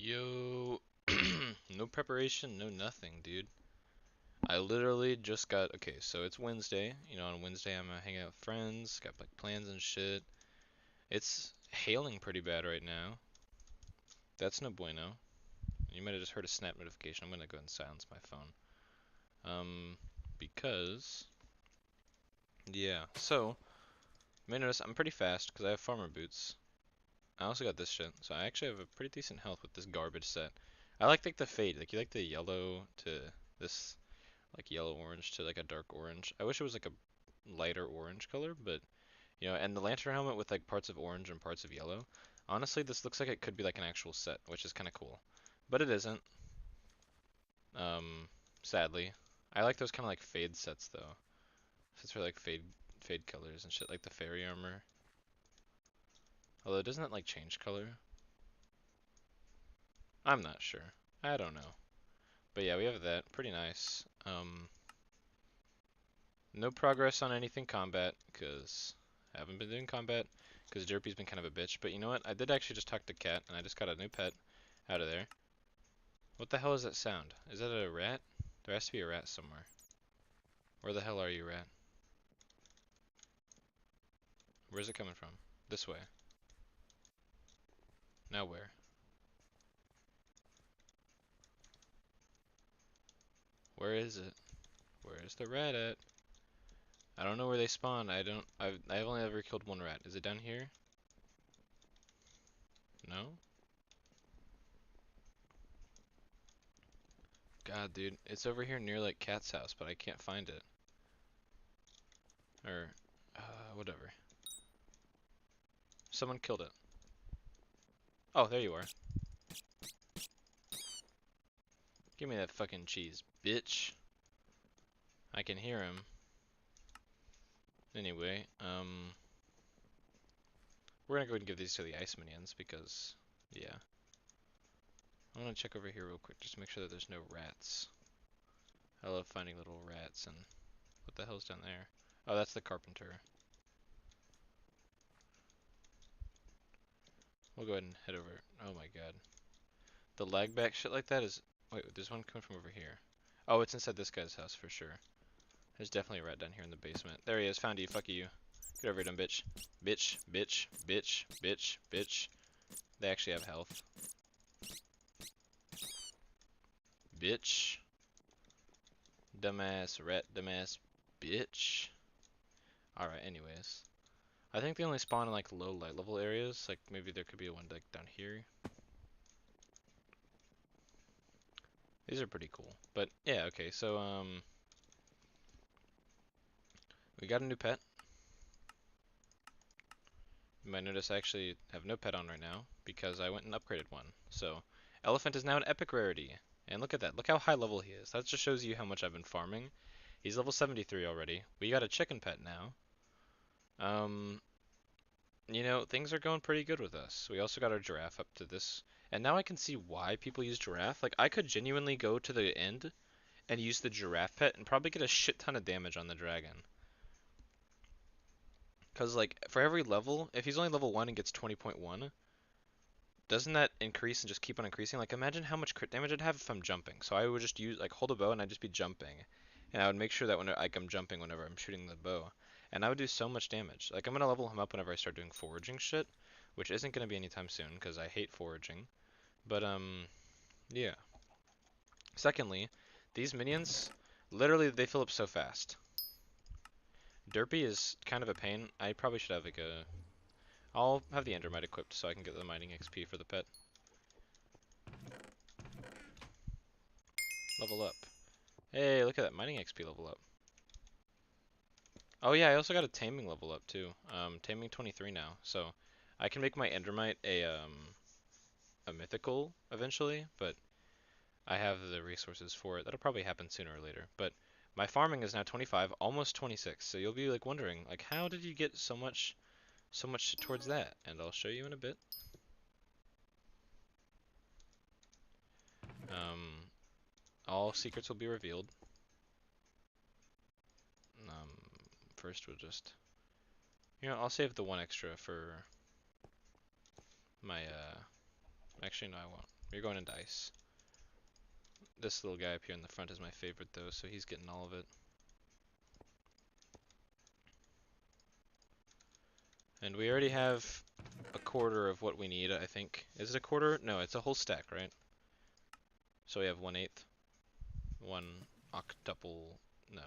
Yo, no preparation, no nothing, dude. I literally just got, okay, so it's Wednesday. On Wednesday I'm gonna hang out with friends, got like plans and shit. It's hailing pretty bad right now. That's no bueno. You might have just heard a snap notification. I'm gonna go ahead and silence my phone. Because, yeah. So, you may notice I'm pretty fast because I have farmer boots. I also got this shit, so I actually have a pretty decent health with this garbage set. I like the fade, like you like the yellow to this like yellow orange to like a dark orange. I wish it was like a lighter orange color, but and the lantern helmet with like parts of orange and parts of yellow. Honestly, this looks like it could be like an actual set, which is kind of cool. But it isn't. Um, sadly. I like those kind of like fade sets though. Sets for like fade colors and shit, like the fairy armor. Although doesn't it like change color? I'm not sure. I don't know. But yeah, we have that. Pretty nice. No progress on anything combat, because I haven't been doing combat, because Derpy's been kind of a bitch. But you know what? I did actually just talk to Cat, and I just got a new pet out of there. What the hell is that sound? Is that a rat? There has to be a rat somewhere. Where the hell are you, rat? Where's it coming from? This way. Now where? Where is it? Where is the rat at? I don't know where they spawn. I've only ever killed one rat. Is it down here? No? God, dude. It's over here near like Cat's house, but I can't find it. Or, whatever. Someone killed it. Oh, there you are. Give me that fucking cheese, bitch. I can hear him. Anyway, we're gonna go ahead and give these to the ice minions because, yeah. I'm gonna check over here real quick just to make sure that there's no rats. I love finding little rats and what the hell's down there? Oh, that's the carpenter. We'll go ahead and head over. Oh my god. The lag back shit like that is, wait, there's one coming from over here. Oh, it's inside this guy's house for sure. There's definitely a rat down here in the basement. There he is, found you, fuck you. Get over here, dumb bitch. Bitch, bitch, bitch, bitch, bitch. They actually have health. Bitch. Dumbass, rat, dumbass, bitch. Alright, anyways. I think they only spawn in like low light level areas. Like maybe there could be one like down here. These are pretty cool. But yeah, okay, so we got a new pet. You might notice I actually have no pet on right now because I went and upgraded one. So Elephant is now an epic rarity. And look at that. Look how high level he is. That just shows you how much I've been farming. He's level 73 already. We got a chicken pet now. Um, things are going pretty good with us. We also got our giraffe up to this. And now I can see why people use giraffe. Like, I could genuinely go to the end and use the giraffe pet and probably get a shit ton of damage on the dragon. Because, like, for every level, if he's only level 1 and gets 20.1, doesn't that increase and just keep on increasing? Like, imagine how much crit damage I'd have if I'm jumping. So I would just use, like, hold a bow and I'd just be jumping. And I would make sure that when like I'm jumping whenever I'm shooting the bow. And I would do so much damage. Like, I'm going to level him up whenever I start doing foraging shit, which isn't going to be anytime soon because I hate foraging. But, yeah. Secondly, these minions, literally, they fill up so fast. Derpy is kind of a pain. I probably should have, like, I'll have the Endermite equipped so I can get the mining XP for the pet. Level up. Hey, look at that mining XP level up. Oh yeah, I also got a taming level up too. Taming 23 now, so I can make my Endermite a mythical eventually, but I have the resources for it. That'll probably happen sooner or later. But my farming is now 25, almost 26. So you'll be like wondering, like, how did you get so much towards that? And I'll show you in a bit. All secrets will be revealed. First we'll just, I'll save the one extra for my, actually no I won't. You're going into ice. This little guy up here in the front is my favorite though, so he's getting all of it. And we already have a quarter of what we need, I think. Is it a quarter? No, it's a whole stack, right? So we have 1/8. One octuple. No.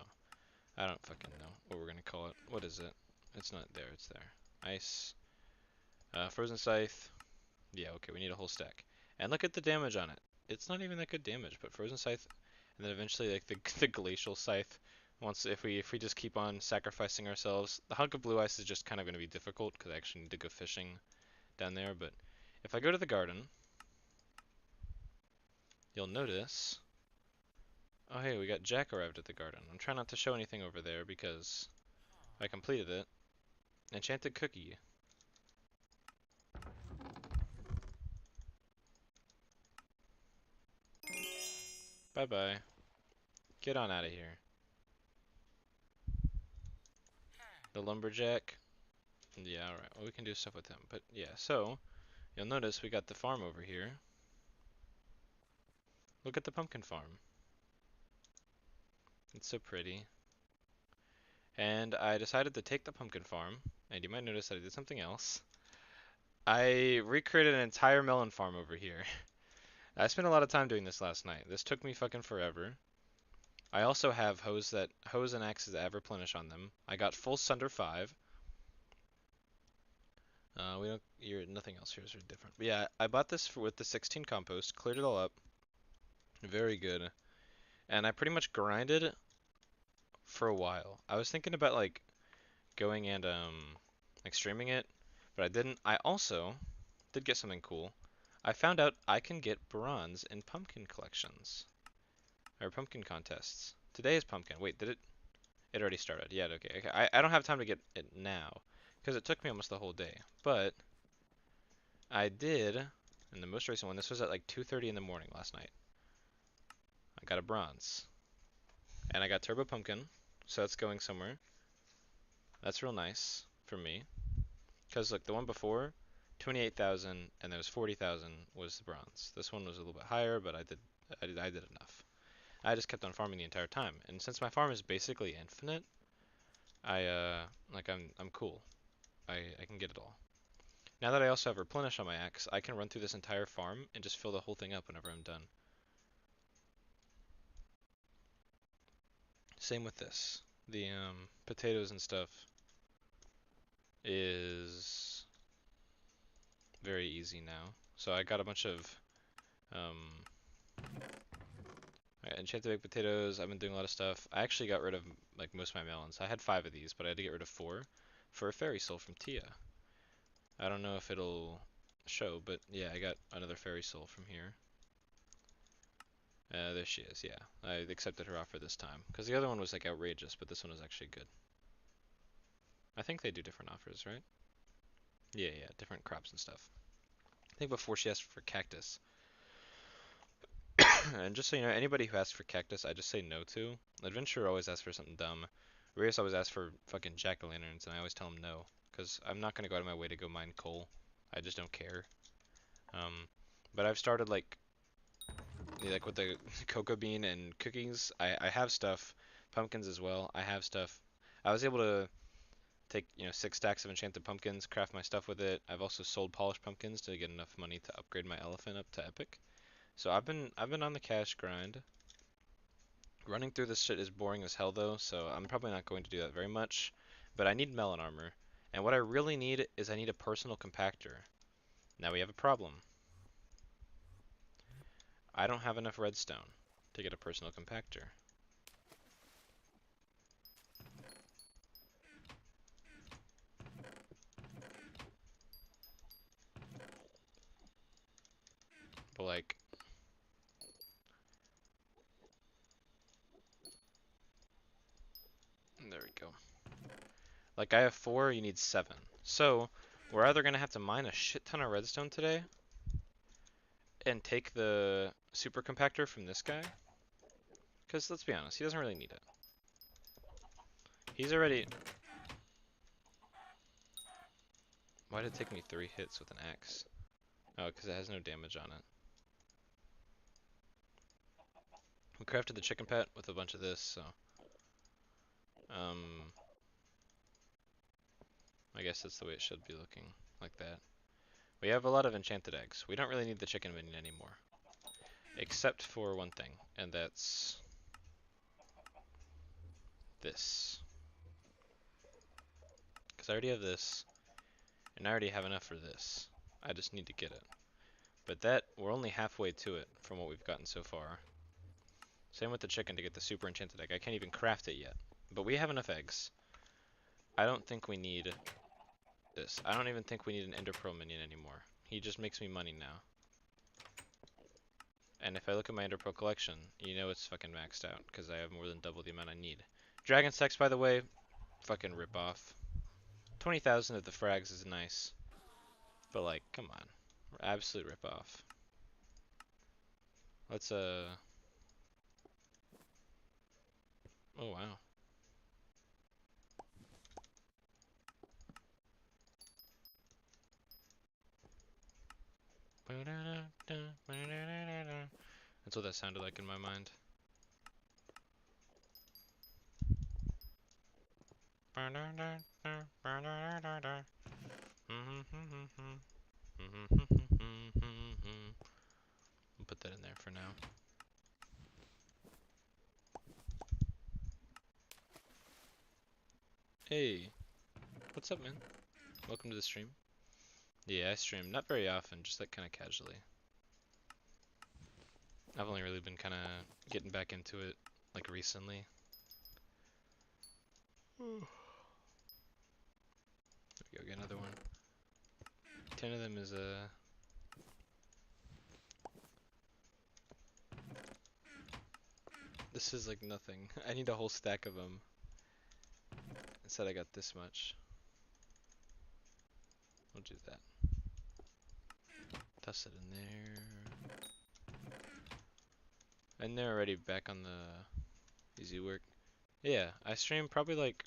I don't fucking know what we're gonna call it. What is it? It's not there, it's there. Ice. Frozen Scythe. Yeah, okay, we need a whole stack. And look at the damage on it. It's not even that good damage, but Frozen Scythe, and then eventually like the Glacial Scythe. Once if we just keep on sacrificing ourselves, the hunk of blue ice is just kind of going to be difficult because I actually need to go fishing down there. But if I go to the garden, you'll notice. Oh hey, we got Jack arrived at the garden. I'm trying not to show anything over there because I completed it. Enchanted cookie. Bye bye. Get on out of here. The lumberjack. Yeah, alright. Well, we can do stuff with him. But yeah, so you'll notice we got the farm over here. Look at the pumpkin farm. It's so pretty. And I decided to take the pumpkin farm, and you might notice that I did something else. I recreated an entire melon farm over here. I spent a lot of time doing this last night. This took me fucking forever. I also have hose and axes that have replenish on them. I got full Sunder 5. Nothing else here is really different. But yeah, I bought this with the 16 compost, cleared it all up. Very good. And I pretty much grinded for a while. I was thinking about like going and like streaming it, but I didn't. I also did get something cool. I found out I can get bronze in pumpkin collections or pumpkin contests. Today is pumpkin. Wait, did it? It already started. Yeah, okay. Okay. I don't have time to get it now because it took me almost the whole day. But I did in the most recent one. This was at like 2:30 in the morning last night. I got a bronze. And I got Turbo Pumpkin, so that's going somewhere. That's real nice for me. Because look, the one before, 28,000, and there was 40,000 was the bronze. This one was a little bit higher, but I did enough. I just kept on farming the entire time, and since my farm is basically infinite, I'm cool. I can get it all. Now that I also have replenish on my axe, I can run through this entire farm and just fill the whole thing up whenever I'm done. Same with this. The potatoes and stuff is very easy now. So I got a bunch of um, enchanted baked potatoes. I've been doing a lot of stuff. I actually got rid of like most of my melons. I had 5 of these, but I had to get rid of 4 for a fairy soul from Tia. I don't know if it'll show, but yeah, I got another fairy soul from here. There she is, yeah. I accepted her offer this time. Because the other one was like outrageous, but this one was actually good. I think they do different offers, right? Yeah, yeah, different crops and stuff. I think before she asked for cactus. And just so you know, anybody who asks for cactus, I just say no to. Adventurer always asks for something dumb. Rios always asks for fucking jack-o'-lanterns, and I always tell him no. Because I'm not going to go out of my way to go mine coal. I just don't care. But I've started like with the cocoa bean and cookies, I have stuff. Pumpkins as well, I have stuff. I was able to take, 6 stacks of enchanted pumpkins, craft my stuff with it. I've also sold polished pumpkins to get enough money to upgrade my elephant up to epic. So I've been on the cash grind. Running through this shit is boring as hell though, so I'm probably not going to do that very much. But I need melon armor. And what I really need is I need a personal compactor. Now we have a problem. I don't have enough redstone to get a personal compactor. But like, there we go. Like I have 4, you need 7. So we're either gonna have to mine a shit ton of redstone today and take the super compactor from this guy. Because let's be honest, he doesn't really need it. He's already... Why did it take me 3 hits with an axe? Oh, because it has no damage on it. We crafted the chicken pet with a bunch of this, so um, I guess that's the way it should be looking, like that. We have a lot of enchanted eggs. We don't really need the chicken minion anymore, except for one thing, and that's this. Because I already have this, and I already have enough for this. I just need to get it. But that, we're only halfway to it from what we've gotten so far. Same with the chicken to get the super enchanted egg. I can't even craft it yet. But we have enough eggs. I don't think we need this. I don't even think we need an ender pearl minion anymore. He just makes me money now. And if I look at my ender pearl collection, you know it's fucking maxed out, because I have more than double the amount I need. Dragon sex, by the way, fucking rip off. 20,000 of the frags is nice. But like, come on. Absolute rip off. Let's oh wow. That's what that sounded like in my mind. We'll put that in there for now. Hey, what's up, man? Welcome to the stream. Yeah, I stream not very often, just like kind of casually. I've only really been kind of getting back into it like recently. There we go, get another one. 10 of them is this is like nothing. I need a whole stack of them. Instead I got this much. We'll do that. Toss it in there. And they're already back on the easy work. Yeah, I stream probably like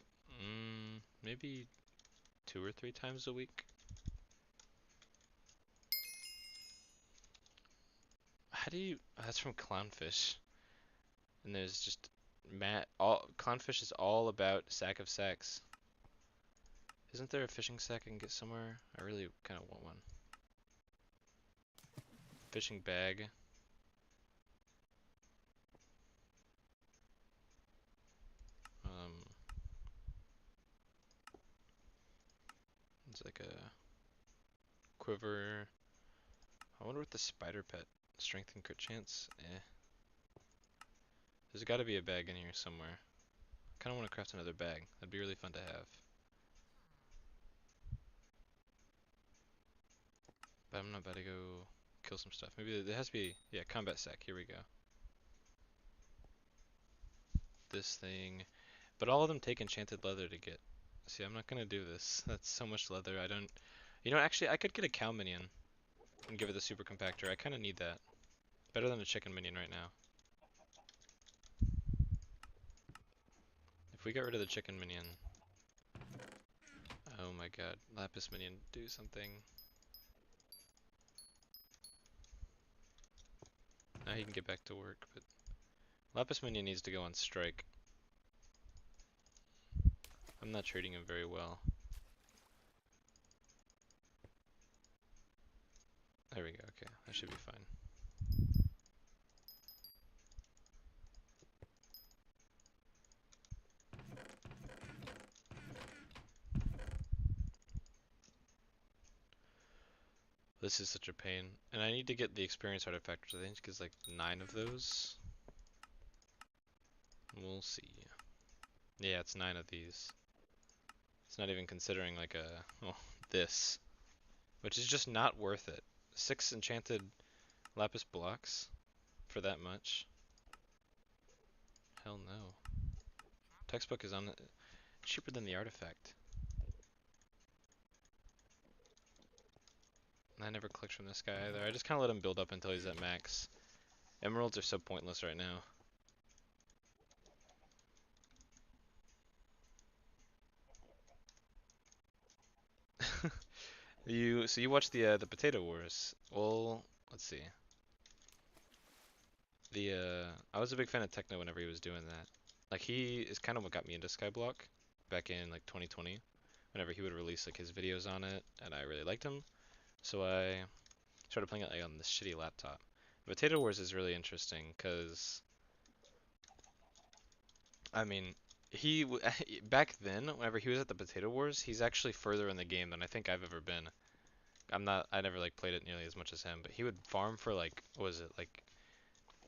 maybe 2 or 3 times a week. How do you? Oh, that's from Clownfish. And there's just Clownfish is all about sack of sacks. Isn't there a fishing sack I can get somewhere? I really kind of want one. Fishing bag. It's like a quiver. I wonder what the spider pet strength and crit chance. There's got to be a bag in here somewhere. I kind of want to craft another bag. That'd be really fun to have. But I'm not about to go kill some stuff. Maybe there has to be, yeah, combat sack. Here we go. This thing. But all of them take enchanted leather to get. See, I'm not gonna do this. That's so much leather. I don't. You know, actually, I could get a cow minion and give it the super compactor. I kind of need that. Better than a chicken minion right now. If we get rid of the chicken minion. Oh my god. Lapis minion, do something. Now he can get back to work, but Lapis minion needs to go on strike. I'm not treating him very well. There we go, okay. That should be fine. This is such a pain. And I need to get the experience artifact, which I think is like 9 of those. We'll see. Yeah, it's 9 of these. It's not even considering like this. Which is just not worth it. 6 enchanted lapis blocks for that much. Hell no. Textbook is on cheaper than the artifact. I never clicked from this guy either. I just kind of let him build up until he's at max. Emeralds are so pointless right now. So you watch the Potato Wars. Well, let's see. I was a big fan of Techno whenever he was doing that. Like he is kind of what got me into skyblock back in like 2020. Whenever he would release like his videos on it, and I really liked him, so I started playing it like on this shitty laptop. Potato Wars is really interesting because I mean back then whenever he was at the Potato Wars, he's actually further in the game than I think I've ever been. I never like played it nearly as much as him, but he would farm for like what was it like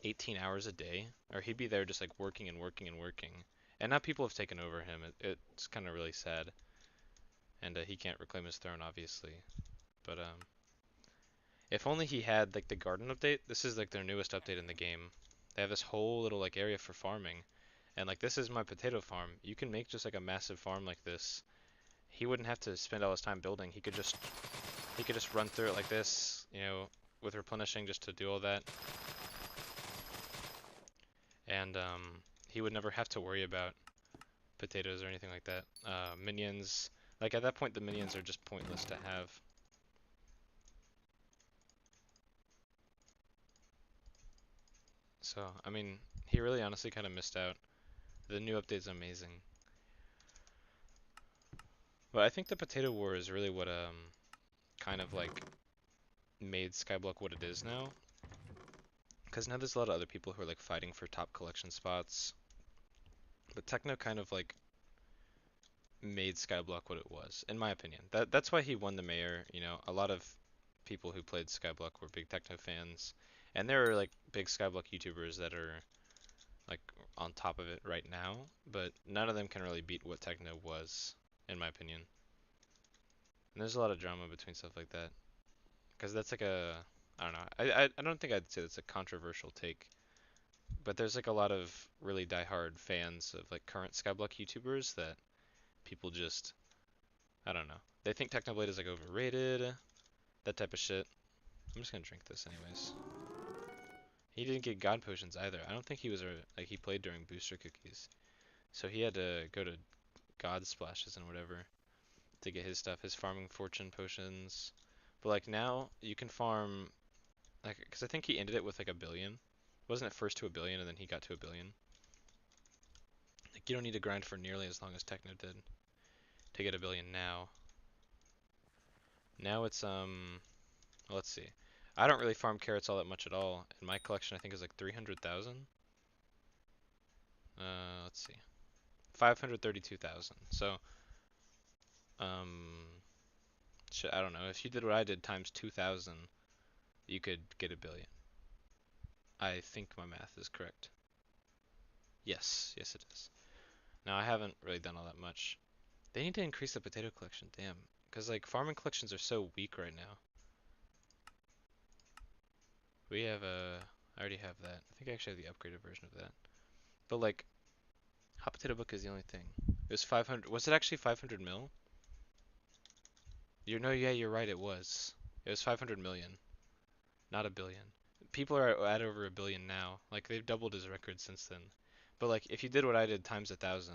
18 hours a day, or he'd be there just like working and working and working. And now people have taken over him. It's kind of really sad, and he can't reclaim his throne obviously. But if only he had like the garden update. This is like their newest update in the game. They have this whole little like area for farming, and like this is my potato farm. You can make just like a massive farm like this. He wouldn't have to spend all his time building. He could just run through it like this, with replenishing just to do all that. And he would never have to worry about potatoes or anything like that. Minions, like at that point the minions are just pointless to have. So, I mean, he really honestly kind of missed out. The new update's amazing. But I think the Potato War is really what kind of like made Skyblock what it is now. Because now there's a lot of other people who are like fighting for top collection spots. But Techno kind of like made Skyblock what it was, in my opinion. That's why he won the mayor. A lot of people who played Skyblock were big Techno fans, and there are like big Skyblock YouTubers that are like on top of it right now, but none of them can really beat what Techno was, in my opinion. And there's a lot of drama between stuff like that, because that's like I don't know. I don't think I'd say that's a controversial take, but there's like a lot of really diehard fans of like current Skyblock YouTubers that people just, I don't know. They think Technoblade is like overrated, that type of shit. I'm just gonna drink this anyways. He didn't get god potions either. I don't think he was like he played during booster cookies, so he had to go to god splashes and whatever to get his stuff, his farming fortune potions. But like now you can farm like because I think he ended it with like a billion. Wasn't it first to a billion and then he got to a billion? Like you don't need to grind for nearly as long as Techno did to get a billion now. Now it's let's see. I don't really farm carrots all that much at all. In my collection I think is like 300,000. Let's see. 532,000. So um shit, I don't know. If you did what I did times 2,000, you could get a billion. I think my math is correct. Yes, yes it is. Now I haven't really done all that much. They need to increase the potato collection, damn. Because like farming collections are so weak right now. We have I already have that. I think I actually have the upgraded version of that. But like, hot potato book is the only thing. It was 500. Was it actually 500 mil? No, yeah, you're right. It was. It was 500 million, not a billion. People are at over a billion now. Like they've doubled his record since then. But like, if you did what I did times 1,000,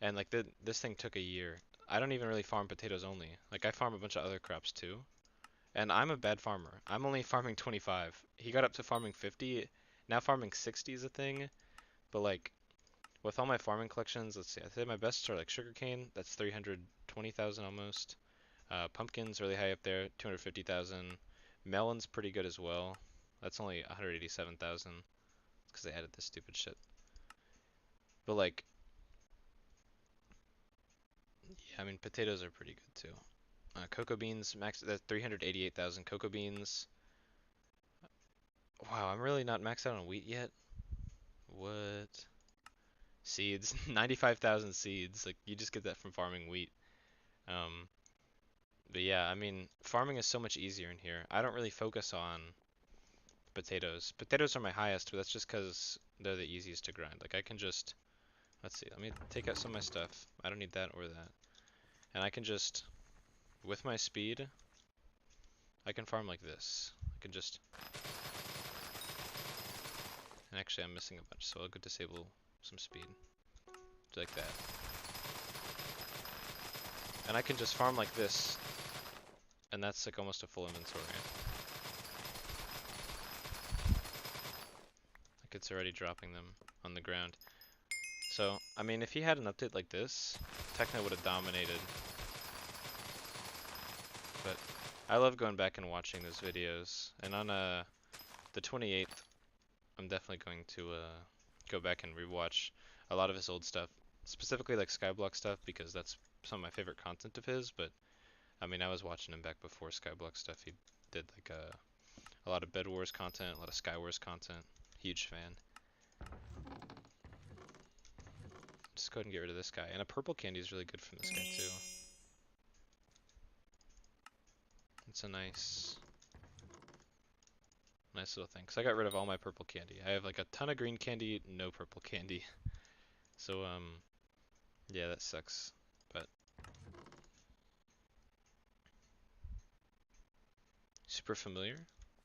and like this thing took a year. I don't even really farm potatoes only. Like I farm a bunch of other crops too. And I'm a bad farmer. I'm only farming 25. He got up to farming 50. Now farming 60 is a thing. But like with all my farming collections, let's see. I'd say my best are like sugarcane. That's 320,000 almost. Pumpkin's really high up there, 250,000. Melon's pretty good as well. That's only 187,000 because they added this stupid shit. But like, yeah, I mean potatoes are pretty good too. Cocoa beans max. That's 388,000 cocoa beans. Wow, I'm really not maxed out on wheat yet. What? Seeds, 95,000 seeds. Like you just get that from farming wheat. Um, but yeah, I mean, farming is so much easier in here. I don't really focus on potatoes. Potatoes are my highest, but that's just because they're the easiest to grind. Like I can just, let's see, let me take out some of my stuff. I don't need that or that. And I can just, with my speed, I can farm like this. I can just, and actually I'm missing a bunch, so I'll go disable some speed. Like that. And I can just farm like this, and that's like almost a full inventory. it's already dropping them on the ground. So, I mean, if he had an update like this, Techno would have dominated. But I love going back and watching those videos. And on the 28th, I'm definitely going to go back and rewatch a lot of his old stuff, specifically like skyblock stuff, because that's some of my favorite content of his. But I mean, I was watching him back before skyblock stuff. He did like a lot of Bed Wars content, a lot of Sky Wars content. Huge fan. Just go ahead and get rid of this guy. And a purple candy is really good from this guy too. It's a nice little thing. Cause I got rid of all my purple candy. I have like a ton of green candy, no purple candy. So yeah, that sucks. But super familiar.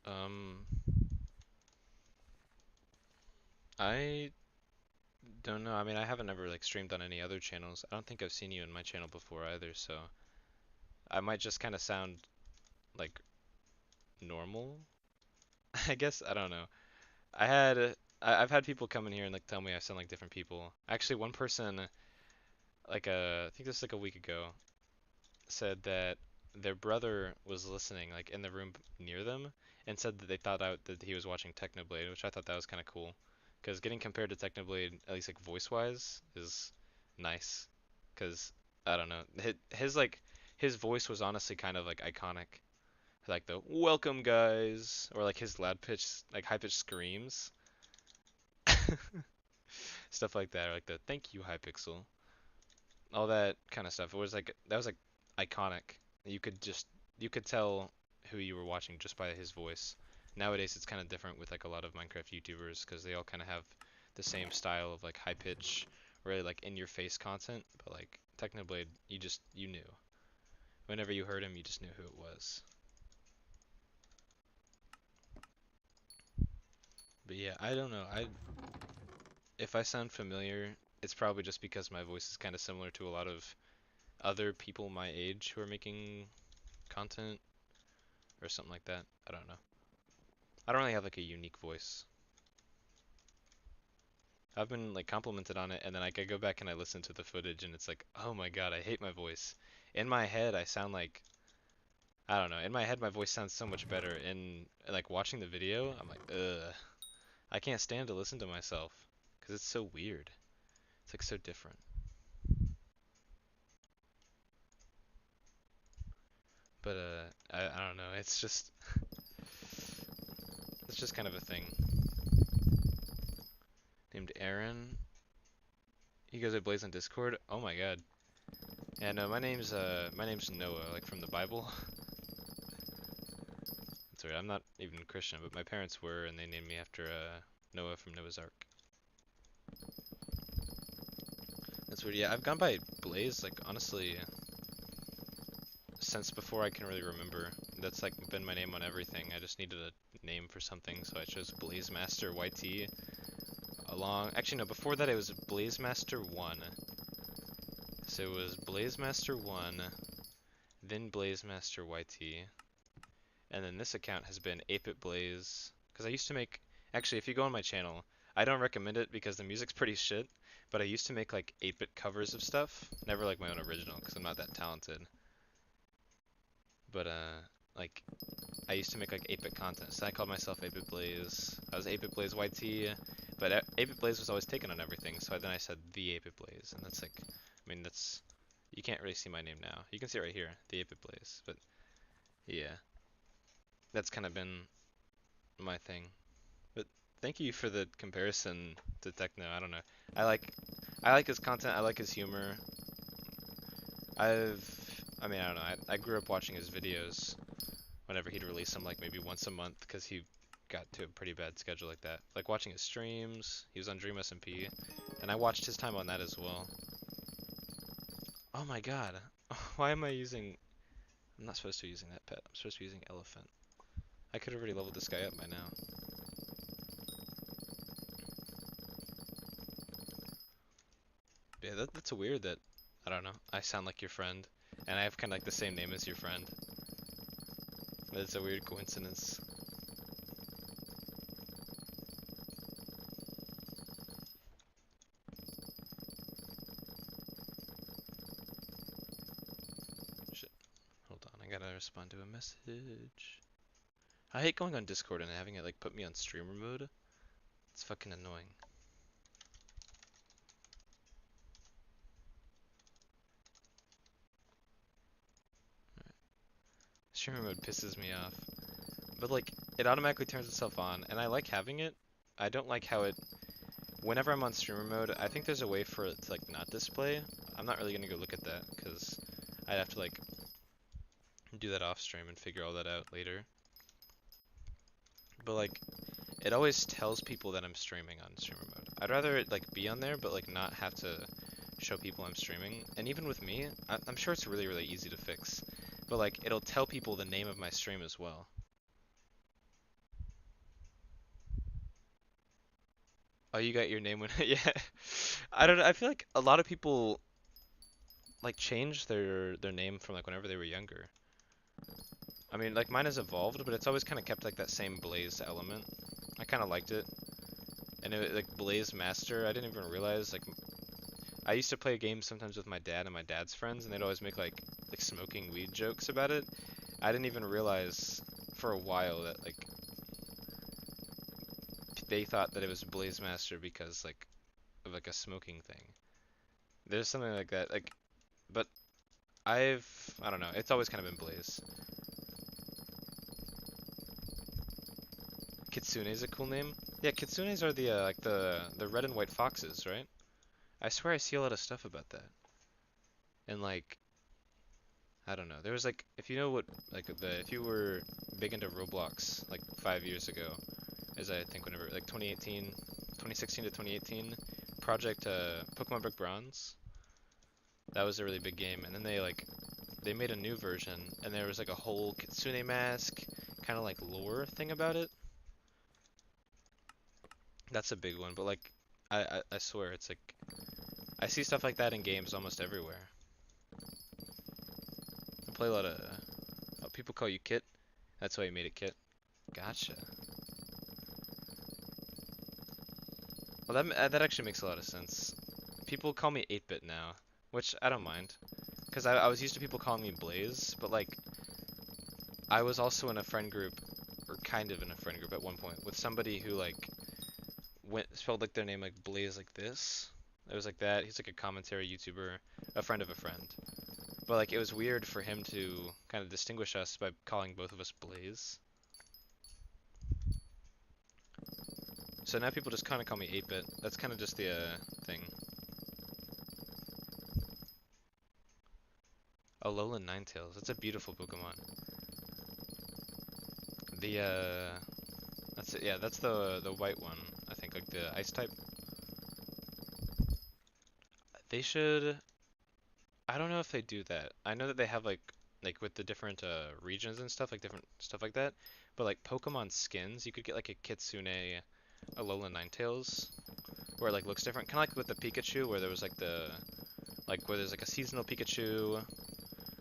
Um, I don't know. I mean, I haven't ever like streamed on any other channels. I don't think I've seen you in my channel before either, so I might just kind of sound like normal. I guess I don't know. I've had people come in here and like tell me I sound like different people. Actually, one person like I think this was like a week ago said that their brother was listening like in the room near them and said that they thought out that he was watching Technoblade, which I thought that was kind of cool. Because getting compared to Technoblade, at least like voice-wise, is nice. Because I don't know, his voice was honestly kind of like iconic, like the "Welcome guys" or like his loud pitch, like high pitched screams, stuff like that, or like the "Thank you, Hypixel," all that kind of stuff. It was like that was like iconic. You could tell who you were watching just by his voice. Nowadays it's kind of different with like a lot of Minecraft YouTubers because they all kind of have the same style of like high pitch, really like in your face content. But like Technoblade, you knew. Whenever you heard him, you just knew who it was. But yeah, I don't know. If I sound familiar, it's probably just because my voice is kind of similar to a lot of other people my age who are making content or something like that. I don't know. I don't really have like a unique voice. I've been like complimented on it, and then like, I go back and I listen to the footage, and it's like, oh my god, I hate my voice. In my head, I sound like I don't know. In my head, my voice sounds so much better. In like watching the video, I'm like, ugh, I can't stand to listen to myself because it's so weird. It's like so different. But I don't know. It's just kind of a thing. Named Aaron. He goes by Blaze on Discord. Oh my god. Yeah, no, my name's Noah, like from the Bible. That's weird. I'm not even Christian, but my parents were, and they named me after Noah from Noah's Ark. That's weird. Yeah, I've gone by Blaze, like honestly, since before I can really remember. That's like been my name on everything. I just needed a name for something, so I chose Blaze Master YT. Actually no, before that it was Blaze Master 1. So it was Blaze Master 1, then Blaze Master YT, and then this account has been 8-Bit Blaze. Because I used to make, actually if you go on my channel, I don't recommend it because the music's pretty shit, but I used to make like 8-bit covers of stuff. Never like my own original because I'm not that talented. But like I used to make like 8-bit content, so I called myself 8-Bit Blaze. I was 8-Bit Blaze YT, but 8-Bit Blaze was always taken on everything, so then I said the 8-Bit Blaze, and that's like, I mean that's, you can't really see my name now. You can see it right here, the 8-Bit Blaze, but yeah, that's kind of been my thing. But thank you for the comparison to Techno. I don't know. I like I like his content. I like his humor. I mean, I don't know. I grew up watching his videos whenever he'd release them, like maybe once a month, because he got to a pretty bad schedule like that. Like watching his streams. He was on Dream SMP, and I watched his time on that as well. Oh my god. Why am I using... I'm not supposed to be using that pet. I'm supposed to be using elephant. I could have already leveled this guy up by now. Yeah, that's weird that, I don't know, I sound like your friend, and I have kind of like the same name as your friend. That's a weird coincidence. gotta respond to a message. I hate going on Discord and having it like put me on streamer mode. It's fucking annoying. Streamer mode pisses me off. But like, it automatically turns itself on, and I like having it. I don't like how it, whenever I'm on streamer mode, I think there's a way for it to like not display. I'm not really gonna go look at that, because I'd have to like do that off stream and figure all that out later. But like, it always tells people that I'm streaming on streamer mode. I'd rather it like be on there, but like not have to show people I'm streaming. And even with me, I'm sure it's really, really easy to fix. But like, it'll tell people the name of my stream as well. Oh, you got your name when yeah. I don't know. I feel like a lot of people like change their name from like whenever they were younger. I mean, like mine has evolved, but it's always kind of kept like that same Blaze element. I kind of liked it. And it, like Blaze Master, I didn't even realize like I used to play games sometimes with my dad and my dad's friends, and they'd always make like smoking weed jokes about it. I didn't even realize for a while that like they thought that it was Blaze Master because like of like a smoking thing. There's something like that, like, but I don't know, it's always kind of been Blaze. Kitsune is a cool name. Yeah, kitsunes are the like the red and white foxes, right? I swear I see a lot of stuff about that. And like, I don't know. There was like, if you know what, like if you were big into Roblox like 5 years ago, as I think whenever, like 2018, 2016 to 2018, Project Pokemon Brick Bronze. That was a really big game, and then they made a new version, and there was like a whole Kitsune mask, kind of like lore thing about it. That's a big one, but like, I swear it's like, I see stuff like that in games almost everywhere. I play a lot of, oh, people call you Kit? That's why you made it Kit. Gotcha. Well, that actually makes a lot of sense. People call me 8-bit now, which I don't mind. Because I was used to people calling me Blaze, but like, I was also in a friend group, or kind of in a friend group at one point, with somebody who like, spelled like their name like Blaze like this. It was like that. He's like a commentary YouTuber, a friend of a friend. But like, it was weird for him to kind of distinguish us by calling both of us Blaze. So now people just kind of call me 8-bit. That's kind of just the thing. Alolan Ninetales. That's a beautiful Pokemon. The that's it. Yeah, that's the white one. I think like the Ice type. They should. I don't know if they do that. I know that they have like with the different regions and stuff, like different stuff like that. But like Pokemon skins, you could get like a Kitsune Alolan Ninetales, where it like looks different. Kind of like with the Pikachu, where there was like where there's like a seasonal Pikachu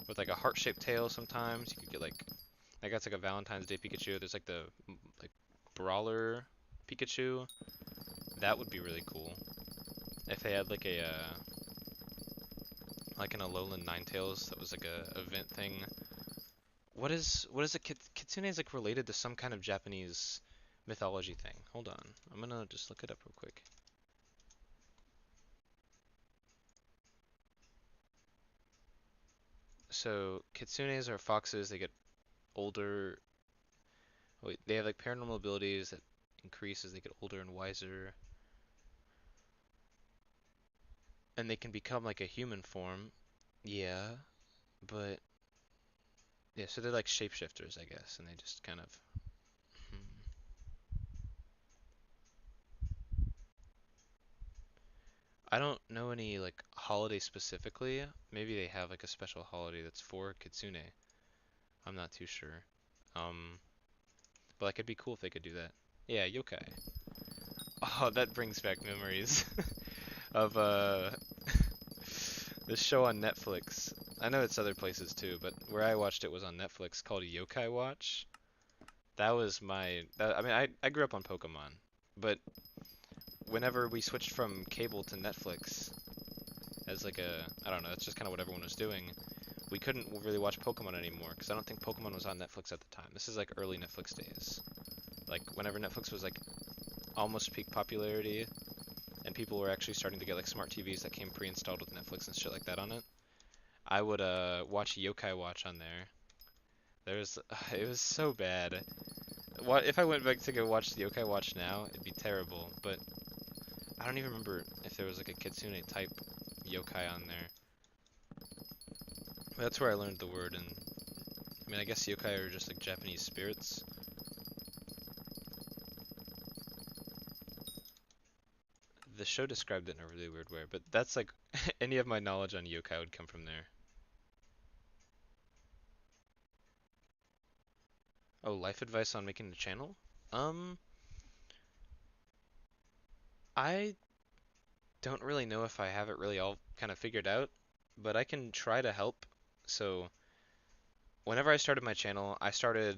with like a heart-shaped tail. Sometimes you could get like that's like a Valentine's Day Pikachu. There's like the like Brawler Pikachu. That would be really cool if they had like a like an Alolan Ninetales that was like a event thing. What is a Kitsune is like related to some kind of Japanese mythology thing. Hold on, I'm gonna just look it up real quick. So Kitsunes are foxes. They get older. Wait, they have like paranormal abilities that increase as they get older and wiser, and they can become like a human form. Yeah, but yeah, so they're like shapeshifters, I guess, and they just kind of. Hmm. I don't know any like holiday specifically. Maybe they have like a special holiday that's for Kitsune. I'm not too sure. Um, but like it'd be cool if they could do that. Yeah, yokai. Oh, that brings back memories of this show on Netflix. I know it's other places too, but where I watched it was on Netflix called Yokai Watch. That was I mean, I grew up on Pokemon, but whenever we switched from cable to Netflix as like I don't know, that's just kind of what everyone was doing. we couldn't really watch Pokemon anymore because I don't think Pokemon was on Netflix at the time. This is like early Netflix days. Like whenever Netflix was like almost peak popularity and people were actually starting to get like smart TVs that came pre-installed with Netflix and shit like that on it. I would watch Yokai Watch on there. There's it was so bad. What if I went back to go watch the Yokai Watch now? It'd be terrible. But I don't even remember if there was like a Kitsune type yokai on there. That's where I learned the word, and I mean I guess yokai are just like Japanese spirits. The show described it in a really weird way, but that's like any of my knowledge on yokai would come from there. Oh, life advice on making the channel? Um, I don't really know if I have it really all kind of figured out, but I can try to help. So, whenever I started my channel, I started,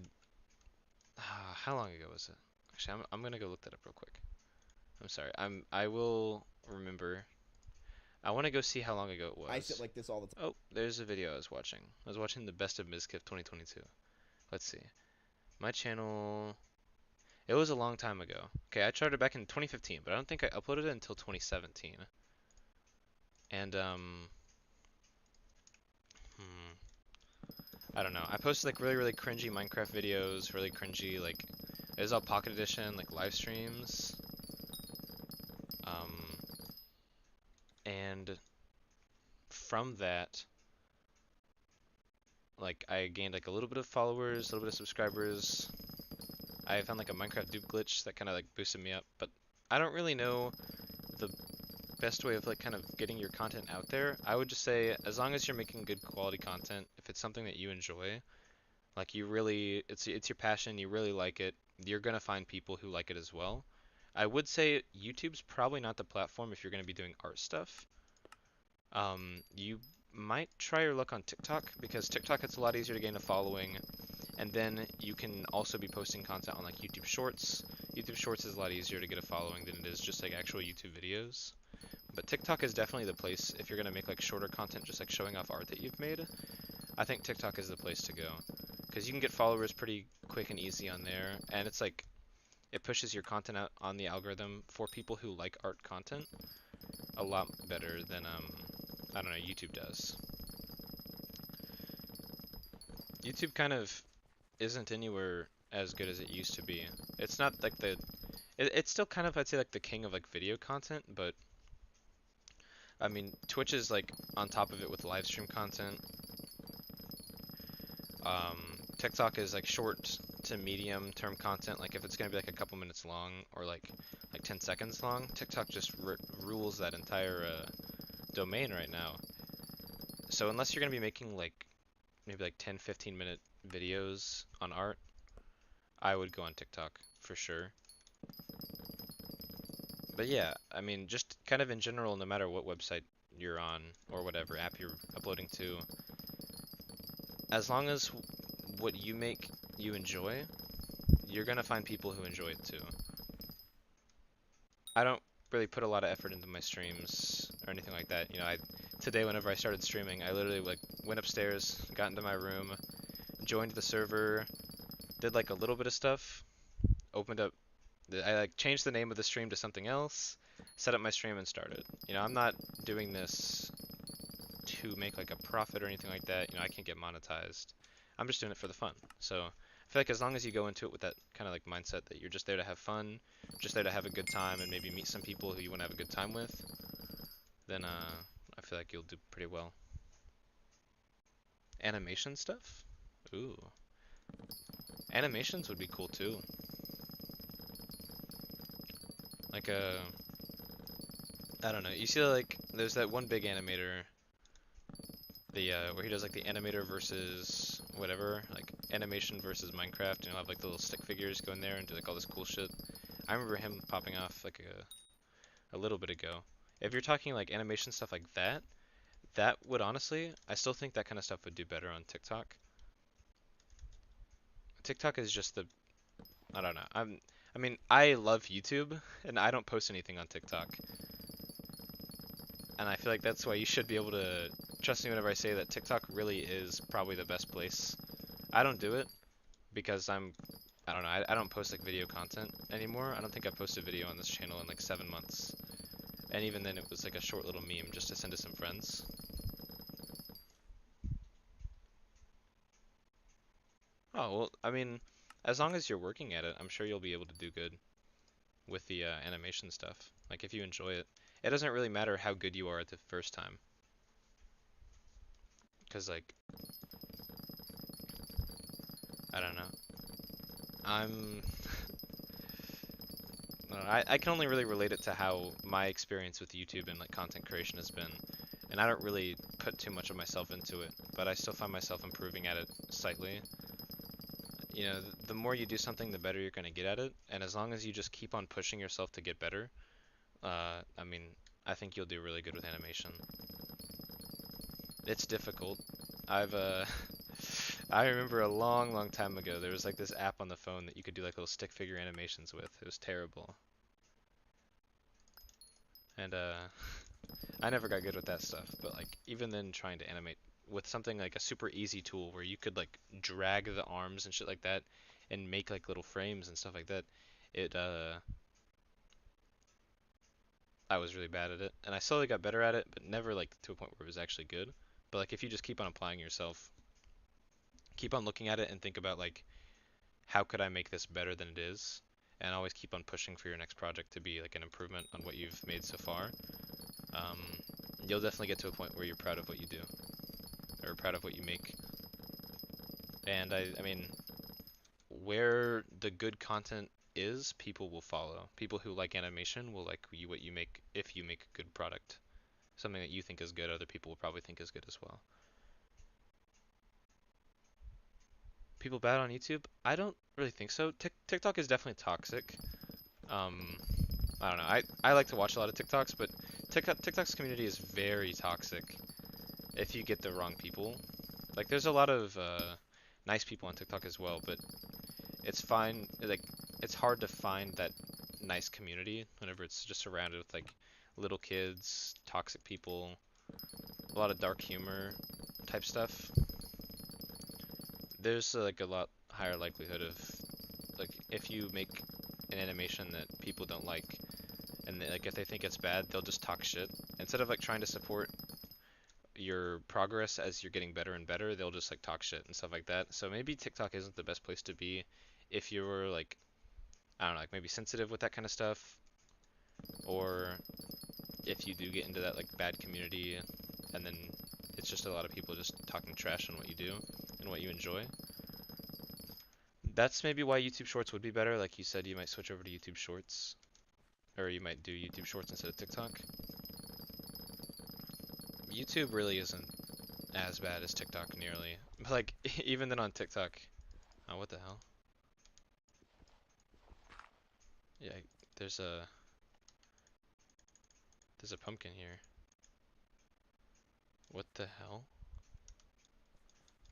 how long ago was it? Actually, I'm gonna go look that up real quick. I'm sorry. I will remember. I want to go see how long ago it I sit was. like this all the time. Oh, there's a video I was watching. I was watching the best of Mizkif 2022. Let's see. My channel. It was a long time ago. Okay, I started back in 2015, but I don't think I uploaded it until 2017. And hmm, I don't know. I posted like really cringy Minecraft videos, really cringy like it was all Pocket Edition, like live streams. Um, and from that, like I gained like a little bit of followers, a little bit of subscribers. I found like a Minecraft dupe glitch that kind of like boosted me up, but I don't really know the best way of like kind of getting your content out there. I would just say as long as you're making good quality content, if it's something that you enjoy, like you really it's your passion, you really like it, you're gonna find people who like it as well. I would say YouTube's probably not the platform if you're gonna be doing art stuff. You might try your luck on TikTok because TikTok it's a lot easier to gain a following, and then you can also be posting content on like YouTube Shorts. YouTube Shorts is a lot easier to get a following than it is just like actual YouTube videos. But TikTok is definitely the place if you're gonna make like shorter content, just like showing off art that you've made. I think TikTok is the place to go because you can get followers pretty quick and easy on there, and it's like it pushes your content out on the algorithm for people who like art content a lot better than I don't know, YouTube does. YouTube kind of isn't anywhere as good as it used to be. It's not like it's still kind of I'd say like the king of like video content, but I mean Twitch is like on top of it with live stream content. TikTok is like short to medium term content. Like if it's gonna be like a couple minutes long or like 10 seconds long, TikTok just rules that entire domain right now. So unless you're gonna be making like maybe like 10, 15-minute videos on art, I would go on TikTok for sure. But yeah, I mean, just kind of in general, no matter what website you're on or whatever app you're uploading to, as long as what you make you enjoy, you're gonna find people who enjoy it too. I don't really put a lot of effort into my streams or anything like that. You know, today whenever I started streaming, I literally like went upstairs, got into my room, joined the server, did like a little bit of stuff, opened up I like changed the name of the stream to something else, set up my stream and started. You know, I'm not doing this to make like a profit or anything like that. You know, I can't get monetized. I'm just doing it for the fun. So I feel like as long as you go into it with that kind of like mindset that you're just there to have fun, just there to have a good time and maybe meet some people who you want to have a good time with, then I feel like you'll do pretty well. Animation stuff? Ooh. Animations would be cool too. Like I don't know. You see like there's that one big animator, the where he does like the animator versus whatever, like animation versus Minecraft, and he'll have like the little stick figures go in there and do like all this cool shit. I remember him popping off like a little bit ago. If you're talking like animation stuff like that, that would honestly, I still think that kind of stuff would do better on TikTok. TikTok is just the I don't know. I mean, I love YouTube and I don't post anything on TikTok. And I feel like that's why you should be able to trust me whenever I say that TikTok really is probably the best place. I don't do it because I don't know, I don't post like video content anymore. I don't think I posted a video on this channel in like 7 months. And even then it was like a short little meme just to send to some friends. Oh, well, I mean, as long as you're working at it, I'm sure you'll be able to do good with the animation stuff. Like if you enjoy it. It doesn't really matter how good you are at the first time. Because like, I don't know. I'm I can only really relate it to how my experience with YouTube and like content creation has been, and I don't really put too much of myself into it, but I still find myself improving at it slightly. You know, the more you do something, the better you're going to get at it, and as long as you just keep on pushing yourself to get better, I mean, I think you'll do really good with animation. It's difficult. I've I remember a long, long time ago there was like this app on the phone that you could do like little stick figure animations with. It was terrible. And I never got good with that stuff, but like even then trying to animate with something like a super easy tool where you could like drag the arms and shit like that and make like little frames and stuff like that, it I was really bad at it. And I slowly got better at it, but never like to a point where it was actually good. But like if you just keep on applying yourself, keep on looking at it and think about like how could I make this better than it is? And always keep on pushing for your next project to be like an improvement on what you've made so far. Um, you'll definitely get to a point where you're proud of what you do, or proud of what you make. And I mean, where the good content is, people will follow. People who like animation will like what you make if you make a good product. Something that you think is good, other people will probably think is good as well. People bad on YouTube? I don't really think so. TikTok is definitely toxic. Um, I don't know. I like to watch a lot of TikToks, but TikTok's community is very toxic if you get the wrong people. Like, there's a lot of nice people on TikTok as well, but it's fine. Like, it's hard to find that nice community whenever it's just surrounded with like little kids, toxic people, a lot of dark humor type stuff. There's like a lot higher likelihood of like if you make an animation that people don't like and like if they think it's bad, they'll just talk shit instead of like trying to support your progress as you're getting better and better. They'll just like talk shit and stuff like that. So maybe TikTok isn't the best place to be if you're like, I don't know, like maybe sensitive with that kind of stuff, or if you do get into that like bad community and then it's just a lot of people just talking trash on what you do and what you enjoy. That's maybe why YouTube Shorts would be better. Like you said, you might switch over to YouTube Shorts, or you might do YouTube Shorts instead of TikTok. YouTube really isn't as bad as TikTok nearly. But like even then on TikTok, oh what the hell? Yeah, there's a there's a pumpkin here. What the hell?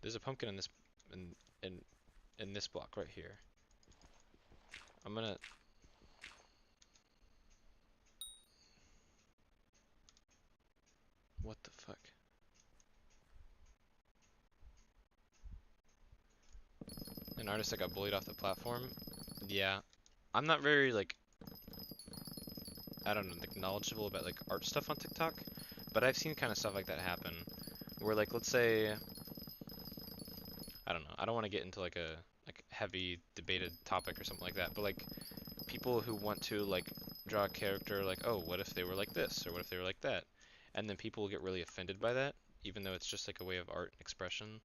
There's a pumpkin in this in in in this block right here. I'm gonna what the fuck? An artist that got bullied off the platform? Yeah. I'm not very like I don't know, like knowledgeable about like art stuff on TikTok, but I've seen kind of stuff like that happen where like let's say I don't know, I don't want to get into like a like heavy debated topic or something like that, but like people who want to like draw a character like, oh, what if they were like this or what if they were like that? And then people get really offended by that, even though it's just like a way of art expression.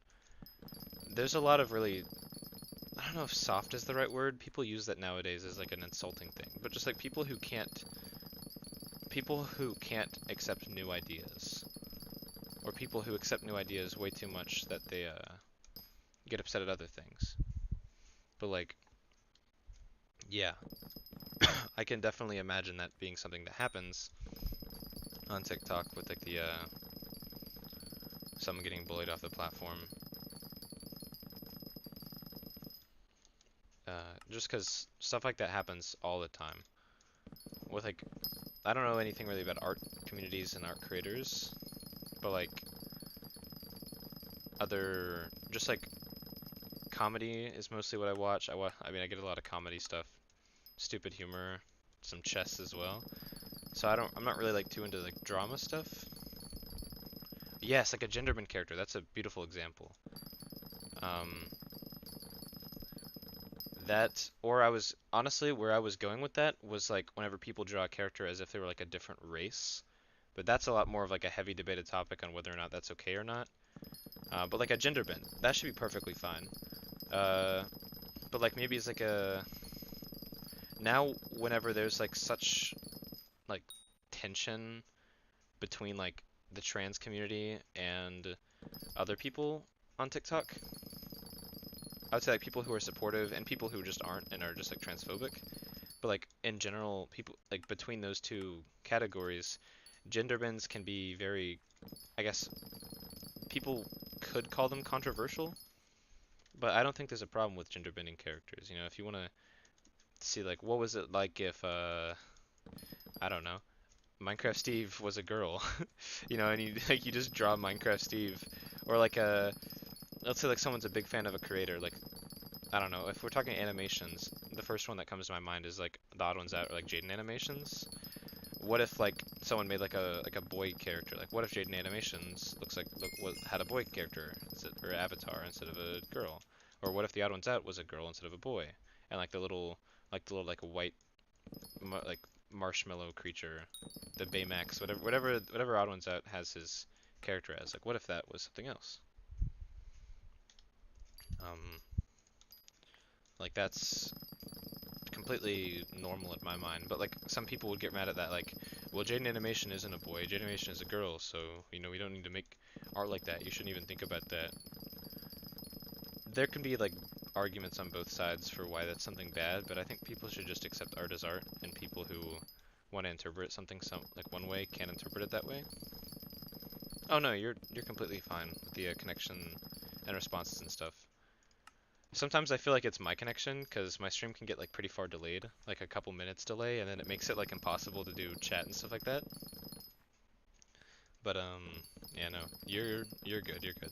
There's a lot of really I don't know if soft is the right word. People use that nowadays as like an insulting thing, but just like people who can't accept new ideas, or people who accept new ideas way too much that they get upset at other things. But like, yeah, I can definitely imagine that being something that happens on TikTok with like the someone getting bullied off the platform. Just because stuff like that happens all the time. with like I don't know anything really about art communities and art creators, but like other just like comedy is mostly what I watch. I mean I get a lot of comedy stuff, stupid humor, some chess as well. So I'm not really like too into like drama stuff. Yes, like a genderbend character. That's a beautiful example. Um, that or I was honestly where I was going with that was like whenever people draw a character as if they were like a different race. But that's a lot more of like a heavy debated topic on whether or not that's okay or not. But like a gender bend, that should be perfectly fine. Uh, but like maybe it's like a now whenever there's like such like tension between like the trans community and other people on TikTok, I would say like people who are supportive and people who just aren't and are just like transphobic. But like in general, people like between those two categories, gender bends can be very, I guess people could call them controversial, but I don't think there's a problem with gender bending characters. You know, if you want to see like what was it like if I don't know, Minecraft Steve was a girl, you know, and you like you just draw Minecraft Steve, or like let's say like someone's a big fan of a creator, like I don't know, if we're talking animations, the first one that comes to my mind is like the odd ones out, or like Jaden Animations. What if like someone made like a boy character? Like what if Jaden Animations looks like had a boy character or avatar instead of a girl? Or what if the Odd Ones Out was a girl instead of a boy? And like the little like white like marshmallow creature, the Baymax, whatever Odd Ones Out has his character as. Like what if that was something else? Um, like that's completely normal in my mind, but like some people would get mad at that, like, well, Jaden Animation isn't a boy, Jaden Animation is a girl, so you know we don't need to make art like that. You shouldn't even think about that. There can be like arguments on both sides for why that's something bad, but I think people should just accept art as art, and people who want to interpret something like one way can interpret it that way. Oh no, you're completely fine with the connection and responses and stuff. Sometimes I feel like it's my connection because my stream can get like pretty far delayed, like a couple minutes delay, and then it makes it like impossible to do chat and stuff like that. But yeah, no, you're good, you're good.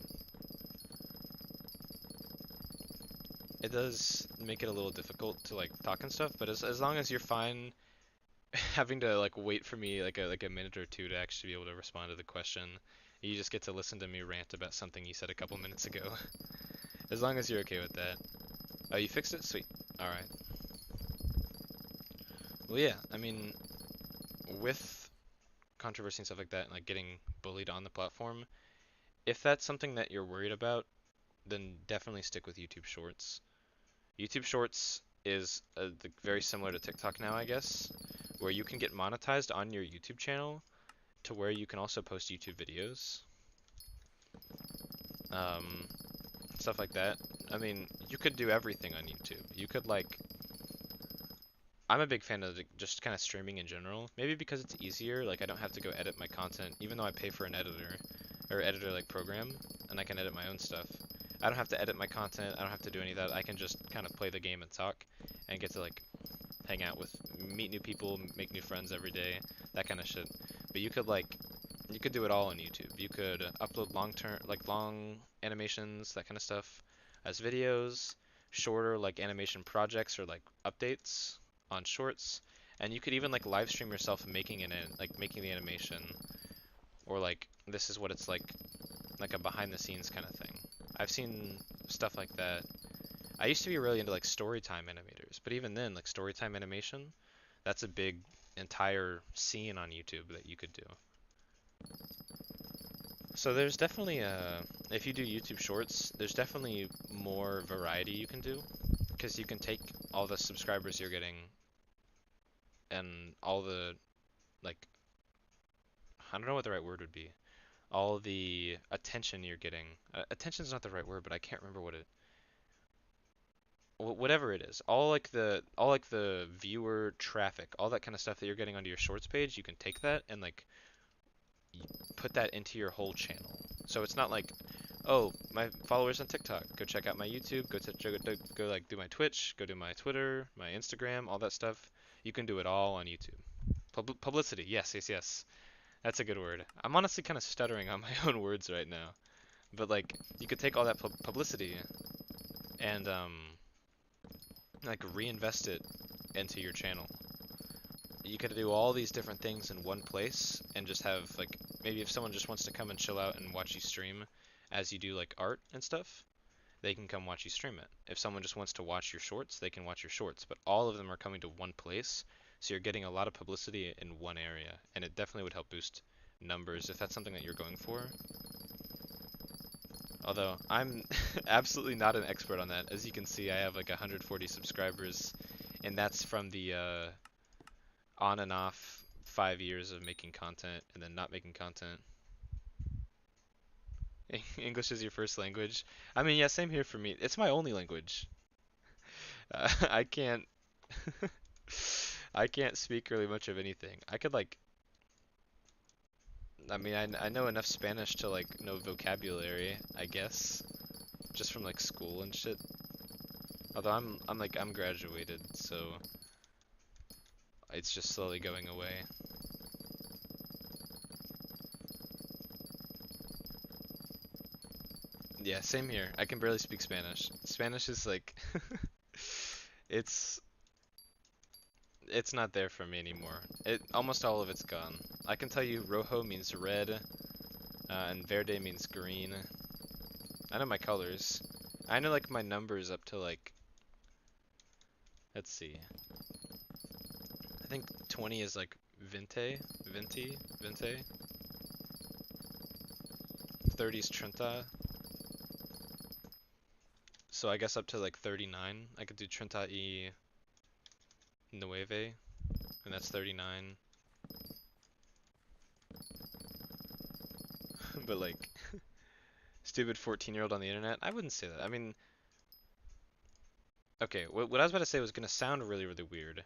It does make it a little difficult to like talk and stuff, but as long as you're fine having to like wait for me like a minute or two to actually be able to respond to the question, you just get to listen to me rant about something you said a couple minutes ago. As long as you're okay with that. Oh, you fixed it? Sweet. Alright. Well, yeah, I mean, with controversy and stuff like that, and like getting bullied on the platform, if that's something that you're worried about, then definitely stick with YouTube Shorts. YouTube Shorts is very similar to TikTok now, I guess, where you can get monetized on your YouTube channel to where you can also post YouTube videos. Um, Stuff like that. I mean, you could do everything on YouTube. You could like I'm a big fan of just kind of streaming in general. Maybe because it's easier, like I don't have to go edit my content, even though I pay for an editor or editor like program, and I can edit my own stuff. I don't have to edit my content. I don't have to do any of that. I can just kind of play the game and talk, and get to like hang out with, meet new people, make new friends every day, that kind of shit. But you could do it all on YouTube. You could upload long animations, that kind of stuff, as videos, shorter like animation projects or like updates on shorts, and you could even like live stream yourself making making the animation, or like this is what it's like a behind the scenes kind of thing. I've seen stuff like that. I used to be really into like storytime animators, but even then, like storytime animation, that's a big entire scene on YouTube that you could do. So there's definitely if you do YouTube Shorts, there's definitely more variety you can do, because you can take all the subscribers you're getting and all the like I don't know what the right word would be. All the attention you're getting. Attention is not the right word, but I can't remember whatever it is. All like the viewer traffic, all that kind of stuff that you're getting onto your shorts page, you can take that and like put that into your whole channel. So it's not like, oh, my followers on TikTok, go check out my YouTube, go like do my Twitch, go do my Twitter, my Instagram, all that stuff. You can do it all on YouTube. Publicity, yes, yes, yes. That's a good word. I'm honestly kind of stuttering on my own words right now. But like, you could take all that publicity and like reinvest it into your channel. You could do all these different things in one place and just have like maybe if someone just wants to come and chill out and watch you stream as you do like art and stuff, they can come watch you stream it. If someone just wants to watch your shorts, they can watch your shorts, but all of them are coming to one place, so you're getting a lot of publicity in one area, and it definitely would help boost numbers if that's something that you're going for. Although I'm absolutely not an expert on that. As you can see, I have like 140 subscribers, and that's from the on and off 5 years of making content and then not making content. English is your first language. I mean, yeah, same here for me. It's my only language. I can't I can't speak really much of anything. I could like I mean, I know enough Spanish to like know vocabulary, I guess, just from like school and shit. Although I'm graduated, so it's just slowly going away. Yeah, same here. I can barely speak Spanish. Spanish is like it's it's not there for me anymore. It almost all of it's gone. I can tell you rojo means red, and verde means green. I know my colors. I know like my numbers up to like, let's see. I think 20 is like vinte. 30 is treinta. So I guess up to like 39, I could do treinta y nueve, and that's 39. But like, stupid 14-year-old on the internet, I wouldn't say that. I mean, okay, what I was about to say was gonna sound really, really weird.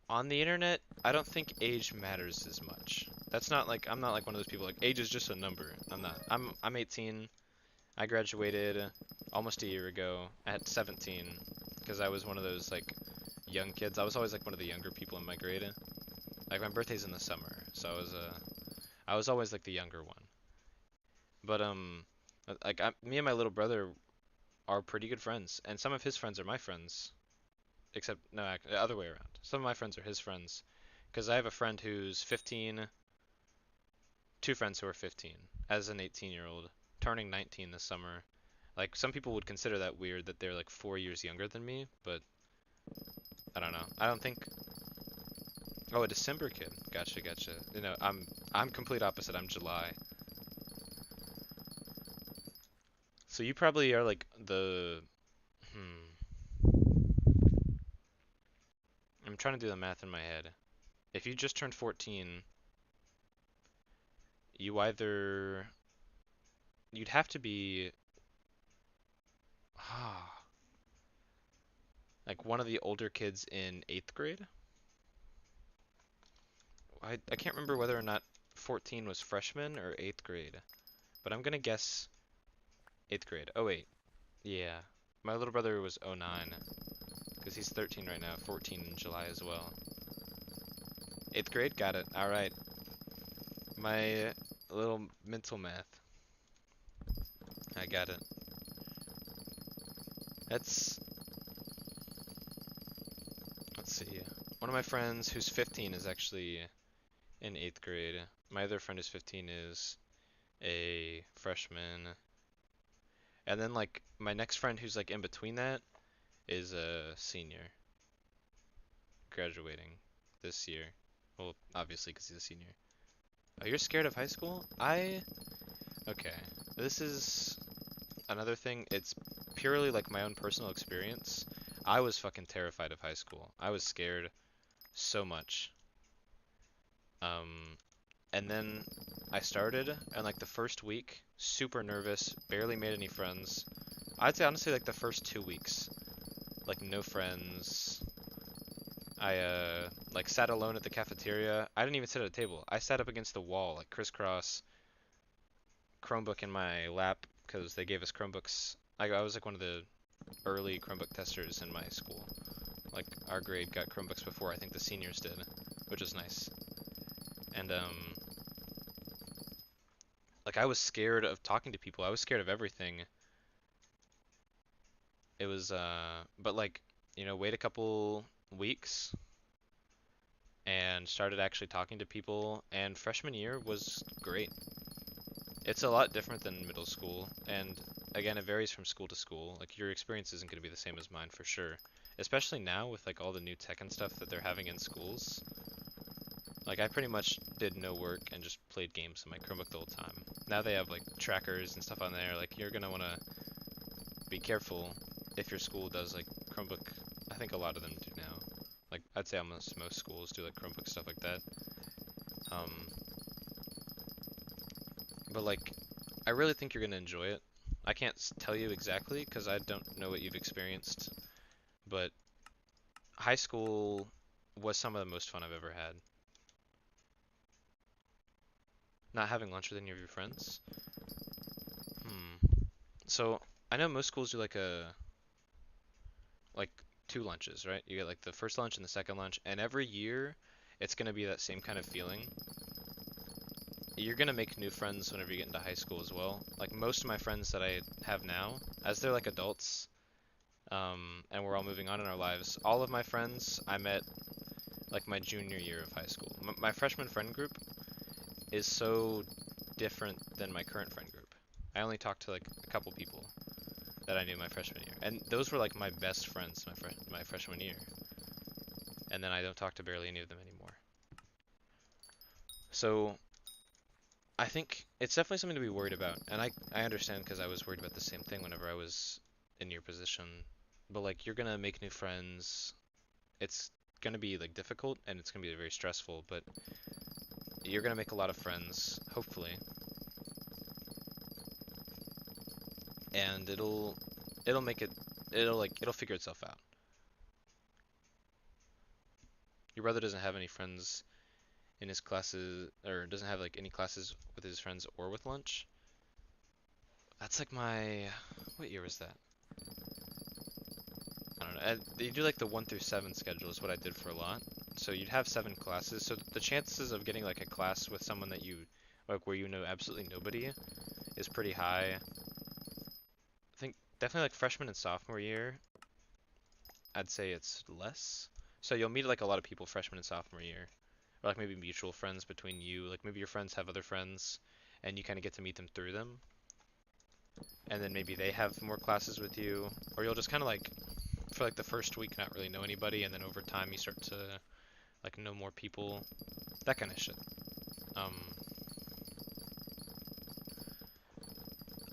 On the internet, I don't think age matters as much. That's not like, I'm not like one of those people like, age is just a number. I'm not. I'm 18. I graduated almost a year ago at 17 because I was one of those like young kids. I was always like one of the younger people in my grade. Like my birthday's in the summer, so I was always like the younger one. But like me and my little brother are pretty good friends, and some of his friends are my friends. Except no, the other way around. Some of my friends are his friends, because I have a friend who's 15, two friends who are 15, as an 18-year-old, turning 19 this summer. Like some people would consider that weird that they're like 4 years younger than me, but I don't know. I don't think. Oh, a December kid. Gotcha, gotcha. You know, I'm complete opposite. I'm July. So you probably are like the. I'm trying to do the math in my head. If you just turned 14, you either you'd have to be like one of the older kids in 8th grade. I can't remember whether or not 14 was freshman or 8th grade, but I'm gonna guess 8th grade. Oh wait, yeah. My little brother was '09, because he's 13 right now, 14 in July as well. 8th grade, got it. Alright. My little mental math. I got it. Let's see. One of my friends who's 15 is actually in 8th grade. My other friend who's 15 is a freshman. And then like my next friend who's like in between that is a senior, graduating this year. Well, obviously because he's a senior. Oh, you're scared of high school? Okay. This is another thing. It's purely like my own personal experience. I was fucking terrified of high school. I was scared so much. And then I started, and like the first week, super nervous, barely made any friends. I'd say honestly like the first 2 weeks, like no friends. I like sat alone at the cafeteria. I didn't even sit at a table. I sat up against the wall, like crisscross, Chromebook in my lap, because they gave us Chromebooks. I was like one of the early Chromebook testers in my school. Like our grade got Chromebooks before I think the seniors did, which is nice. And like I was scared of talking to people. I was scared of everything. It was but like, wait a couple weeks and started actually talking to people, and freshman year was great. It's a lot different than middle school, and again, it varies from school to school. Like your experience isn't going to be the same as mine for sure. Especially now with like all the new tech and stuff that they're having in schools. Like I pretty much did no work and just played games on my Chromebook the whole time. Now they have like trackers and stuff on there. Like you're gonna wanna be careful if your school does like Chromebook. I think a lot of them do now. Like I'd say almost most schools do like Chromebook stuff like that. Um, but like I really think you're gonna enjoy it. I can't tell you exactly because I don't know what you've experienced, but high school was some of the most fun I've ever had. Not having lunch with any of your friends? Hmm. So I know most schools do like two lunches, right? You get like the first lunch and the second lunch, and every year it's gonna be that same kind of feeling. You're gonna make new friends whenever you get into high school as well. Like most of my friends that I have now, as they're like adults, and we're all moving on in our lives, all of my friends I met like my junior year of high school. My freshman friend group is so different than my current friend group. I only talked to like a couple people that I knew my freshman year, and those were like my best friends my freshman year. And then I don't talk to barely any of them anymore. So I think it's definitely something to be worried about, and I understand because I was worried about the same thing whenever I was in your position. But like you're gonna make new friends. It's gonna be like difficult and it's gonna be very stressful, but you're gonna make a lot of friends, hopefully, and it'll make it it'll figure itself out. Your brother doesn't have any friends in his classes, or doesn't have like any classes with his friends or with lunch. That's like my, what year was that? I don't know. You do like the 1 through 7 schedule is what I did for a lot. So you'd have 7 classes. So the chances of getting like a class with someone that you like where you know absolutely nobody is pretty high. I think definitely like freshman and sophomore year, I'd say it's less. So you'll meet like a lot of people freshman and sophomore year, or like maybe mutual friends between you. Like maybe your friends have other friends, and you kind of get to meet them through them. And then maybe they have more classes with you, or you'll just kind of like for like the first week not really know anybody, and then over time you start to like know more people, that kind of shit. Um,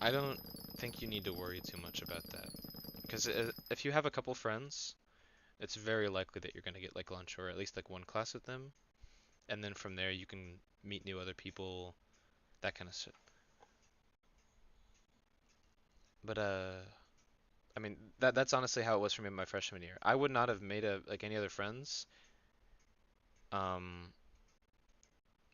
I don't think you need to worry too much about that, because if you have a couple friends, it's very likely that you're gonna get like lunch or at least like one class with them, and then from there you can meet new other people, that kind of shit. But I mean that's honestly how it was for me in my freshman year. I would not have made like any other friends. Um,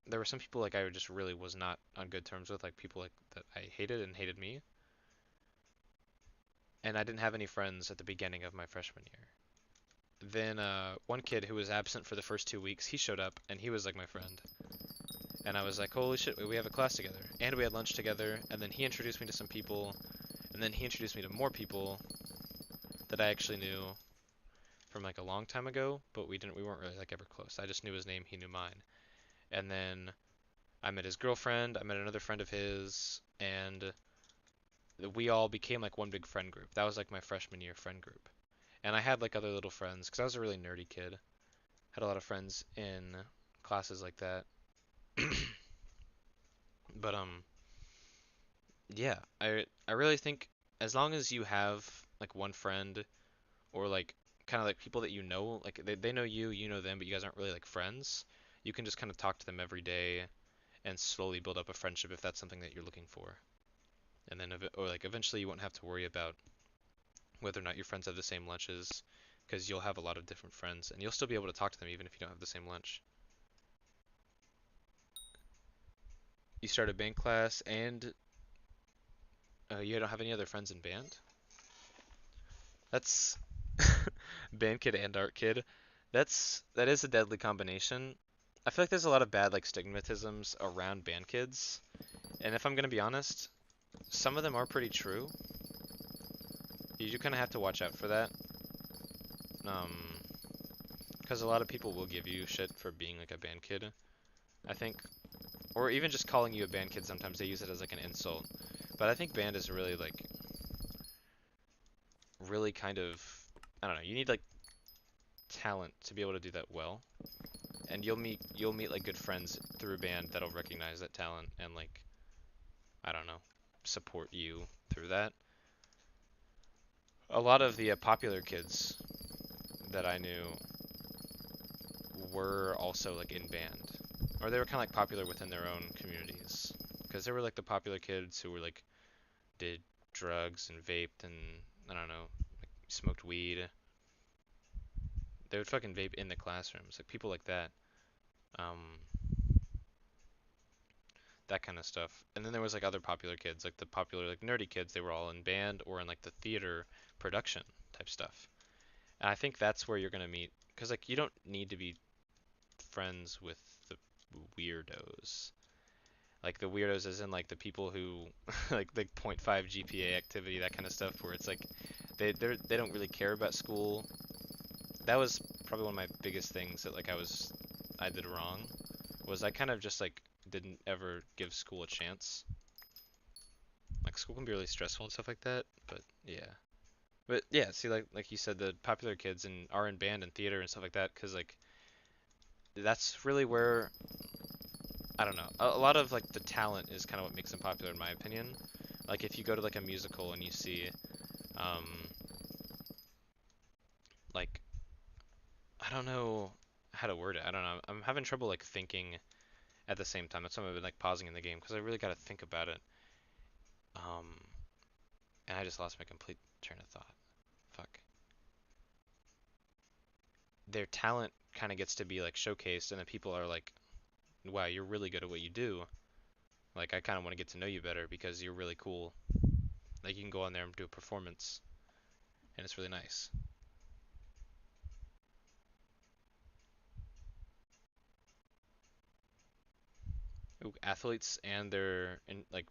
there were some people like I just really was not on good terms with, like people like that I hated and hated me, and I didn't have any friends at the beginning of my freshman year. Then one kid who was absent for the first 2 weeks, he showed up and he was like my friend, and I was like, holy shit, we have a class together, and we had lunch together, and then he introduced me to some people, and then he introduced me to more people that I actually knew from like a long time ago, but we weren't really like ever close. I just knew his name, he knew mine, and then I met his girlfriend, I met another friend of his, and we all became like one big friend group. That was like my freshman year friend group. And I had like other little friends because I was a really nerdy kid. Had a lot of friends in classes like that. But yeah, I really think as long as you have like one friend or like kind of like people that you know, like they know you, you know them, but you guys aren't really like friends, you can just kind of talk to them every day and slowly build up a friendship if that's something that you're looking for. And then or like eventually you won't have to worry about whether or not your friends have the same lunches, because you'll have a lot of different friends and you'll still be able to talk to them even if you don't have the same lunch. You start a band class and you don't have any other friends in band? That's Band kid and art kid. That is a deadly combination. I feel like there's a lot of bad like stigmatisms around band kids, and if I'm gonna be honest, some of them are pretty true. You do kind of have to watch out for that, um, because a lot of people will give you shit for being like a band kid. I think, or even just calling you a band kid. Sometimes they use it as like an insult. But I think band is really like really kind of I don't know. You need like talent to be able to do that well, and you'll meet like good friends through band that'll recognize that talent and like I don't know support you through that. A lot of the popular kids that I knew were also like in band, or they were kind of like popular within their own communities, because they were like the popular kids who were like did drugs and vaped and I don't know, smoked weed. They would fucking vape in the classrooms, like people like that. Um, that kind of stuff. And then there was like other popular kids, like the popular like nerdy kids. They were all in band or in like the theater production type stuff. And I think that's where you're gonna meet, because like you don't need to be friends with the weirdos. Like the weirdos as in like the people who like point 0.5 GPA activity, that kind of stuff, where it's like they don't really care about school. That was probably one of my biggest things that like I did wrong, was I kind of just like didn't ever give school a chance. Like school can be really stressful and stuff like that, but yeah. But yeah, see like you said, the popular kids and are in band and theater and stuff like that, 'cause like that's really where I don't know. A lot of like the talent is kind of what makes them popular in my opinion. Like if you go to like a musical and you see um like I don't know how to word it. I don't know. I'm having trouble like thinking at the same time. That's why I've been like pausing in the game because I really got to think about it. Um, and I just lost my complete train of thought. Fuck. Their talent kind of gets to be like showcased, and then people are like, "Wow, you're really good at what you do. Like, I kind of want to get to know you better because you're really cool. Like, you can go on there and do a performance, and it's really nice." Ooh, athletes and their and like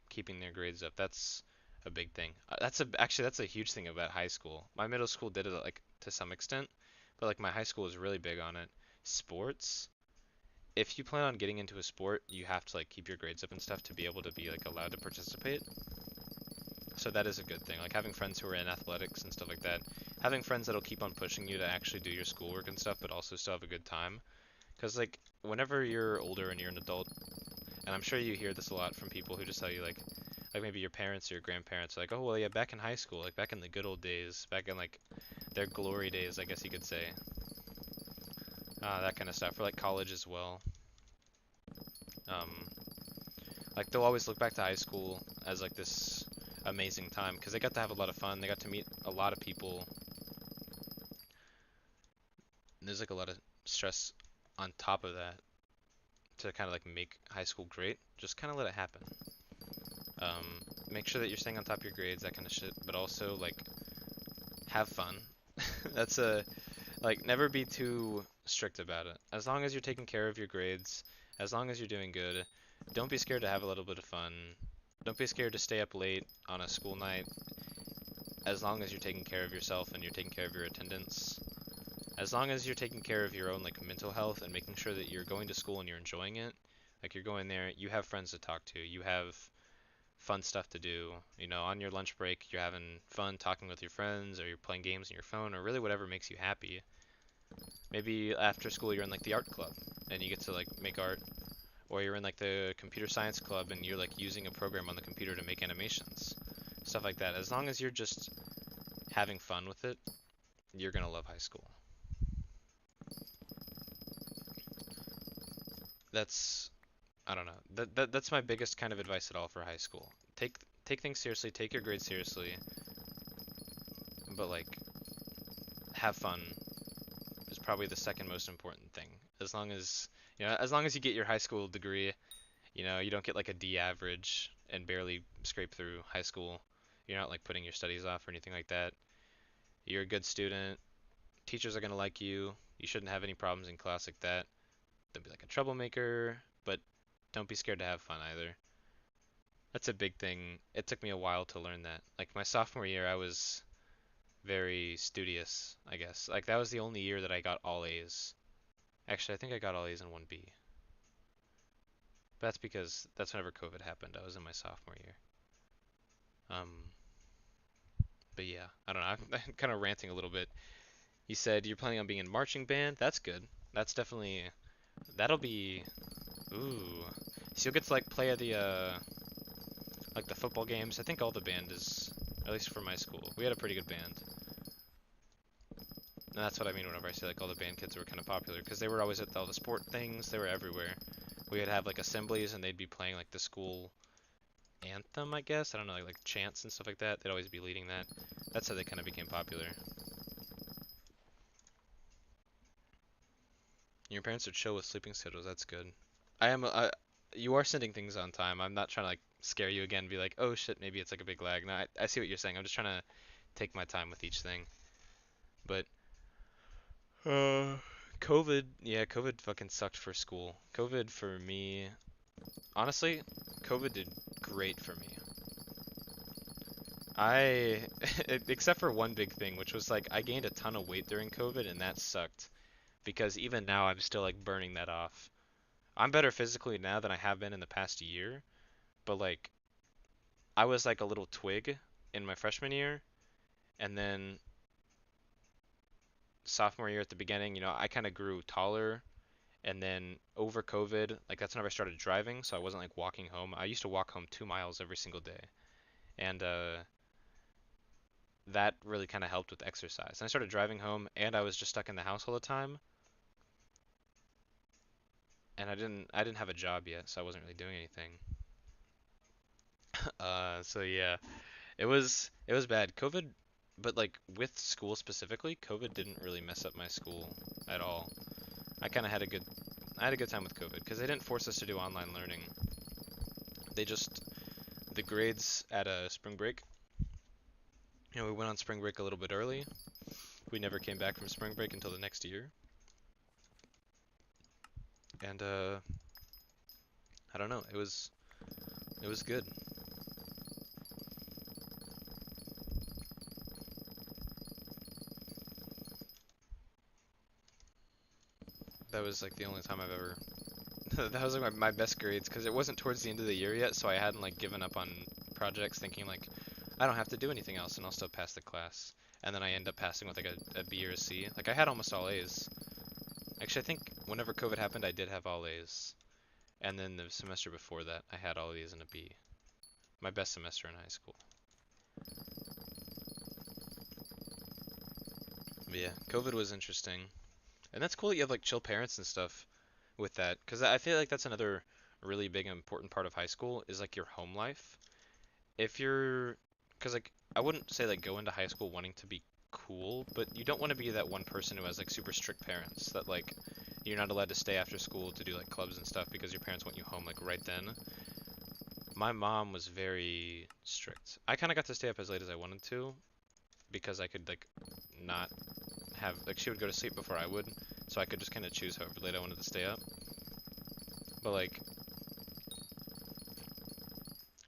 keeping their grades up. That's a big thing. That's a huge thing about high school. My middle school did it like to some extent, but like my high school was really big on it. Sports, if you plan on getting into a sport, you have to like keep your grades up and stuff to be able to be like allowed to participate. So that is a good thing. Like having friends who are in athletics and stuff like that. Having friends that'll keep on pushing you to actually do your schoolwork and stuff, but also still have a good time. Because like whenever you're older and you're an adult, and I'm sure you hear this a lot from people who just tell you like maybe your parents or your grandparents are like, oh well, yeah, back in high school, like back in the good old days, back in like their glory days, I guess you could say, that kind of stuff, or like college as well. Um, like they'll always look back to high school as like this amazing time because they got to have a lot of fun, they got to meet a lot of people. And there's like a lot of stress on top of that to kind of like make high school great. Just kind of let it happen. Make sure that you're staying on top of your grades, that kind of shit, but also like have fun. That's a like never be too strict about it. As long as you're taking care of your grades, as long as you're doing good, don't be scared to have a little bit of fun. Don't be scared to stay up late on a school night as long as you're taking care of yourself and you're taking care of your attendance. As long as you're taking care of your own like mental health and making sure that you're going to school and you're enjoying it. Like you're going there, you have friends to talk to, you have fun stuff to do. You know, on your lunch break, you're having fun talking with your friends, or you're playing games on your phone, or really whatever makes you happy. Maybe after school, you're in like the art club and you get to like make art, or you're in like the computer science club and you're like using a program on the computer to make animations, stuff like that. As long as you're just having fun with it, you're gonna love high school. That's I don't know. That's my biggest kind of advice at all for high school. Take things seriously, take your grades seriously, but like have fun is probably the second most important thing. As long as as long as you get your high school degree, you don't get like a D average and barely scrape through high school. You're not like putting your studies off or anything like that. You're a good student. teachers are gonna like you. You shouldn't have any problems in class like that. Don't be like a troublemaker, but don't be scared to have fun either. That's a big thing. It took me a while to learn that. Like my sophomore year, I was very studious, I guess. Like that was the only year that I got all A's. Actually, I think I got all A's and one B. But that's because that's whenever COVID happened. I was in my sophomore year. Um, but yeah, I don't know. I'm kind of ranting a little bit. You said you're planning on being in marching band. That's good. That's definitely that'll be ooh. So you'll get to like play at the like the football games. I think all the band is, at least for my school. We had a pretty good band. And that's what I mean whenever I say like all the band kids were kind of popular because they were always at all the sport things. They were everywhere. We would have like assemblies and they'd be playing like the school anthem, I guess. I don't know, like chants and stuff like that. They'd always be leading that. That's how they kind of became popular. Your parents are chill with sleeping schedules. That's good. I am. You are sending things on time. I'm not trying to like scare you again. Be like, oh shit, maybe it's like a big lag. No, I see what you're saying. I'm just trying to take my time with each thing. But uh, COVID, yeah, COVID fucking sucked for school. COVID for me, honestly, COVID did great for me. I, except for one big thing, which was like I gained a ton of weight during COVID, and that sucked because even now I'm still like burning that off. I'm better physically now than I have been in the past year, but like I was like a little twig in my freshman year, and then sophomore year at the beginning, I kind of grew taller, and then over COVID, like that's whenever I started driving, so I wasn't like walking home. I used to walk home 2 miles every single day, and that really kind of helped with exercise. And I started driving home, and I was just stuck in the house all the time, and I didn't have a job yet, so I wasn't really doing anything. So yeah, it was bad. COVID, but like with school specifically, COVID didn't really mess up my school at all. I kind of had a good I had a good time with COVID because they didn't force us to do online learning. They just the grades at a spring break. We went on spring break a little bit early. We never came back from spring break until the next year. And I don't know, it was good. That was like the only time I've ever that was like my best grades because it wasn't towards the end of the year yet, so I hadn't like given up on projects thinking like I don't have to do anything else and I'll still pass the class. And then I end up passing with like a B or a C. Like I had almost all A's. Actually, I think whenever COVID happened, I did have all A's. And then the semester before that, I had all A's and a B. My best semester in high school. But yeah, COVID was interesting. And that's cool that you have like chill parents and stuff with that. Because I feel like that's another really big and important part of high school is like your home life. If you're, because like I wouldn't say like go into high school wanting to be cool, but you don't want to be that one person who has like super strict parents that like you're not allowed to stay after school to do like clubs and stuff because your parents want you home like right then. My mom was very strict. I kind of got to stay up as late as I wanted to because I could like not have like she would go to sleep before I would, so I could just kind of choose however late I wanted to stay up. But like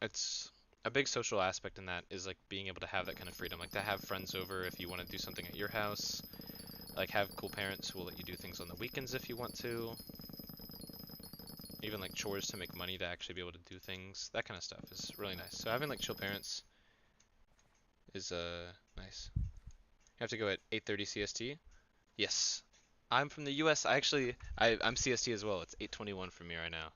it's a big social aspect in that is like being able to have that kind of freedom, like to have friends over if you want to do something at your house, like have cool parents who will let you do things on the weekends if you want to, even like chores to make money to actually be able to do things. That kind of stuff is really nice. So having like chill parents is nice. You have to go at 8:30 CST. Yes. I'm from the US. I'm CST as well. It's 8:21 for me right now.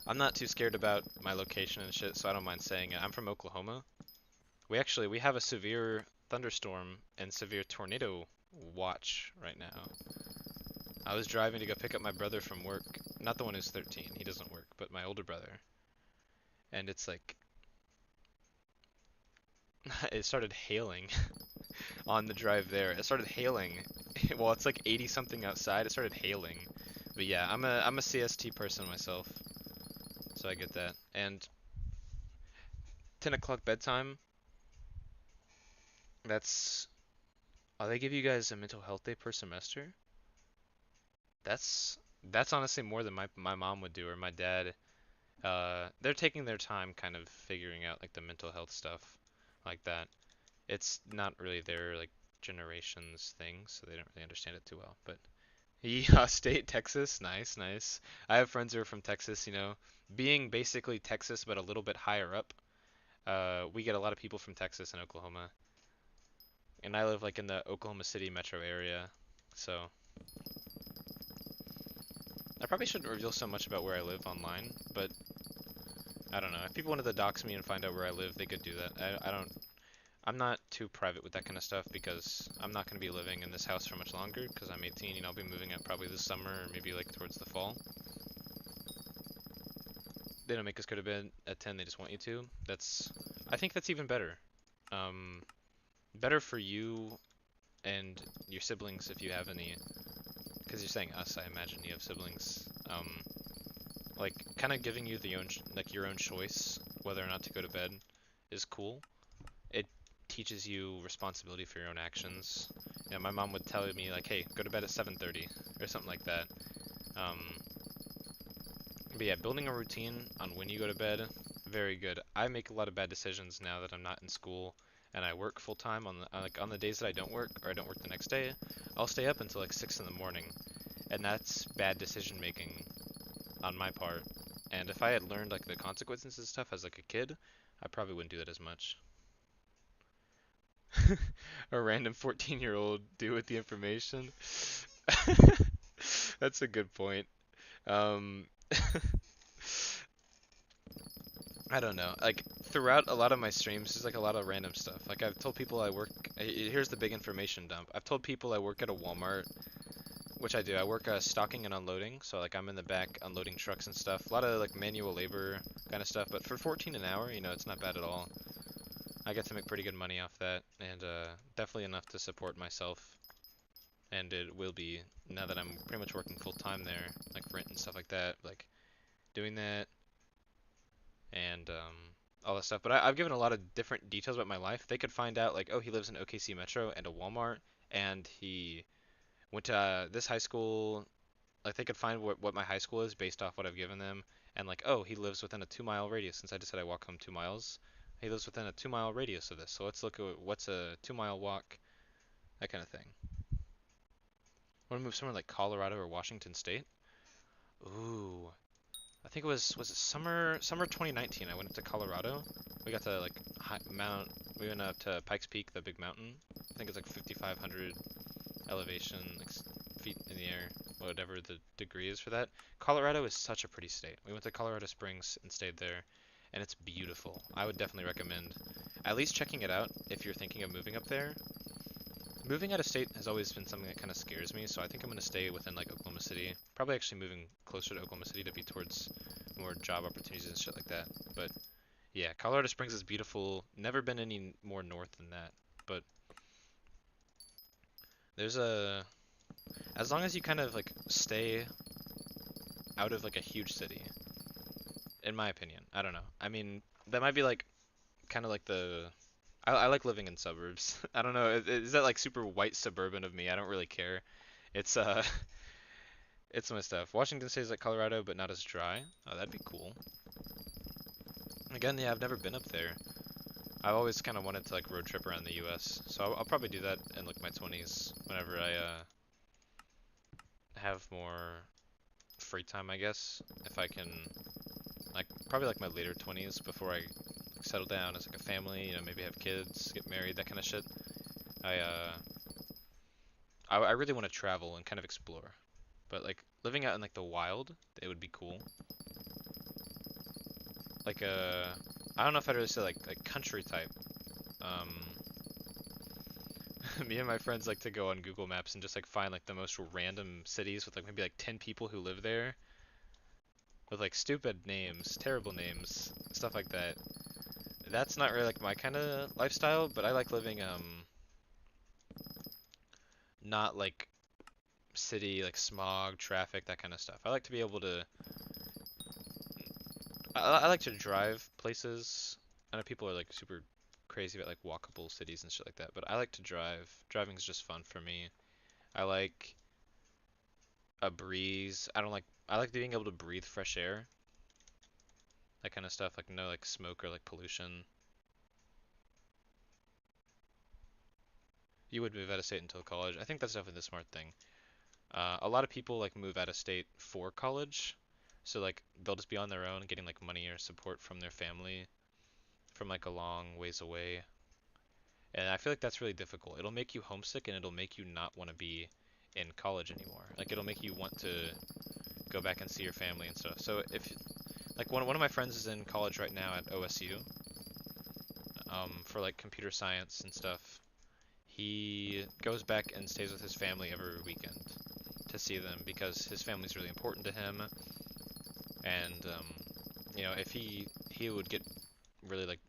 I'm not too scared about my location and shit, so I don't mind saying it. I'm from Oklahoma. We have a severe thunderstorm and severe tornado watch right now. I was driving to go pick up my brother from work. Not the one who's 13, he doesn't work, but my older brother. And it's like it started hailing on the drive there. It started hailing. Well, it's like 80 something outside. It started hailing. But yeah, I'm a CST person myself, so I get that. And 10 o'clock bedtime. That's Oh, they give you guys a mental health day per semester? That's that's honestly more than my mom would do or my dad. They're taking their time kind of figuring out like the mental health stuff like that. It's not really their like generation's thing, so they don't really understand it too well. But yeah, state Texas, nice, nice. I have friends who are from Texas, being basically Texas but a little bit higher up. We get a lot of people from Texas and Oklahoma, and I live like in the Oklahoma City metro area, so I probably shouldn't reveal so much about where I live online, but I don't know. If people wanted to dox me and find out where I live, they could do that. I don't. I'm not too private with that kind of stuff because I'm not going to be living in this house for much longer because I'm 18. I'll be moving out probably this summer or maybe like towards the fall. They don't make us go to bed at 10. They just want you to. I think that's even better. Um, Better for you and your siblings if you have any. Because you're saying us, I imagine you have siblings. Like kind of giving you like your own choice whether or not to go to bed is cool. It teaches you responsibility for your own actions. My mom would tell me like, "Hey, go to bed at 7:30" or something like that. Um, but yeah, building a routine on when you go to bed, very good. I make a lot of bad decisions now that I'm not in school and I work full time on the days that I don't work or I don't work the next day. I'll stay up until like 6 in the morning, and that's bad decision making on my part. And if I had learned like the consequences and stuff as like a kid, I probably wouldn't do that as much. A random 14-year-old do with the information. That's a good point. Um, I don't know. Like throughout a lot of my streams, there's like a lot of random stuff. Like I've told people I work. Here's the big information dump. I've told people I work at a Walmart, which I do. I work stocking and unloading, so like I'm in the back unloading trucks and stuff. A lot of like manual labor kind of stuff. But for 14 an hour, it's not bad at all. I get to make pretty good money off that, and definitely enough to support myself. And it will be now that I'm pretty much working full time there, like rent and stuff like that, like doing that and all that stuff. But I've given a lot of different details about my life. They could find out like, oh, he lives in OKC Metro and a Walmart, and he went to this high school. Like they could find what my high school is based off what I've given them, and like, oh, he lives within a 2 mile radius. Since I just said I walk home 2 miles, he lives within a 2 mile radius of this. So let's look at what's a 2 mile walk, that kind of thing. Want to move somewhere like Colorado or Washington State? Ooh, I think was it summer 2019. I went up to Colorado. We got to like we went up to Pikes Peak, the big mountain. I think it's like 5,500 elevation, like feet in the air, whatever the degree is for that. Colorado is such a pretty state. We went to Colorado Springs and stayed there, and it's beautiful. I would definitely recommend at least checking it out if you're thinking of moving up there. Moving out of state has always been something that kind of scares me, so I think I'm going to stay within like Oklahoma City. Probably actually moving closer to Oklahoma City to be towards more job opportunities and shit like that. But yeah, Colorado Springs is beautiful. Never been any more north than that. But there's as long as you kind of like stay out of like a huge city, in my opinion. I don't know. I mean, that might be like kind of like I like living in suburbs. I don't know. Is that like super white suburban of me? I don't really care. It's it's my stuff. Washington State is like Colorado, but not as dry. Oh, that'd be cool. Again, yeah, I've never been up there. I've always kind of wanted to like road trip around the U.S. So I'll probably do that in like my 20s whenever I have more free time, I guess. If I can, like probably like my later 20s before I settle down as like a family, maybe have kids, get married, that kind of shit. I I really want to travel and kind of explore. But like living out in like the wild, it would be cool. Like I don't know if I'd really say like country type. Um, Me and my friends like to go on Google Maps and just like find like the most random cities with like maybe like 10 people who live there with like stupid names, terrible names, stuff like that. That's not really like my kind of lifestyle, but I like living not like city like smog, traffic, that kind of stuff. I like to be able to I like to drive places. I know people are like super crazy about like walkable cities and shit like that, but I like to drive. Driving's just fun for me. I like a breeze. I like being able to breathe fresh air. That kind of stuff, like no like smoke or like pollution. You would move out of state until college. I think that's definitely the smart thing. A lot of people like move out of state for college, so like they'll just be on their own, getting like money or support from their family from like a long ways away. And I feel like that's really difficult. It'll make you homesick and it'll make you not want to be in college anymore. Like it'll make you want to go back and see your family and stuff. So if like one of my friends is in college right now at OSU, for like computer science and stuff. He goes back and stays with his family every weekend to see them because his family's really important to him. And you know, if he would get really like,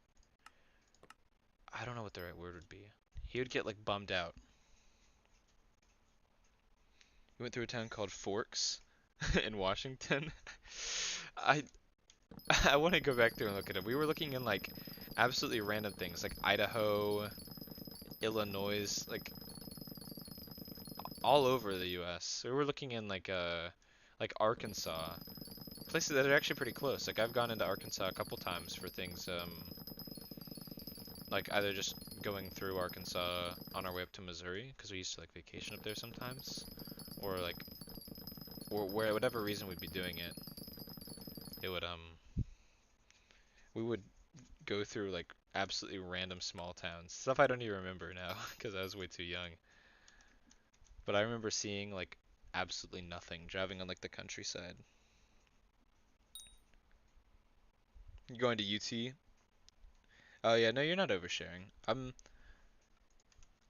I don't know what the right word would be. He would get like bummed out. We went through a town called Forks in Washington. I I want to go back there and look at it. We were looking in like absolutely random things like Idaho, Illinois, like all over the US. We were looking in like Arkansas, places that are actually pretty close. Like I've gone into Arkansas a couple times for things like either just going through Arkansas on our way up to Missouri because we used to like vacation up there sometimes, or like or where whatever reason we'd be doing it, it would we would go through like absolutely random small towns. Stuff I don't even remember now because I was way too young. But I remember seeing like absolutely nothing driving on like the countryside. You going to UT? Oh yeah, no, you're not oversharing.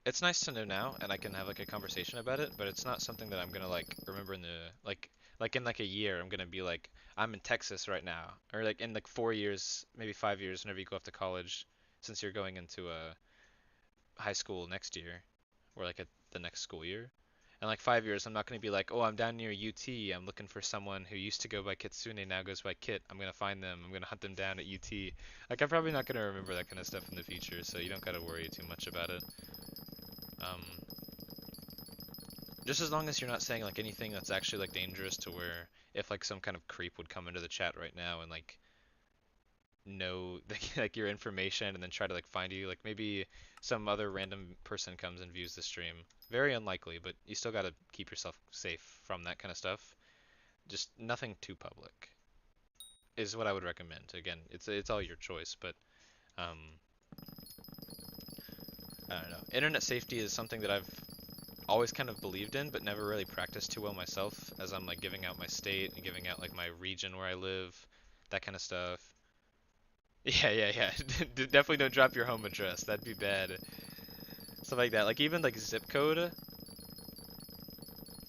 It's nice to know now, and I can have like a conversation about it, but it's not something that I'm gonna like remember in the like in like a year. I'm gonna be like, I'm in Texas right now, or like in like 4 years, maybe 5 years, whenever you go off to college, since you're going into a high school next year, or like at the next school year. In like 5 years, I'm not gonna be like, oh, I'm down near UT. I'm looking for someone who used to go by Kitsune, now goes by Kit. I'm gonna find them. I'm gonna hunt them down at UT. Like I'm probably not gonna remember that kind of stuff in the future, so you don't gotta worry too much about it. Um, just as long as you're not saying like anything that's actually like dangerous to where if like some kind of creep would come into the chat right now and like know like your information and then try to like find you, like maybe some other random person comes and views the stream. Very unlikely, but you still gotta keep yourself safe from that kind of stuff. Just nothing too public is what I would recommend. Again, it's all your choice, but um, I don't know. Internet safety is something that I've always kind of believed in, but never really practiced too well myself, as I'm like giving out my state and giving out like my region where I live, that kind of stuff. Yeah, yeah, yeah. Definitely don't drop your home address. That'd be bad. Stuff like that. Like even like zip code,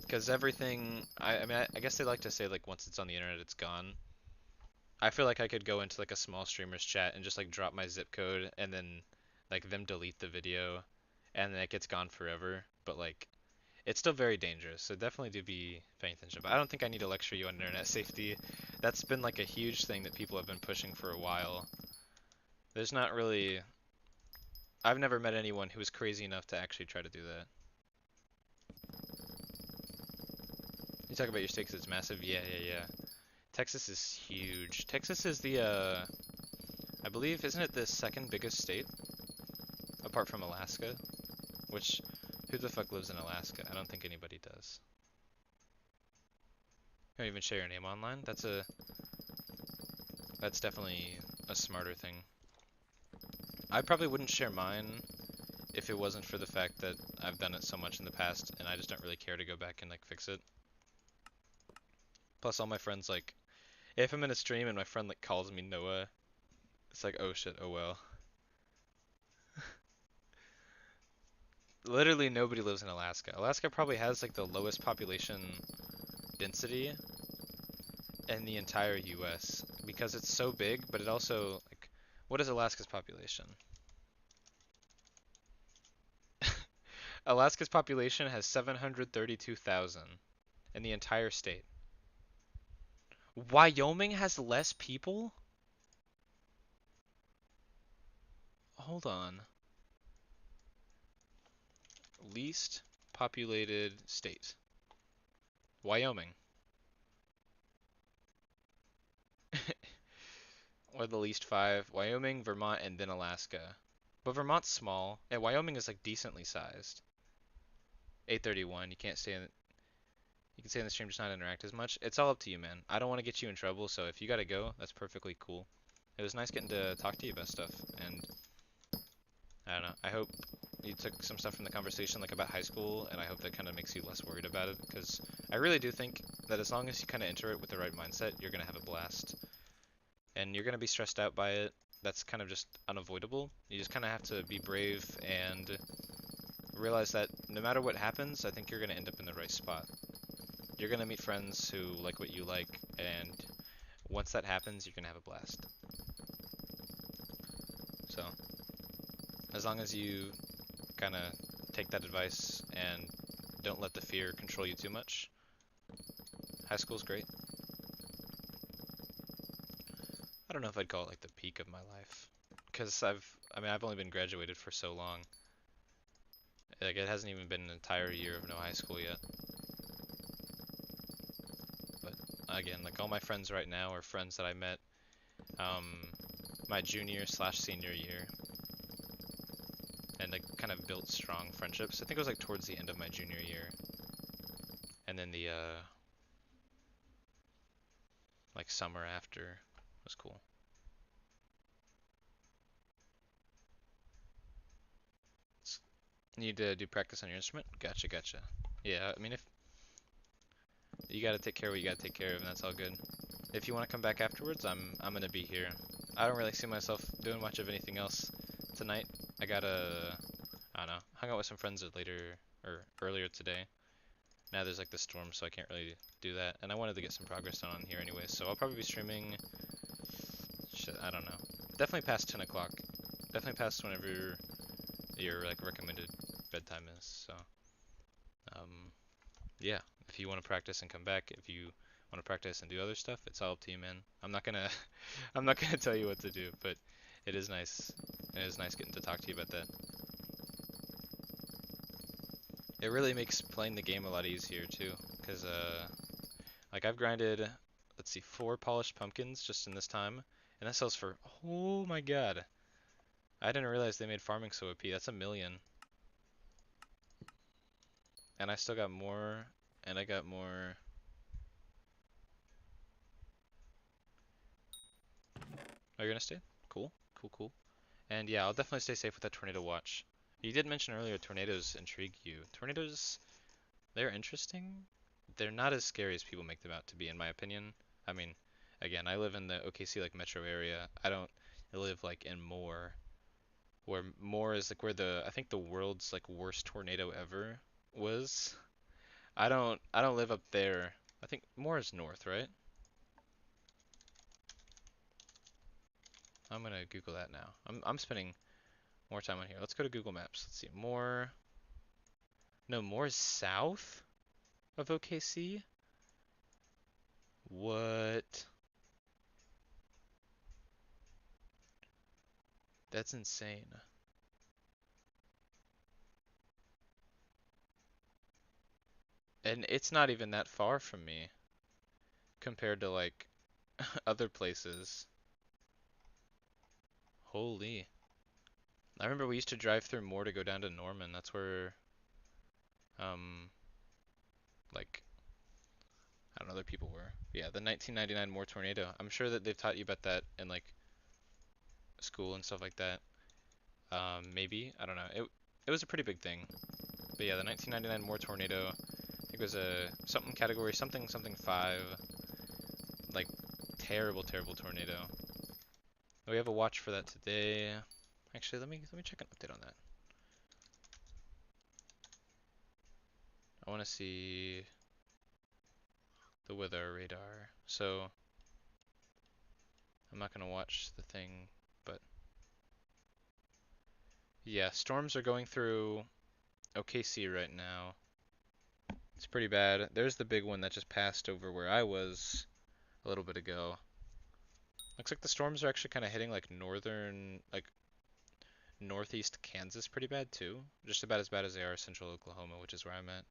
because everything. I mean, I guess they like to say like once it's on the internet, it's gone. I feel like I could go into like a small streamer's chat and just like drop my zip code and then like them delete the video, and then it gets gone forever. But like it's still very dangerous, so definitely do be paying attention. But I don't think I need to lecture you on internet safety. That's been like a huge thing that people have been pushing for a while. There's not really. I've never met anyone who was crazy enough to actually try to do that. You talk about your state 'cause it's massive. Yeah, yeah, yeah. Texas is huge. Texas is the, I believe, isn't it the second biggest state? Apart from Alaska? Which, who the fuck lives in Alaska? I don't think anybody does. You don't even share your name online? That's definitely a smarter thing. I probably wouldn't share mine if it wasn't for the fact that I've done it so much in the past and I just don't really care to go back and like fix it. Plus all my friends like, if I'm in a stream and my friend like calls me Noah, it's like, oh shit, oh well. Literally nobody lives in Alaska. Alaska probably has like the lowest population density in the entire US because it's so big, but it also like, what is Alaska's population? Alaska's population has 732,000 in the entire state. Wyoming has less people? hold on. Least populated state. Wyoming. Or the least five. Wyoming, Vermont, and then Alaska. But Vermont's small. And Wyoming is like decently sized. 831. You can't stay in. You can stay in the stream, just not interact as much. It's all up to you, man. I don't want to get you in trouble, so if you gotta go, that's perfectly cool. It was nice getting to talk to you about stuff, and I don't know. I hope you took some stuff from the conversation, like about high school, and I hope that kind of makes you less worried about it, because I really do think that as long as you kind of enter it with the right mindset, you're gonna have a blast. And you're gonna be stressed out by it. That's kind of just unavoidable. You just kind of have to be brave and realize that no matter what happens, I think you're gonna end up in the right spot. You're gonna meet friends who like what you like, and once that happens, you're gonna have a blast. So, as long as you kind of take that advice and don't let the fear control you too much, high school's great. I don't know if I'd call it like the peak of my life, because I've only been graduated for so long. Like it hasn't even been an entire year of no high school yet. But again, like all my friends right now are friends that I met my junior slash senior year, and like kind of built strong friendships. I think it was like towards the end of my junior year, and then the like summer after was cool. Need to do practice on your instrument? Gotcha, gotcha. Yeah, I mean if you gotta take care of what you gotta take care of, and that's all good. If you want to come back afterwards, I'm gonna be here. I don't really see myself doing much of anything else tonight. I don't know, hung out with some friends later or earlier today. Now there's like the storm, so I can't really do that. And I wanted to get some progress done on here anyway, so I'll probably be streaming. Shit, I don't know. Definitely past 10 o'clock. Definitely past whenever your like recommended bedtime is. So, yeah. If you want to practice and come back, if you want to practice and do other stuff, it's all up to you, man. I'm not gonna, I'm not gonna tell you what to do, but it is nice. It is nice getting to talk to you about that. It really makes playing the game a lot easier too, because like I've grinded, let's see, 4 polished pumpkins just in this time, and that sells for, oh my god. I didn't realize they made farming so OP. That's 1 million. And I still got more, and I got more. Oh, you're gonna stay? Cool, cool, cool. And yeah, I'll definitely stay safe with that tornado watch. You did mention earlier tornadoes intrigue you. Tornadoes, they're interesting. They're not as scary as people make them out to be, in my opinion. I mean, again, I live in the OKC like metro area. I don't live like in Moore, where Moore is like where I think the world's like worst tornado ever was. I don't live up there. I think Moore is north, right? I'm gonna Google that now. I'm spending more time on here. Let's go to Google Maps. Let's see. Moore. No, Moore is south of OKC? What? That's insane. And it's not even that far from me compared to like other places. Holy. I remember we used to drive through Moore to go down to Norman. That's where um like I don't know, other people were. Yeah, the 1999 Moore tornado. I'm sure that they've taught you about that in like school and stuff like that. Maybe, I don't know. It was a pretty big thing. But yeah, the 1999 Moore tornado. I think it was a something category something something 5. Like terrible terrible tornado. We have a watch for that today. Actually, let me check an update on that. I want to see the weather radar. So I'm not gonna watch the thing, but yeah, storms are going through OKC right now. It's pretty bad. There's the big one that just passed over where I was a little bit ago. Looks like the storms are actually kind of hitting like northern, like northeast Kansas pretty bad too. Just about as bad as they are central Oklahoma, which is where I'm at.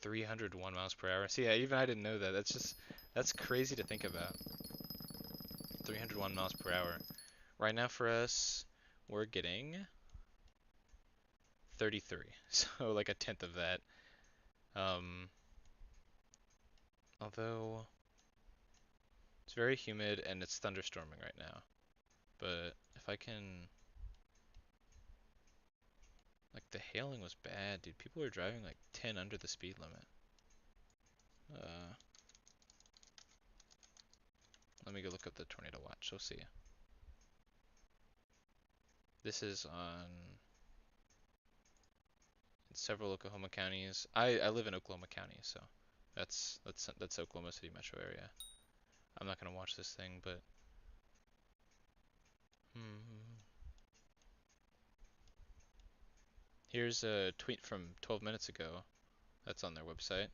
301 miles per hour. See, yeah, even I didn't know that. That's crazy to think about. 301 miles per hour. Right now for us, we're getting 33. So like a tenth of that. Um, although it's very humid and it's thunderstorming right now. But if I can, like the hailing was bad, dude. People were driving like 10 under the speed limit. Uh, Let me go look up the tornado watch. We'll see. This is on several Oklahoma counties. I live in Oklahoma County, so that's Oklahoma City metro area. I'm not gonna watch this thing, but here's a tweet from 12 minutes ago. That's on their website.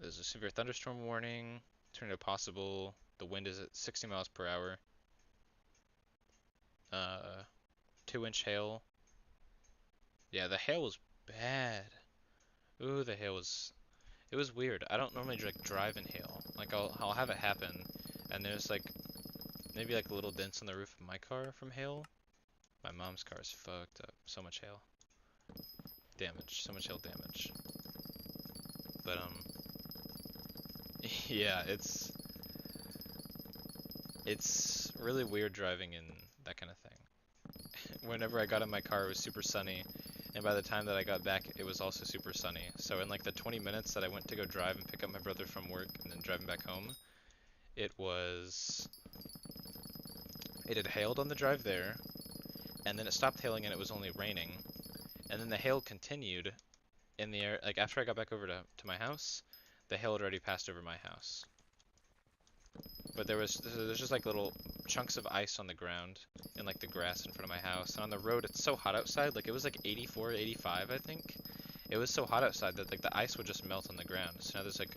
There's a severe thunderstorm warning. Tornado possible. The wind is at 60 miles per hour. 2-inch hail. Yeah, the hail was bad. Ooh, the hail was. It was weird. I don't normally like drive in hail. Like I'll have it happen, and there's like maybe like little dents on the roof of my car from hail. My mom's car is fucked up. So much hail damage. So much hail damage. But yeah, it's really weird driving in that kind of thing. Whenever I got in my car, it was super sunny, and by the time that I got back, it was also super sunny. So in like the 20 minutes that I went to go drive and pick up my brother from work and then driving back home, it had hailed on the drive there, and then it stopped hailing and it was only raining, and then the hail continued in the air. Like after I got back over to my house, the hail had already passed over my house. But there's just like little chunks of ice on the ground and like the grass in front of my house. And on the road, it's so hot outside. Like it was like 84, 85, I think. It was so hot outside that like the ice would just melt on the ground. So now there's like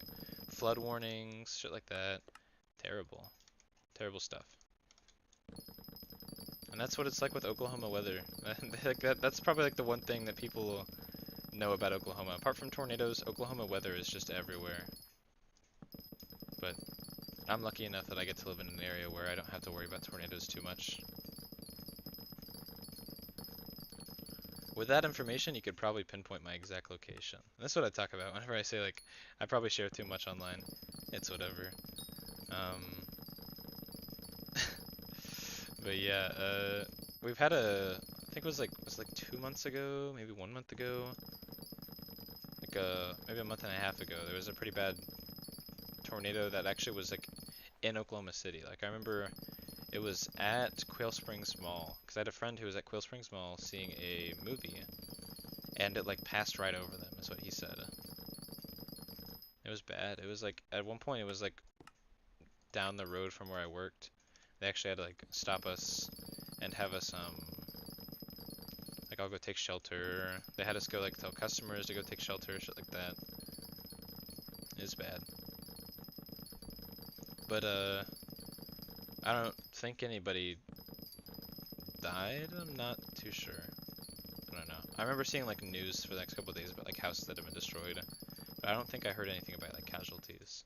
flood warnings, shit like that. Terrible, terrible stuff. And that's what it's like with Oklahoma weather. Like that's probably like the one thing that people know about Oklahoma. Apart from tornadoes, Oklahoma weather is just everywhere. But I'm lucky enough that I get to live in an area where I don't have to worry about tornadoes too much. With that information, you could probably pinpoint my exact location. That's what I talk about whenever I say like I probably share too much online. It's whatever. But yeah, we've had I think it was like 2 months ago, maybe 1 month ago, like maybe a month and a half ago. There was a pretty bad tornado that actually was like in Oklahoma City. Like I remember it was at Quail Springs Mall because I had a friend who was at Quail Springs Mall seeing a movie, and it like passed right over them, is what he said. It was bad. It was like at one point it was like down the road from where I worked. They actually had to like stop us and have us like I'll go take shelter. They had us go like tell customers to go take shelter, shit like that. It was bad. But I don't think anybody died. I'm not too sure. I don't know. I remember seeing like news for the next couple of days about like houses that have been destroyed, but I don't think I heard anything about like casualties.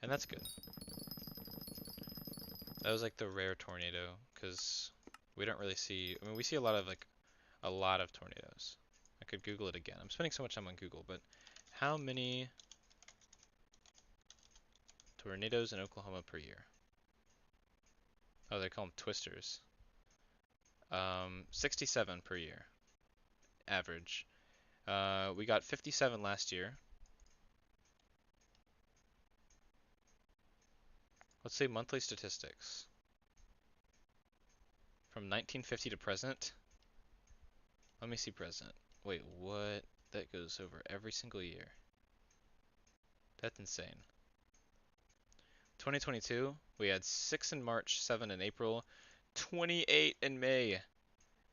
And that's good. That was like the rare tornado, because we don't really see. I mean, we see a lot of tornadoes. I could Google it again. I'm spending so much time on Google, but how many tornadoes in Oklahoma per year? Oh, they call them twisters. 67 per year, average. We got 57 last year. Let's say monthly statistics. From 1950 to present. Let me see present. Wait, what? That goes over every single year. That's insane. 2022, we had 6 in March, 7 in April, 28 in May.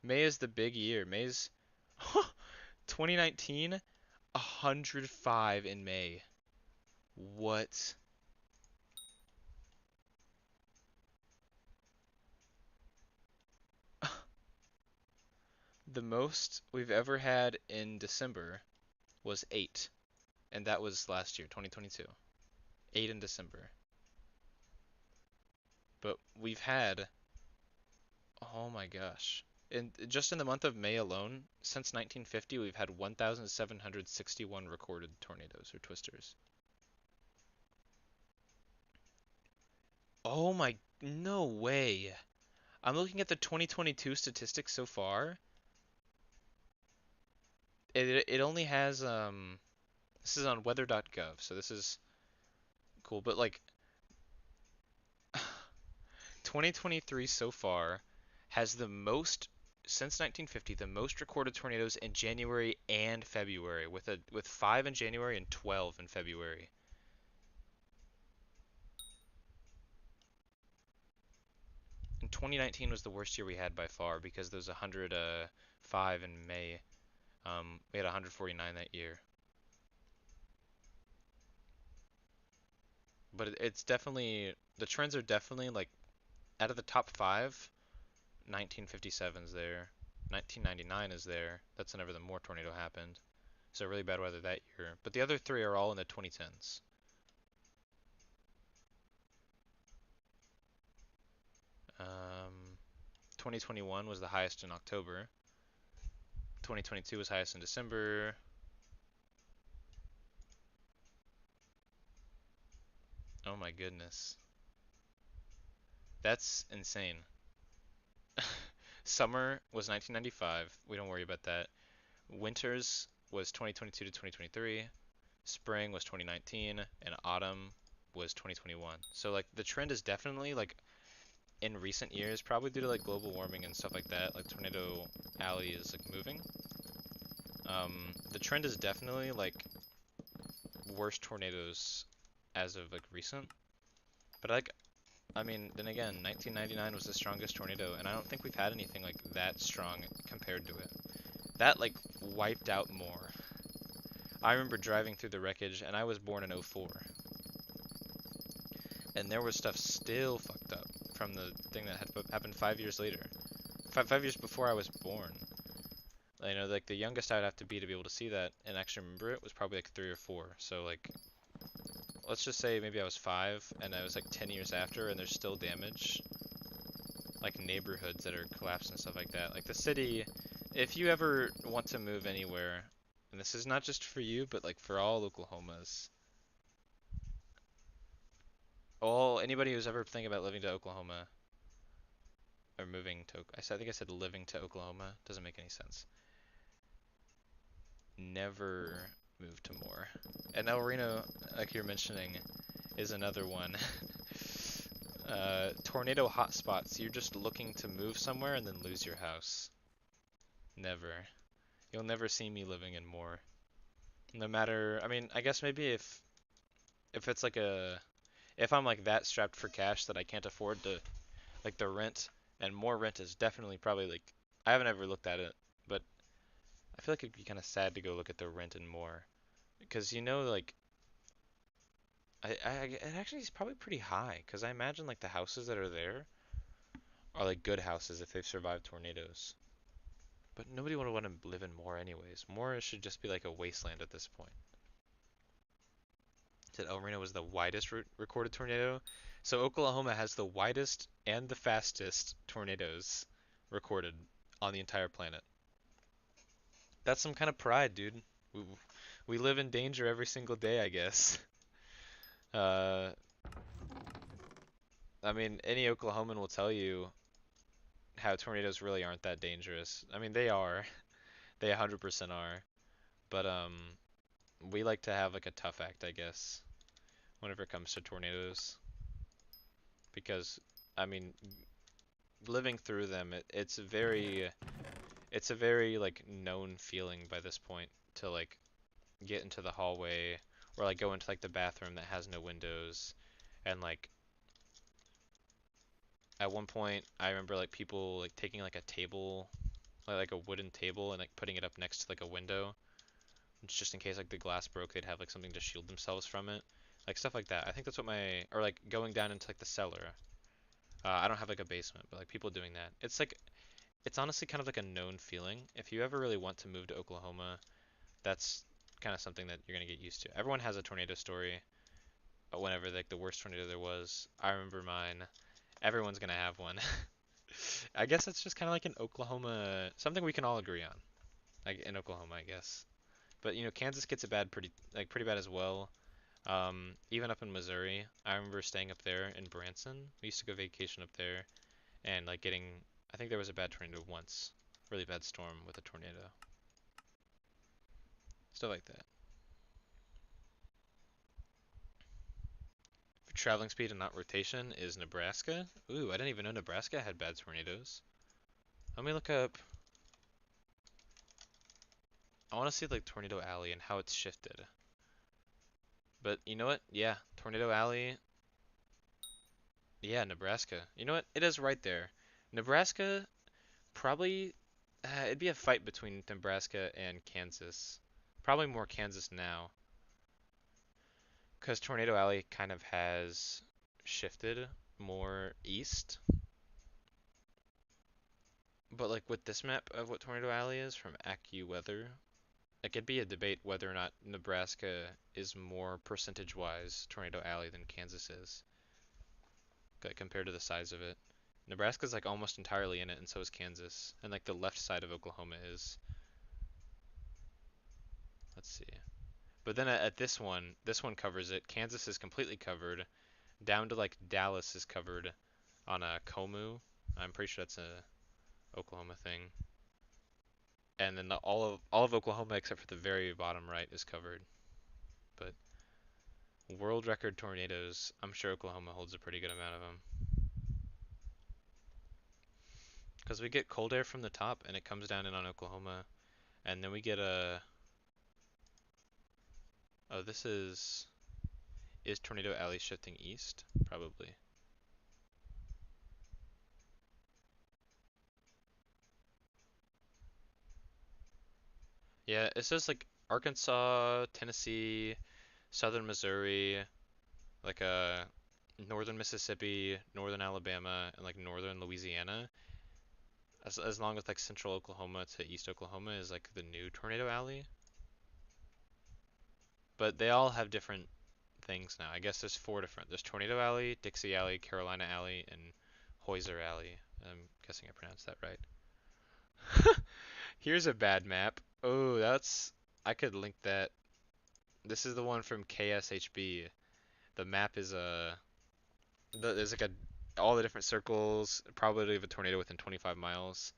May is the big year. 2019, 105 in May. What? The most we've ever had in December was 8, and that was last year, 2022. 8 in December. But we've had, oh my gosh. Just in the month of May alone, since 1950, we've had 1,761 recorded tornadoes or twisters. Oh my, no way. I'm looking at the 2022 statistics so far. It only has this is on weather.gov, so this is cool, but like 2023 so far has the most since 1950, the most recorded tornadoes in January and February, with 5 in January and 12 in February. And 2019 was the worst year we had by far because there was 105 in May. We had 149 that year. But it's definitely the trends are definitely like out of the top 5, 1957 is there. 1999 is there. That's whenever the Moore tornado happened. So really bad weather that year. But the other 3 are all in the 2010s. 2021 was the highest in October. 2022 was highest in December. Oh my goodness. That's insane. Summer was 1995. We don't worry about that. Winters was 2022 to 2023. Spring was 2019, and autumn was 2021. So like the trend is definitely like in recent years, probably due to like global warming and stuff like that. Like Tornado Alley is like moving. The trend is definitely like worse tornadoes as of like recent. But like I mean, then again, 1999 was the strongest tornado, and I don't think we've had anything like that strong compared to it. That like wiped out more. I remember driving through the wreckage, and I was born in '04, and there was stuff still fucked up from the thing that had happened 5 years later, 5 years before I was born. You know, like the youngest I'd have to be able to see that and actually remember it was probably like 3 or 4. So like, let's just say maybe I was 5, and I was like 10 years after, and there's still damage, like neighborhoods that are collapsed and stuff like that. Like the city, if you ever want to move anywhere, and this is not just for you, but like for all Oklahomas, all anybody who's ever thinking about living to Oklahoma or moving to, I think I said living to Oklahoma, doesn't make any sense. Never move to more. And El Reno, like you're mentioning, is another one. Tornado hotspots. You're just looking to move somewhere and then lose your house. Never. You'll never see me living in more. No matter, I mean, I guess maybe if it's like if I'm like that strapped for cash that I can't afford to like the rent, and more rent is definitely probably like I haven't ever looked at it, but I feel like it'd be kind of sad to go look at the rent and more because you know like it actually is probably pretty high because I imagine like the houses that are there are like good houses if they've survived tornadoes. But nobody would want to live in Moore anyways. Moore should just be like a wasteland at this point. Said El Reno was the widest recorded tornado. So Oklahoma has the widest and the fastest tornadoes recorded on the entire planet. That's some kind of pride, dude. We, we live in danger every single day, I guess. Uh, I mean, any Oklahoman will tell you how tornadoes really aren't that dangerous. I mean, they are. They 100% are. But we like to have like a tough act, I guess, whenever it comes to tornadoes, because I mean, living through them, it's a very like known feeling by this point to like get into the hallway or like go into like the bathroom that has no windows, and like at one point I remember like people like taking like a table, like a wooden table, and like putting it up next to like a window just in case like the glass broke, they'd have like something to shield themselves from it, like stuff like that. I think that's what my or like going down into like the cellar. I don't have like a basement, but like people doing that. It's like it's honestly kind of like a known feeling. If you ever really want to move to Oklahoma, that's kind of something that you're gonna get used to. Everyone has a tornado story. Whenever like the worst tornado there was, I remember mine. Everyone's gonna have one. I guess it's just kind of like in Oklahoma, something we can all agree on. Like in Oklahoma, I guess. But Kansas gets it bad pretty bad as well. Even up in Missouri, I remember staying up there in Branson. We used to go vacation up there and like getting. I think there was a bad tornado once, really bad storm with a tornado, stuff like that. For traveling speed and not rotation is Nebraska. Ooh, I didn't even know Nebraska had bad tornadoes. Let me look up. I want to see like Tornado Alley and how it's shifted. But you know what? Yeah, Tornado Alley. Yeah, Nebraska. You know what? It is right there. Nebraska probably. It'd be a fight between Nebraska and Kansas. Probably more Kansas now, because Tornado Alley kind of has shifted more east. But like with this map of what Tornado Alley is from AccuWeather, like it'd be a debate whether or not Nebraska is more percentage-wise Tornado Alley than Kansas is, like, compared to the size of it. Nebraska's like almost entirely in it, and so is Kansas. And like the left side of Oklahoma is. Let's see. But then at this one covers it. Kansas is completely covered. Down to like Dallas is covered on a Komu. I'm pretty sure that's a Oklahoma thing. And then all of Oklahoma except for the very bottom right is covered. But world record tornadoes, I'm sure Oklahoma holds a pretty good amount of them. Because we get cold air from the top and it comes down in on Oklahoma. And then we get a. Oh, this is. Is Tornado Alley shifting east? Probably. Yeah, it says like Arkansas, Tennessee, southern Missouri, like northern Mississippi, northern Alabama, and like northern Louisiana. As long as like central Oklahoma to east Oklahoma is like the new Tornado Alley. But they all have different things now. I guess there's four different. There's Tornado Alley, Dixie Alley, Carolina Alley, and Hoyser Alley. I'm guessing I pronounced that right. Here's a bad map. Oh, that's. I could link that. This is the one from KSHB. The map is there's like a all the different circles, probability of a tornado within 25 miles,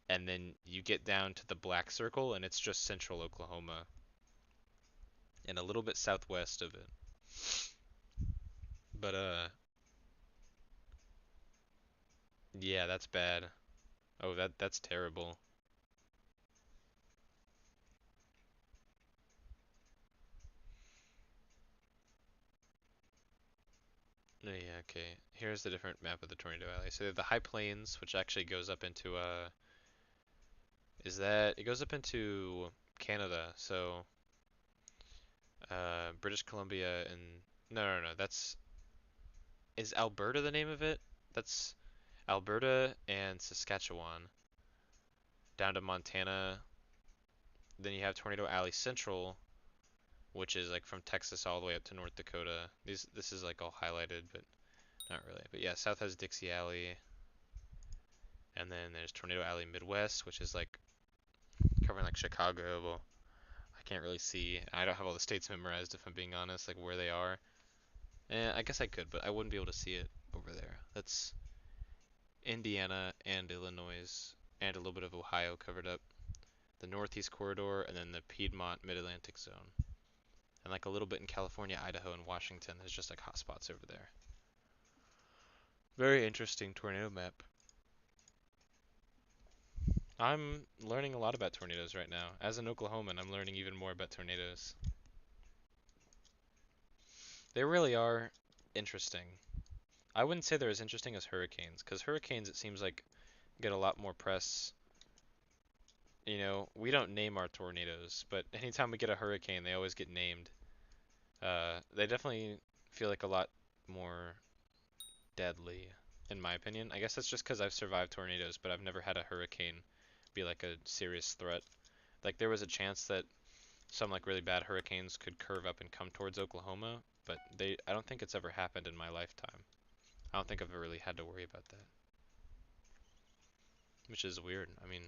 and then you get down to the black circle, and it's just central Oklahoma and a little bit southwest of it. But yeah, that's bad. Oh, that's terrible. Yeah, okay. Here's the different map of the tornado alley. So they have the high plains, which actually goes up into is that it goes up into Canada. So British Columbia and no, that's is Alberta the name of it? That's Alberta and Saskatchewan down to Montana. Then you have Tornado Alley Central, which is like from Texas all the way up to North Dakota. This is like all highlighted, but not really. But yeah, South has Dixie Alley, and then there's Tornado Alley Midwest, which is like covering like Chicago. Well, I can't really see. I don't have all the states memorized if I'm being honest, like where they are. I guess I could, but I wouldn't be able to see it over there. That's Indiana and Illinois and a little bit of Ohio covered up. The Northeast Corridor, and then the Piedmont Mid-Atlantic Zone. And like a little bit in California, Idaho, and Washington. There's just like hot spots over there. Very interesting tornado map. I'm learning a lot about tornadoes right now. As an Oklahoman, I'm learning even more about tornadoes. They really are interesting. I wouldn't say they're as interesting as hurricanes, because hurricanes, it seems like, get a lot more press. We don't name our tornadoes, but anytime we get a hurricane, they always get named. They definitely feel like a lot more deadly. in my opinion. I guess that's just because I've survived tornadoes, but I've never had a hurricane be like a serious threat. Like there was a chance that some like really bad hurricanes could curve up and come towards Oklahoma, but I don't think it's ever happened in my lifetime. I don't think I've ever really had to worry about that, which is weird. I mean,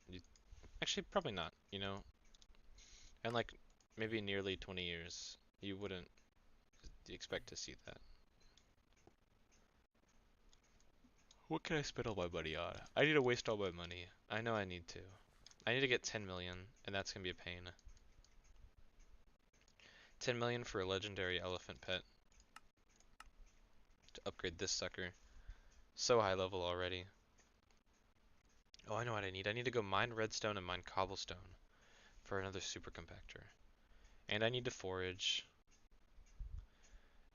you, actually probably not, you know. And like maybe nearly 20 years, you wouldn't expect to see that. What can I spend all my money on? I need to waste all my money. I know I need to. I need to get 10 million, and that's gonna be a pain. 10 million for a legendary elephant pet to upgrade this sucker. So high level already. Oh, I know what I need. I need to go mine redstone and mine cobblestone for another super compactor. And I need to forage.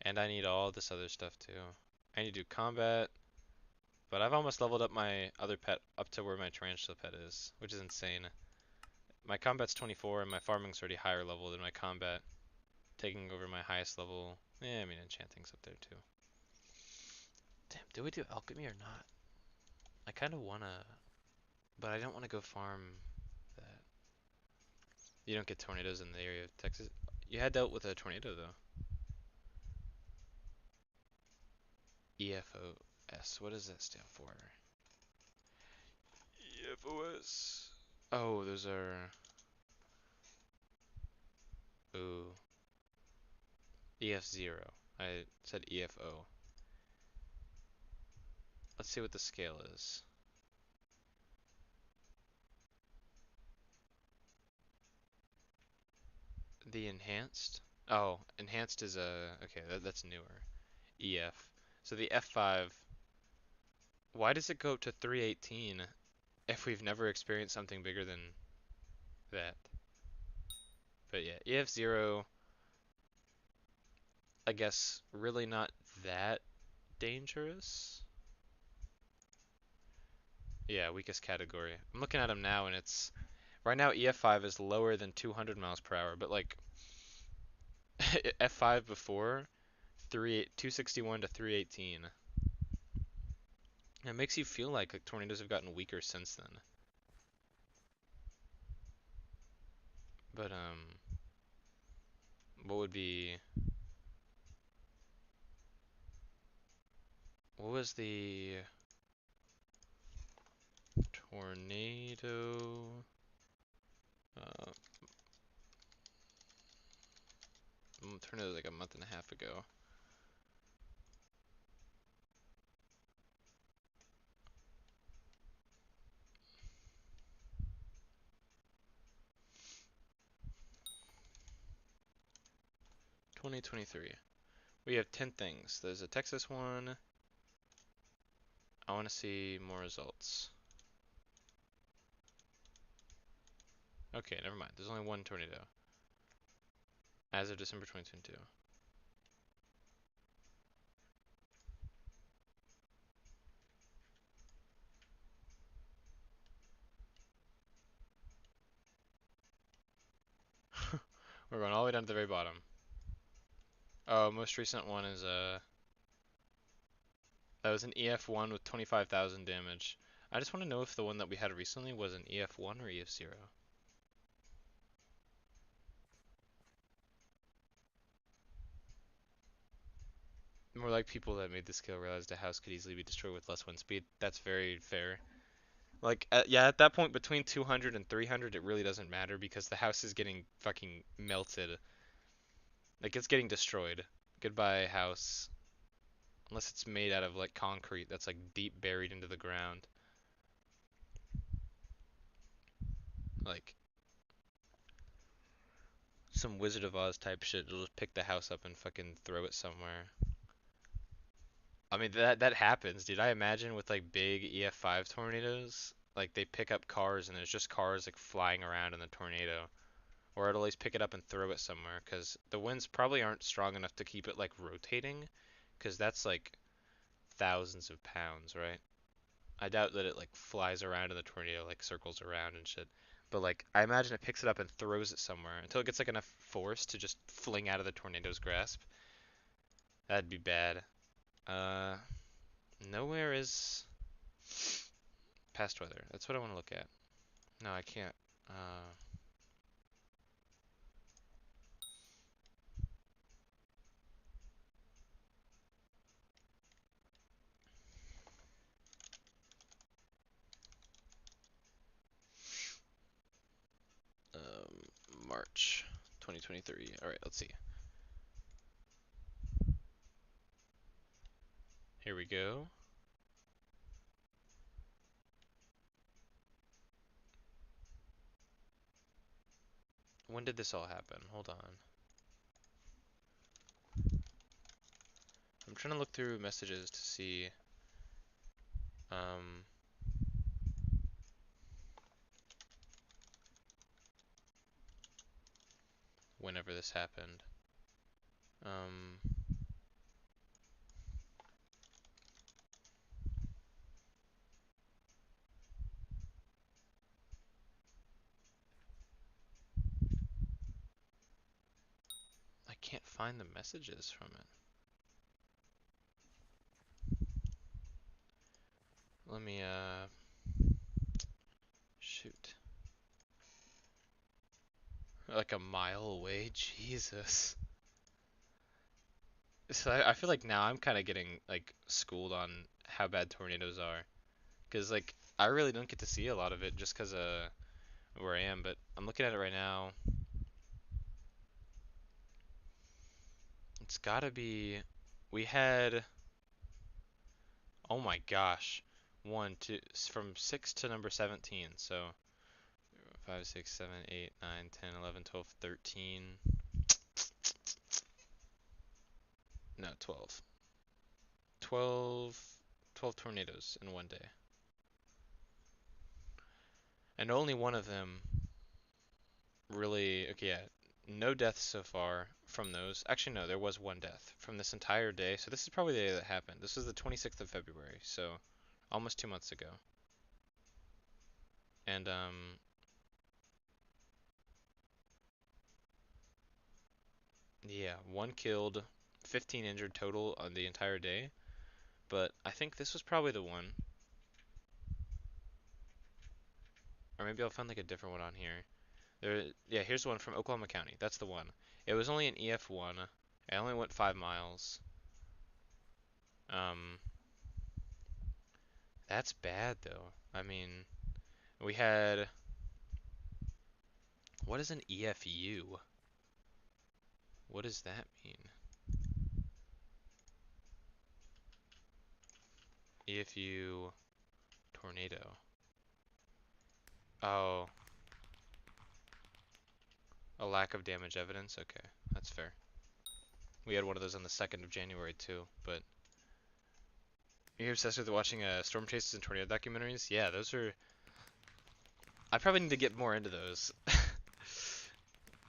And I need all this other stuff too. I need to do combat, but I've almost leveled up my other pet up to where my tarantula pet is, which is insane. My combat's 24 and my farming's already higher level than my combat, taking over my highest level. I mean enchanting's up there too. Damn, do we do alchemy or not? I kind of wanna, but I don't want to go farm that. You don't get tornadoes in the area of Texas. You had dealt with a tornado though. EFOS. What does that stand for? EFOS. Oh, those are. Ooh. EF0. I said EFO. Let's see what the scale is. The enhanced? Oh, enhanced is a. Okay, that's newer. EF. So the F5. Why does it go up to 318 if we've never experienced something bigger than that? But yeah, EF0, I guess, really not that dangerous. Yeah, weakest category. I'm looking at them now, and it's right now EF5 is lower than 200 miles per hour, but like F5 before 261 to 318. It makes you feel like tornadoes have gotten weaker since then. But what would be what was the tornado? Uh, tornado like a month and a half ago. 2023. We have 10 things. There's a Texas one. I want to see more results. Okay, never mind. There's only one tornado as of December 2022. We're going all the way down to the very bottom. Oh, most recent one is that was an EF1 with 25,000 damage. I just want to know if the one that we had recently was an EF1 or EF0. More like people that made the skill realized a house could easily be destroyed with less wind speed. That's very fair. Like, yeah, at that point between 200 and 300, it really doesn't matter because the house is getting fucking melted. Like, it's getting destroyed. Goodbye, house. Unless it's made out of, like, concrete that's, like, deep buried into the ground. Like, some Wizard of Oz type shit. It'll just pick the house up and fucking throw it somewhere. I mean, that happens, dude. I imagine with, like, big EF5 tornadoes, like, they pick up cars and there's just cars, like, flying around in the tornado. Or at least pick it up and throw it somewhere, because the winds probably aren't strong enough to keep it like rotating, because that's like thousands of pounds, right? I doubt that it like flies around in the tornado, like circles around and shit. But like, I imagine it picks it up and throws it somewhere until it gets like enough force to just fling out of the tornado's grasp. That'd be bad. Uh, Nowhere is past weather. That's what I want to look at. No, I can't. Uh, March 2023. All right, let's see. Here we go. When did this all happen? Hold on. I'm trying to look through messages to see um, whenever this happened. Um, I can't find the messages from it. Let me, shoot. Like a mile away? Jesus. So I feel like now I'm kind of getting, like, schooled on how bad tornadoes are. Because, like, I really don't get to see a lot of it just because of where I am, but I'm looking at it right now. It's gotta be. We had. Oh my gosh. One, two, from 6 to number 17. So 5, 6, 7, 8, 9, 10, 11, 12, 13. No, 12. 12, 12 tornadoes in one day. And only one of them really. Okay, yeah. No deaths so far from those. Actually, no, there was one death from this entire day. So this is probably the day that happened. This was the 26th of February. So almost 2 months ago. And yeah, one killed, 15 injured total on the entire day. But I think this was probably the one, or maybe I'll find like a different one on here. Yeah, here's one from Oklahoma County. That's the one. It was only an EF1. I only went 5 miles. Um, that's bad though. I mean, we had what is an EFU? What does that mean? EFU tornado. Oh, a lack of damage evidence. Okay, that's fair. We had one of those on the 2nd of January too, but you're obsessed with watching storm chases and tornado documentaries? Yeah, those are. I probably need to get more into those.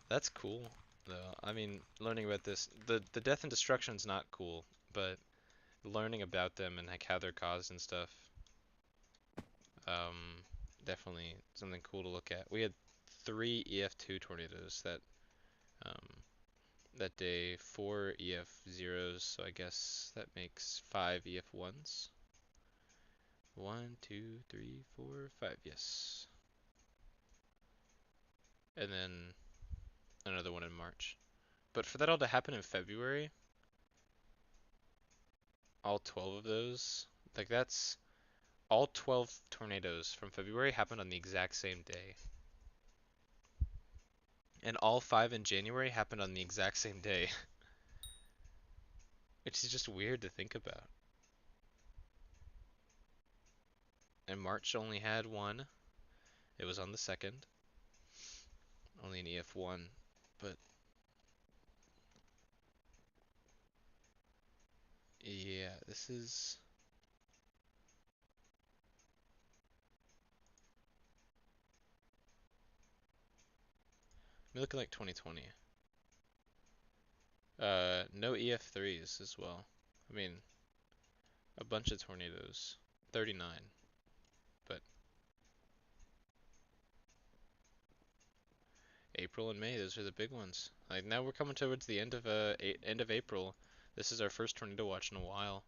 That's cool, though. I mean, learning about this, the death and destruction's not cool, but learning about them and like how they're caused and stuff, um, definitely something cool to look at. We had three EF2 tornadoes um, that day, four EF0s, so I guess that makes five EF1s. One, two, three, four, five. Yes. And then another one in March. But for that all to happen in February, all 12 of those, like that's all 12 tornadoes from February happened on the exact same day. And all five in January happened on the exact same day. Which is just weird to think about. And March only had one. It was on the 2nd. Only an EF1. But yeah, this is. Let me look at like 2020. No EF3s as well. I mean, a bunch of tornadoes. 39. But April and May, those are the big ones. Like now we're coming towards the end of end of April. This is our first tornado watch in a while.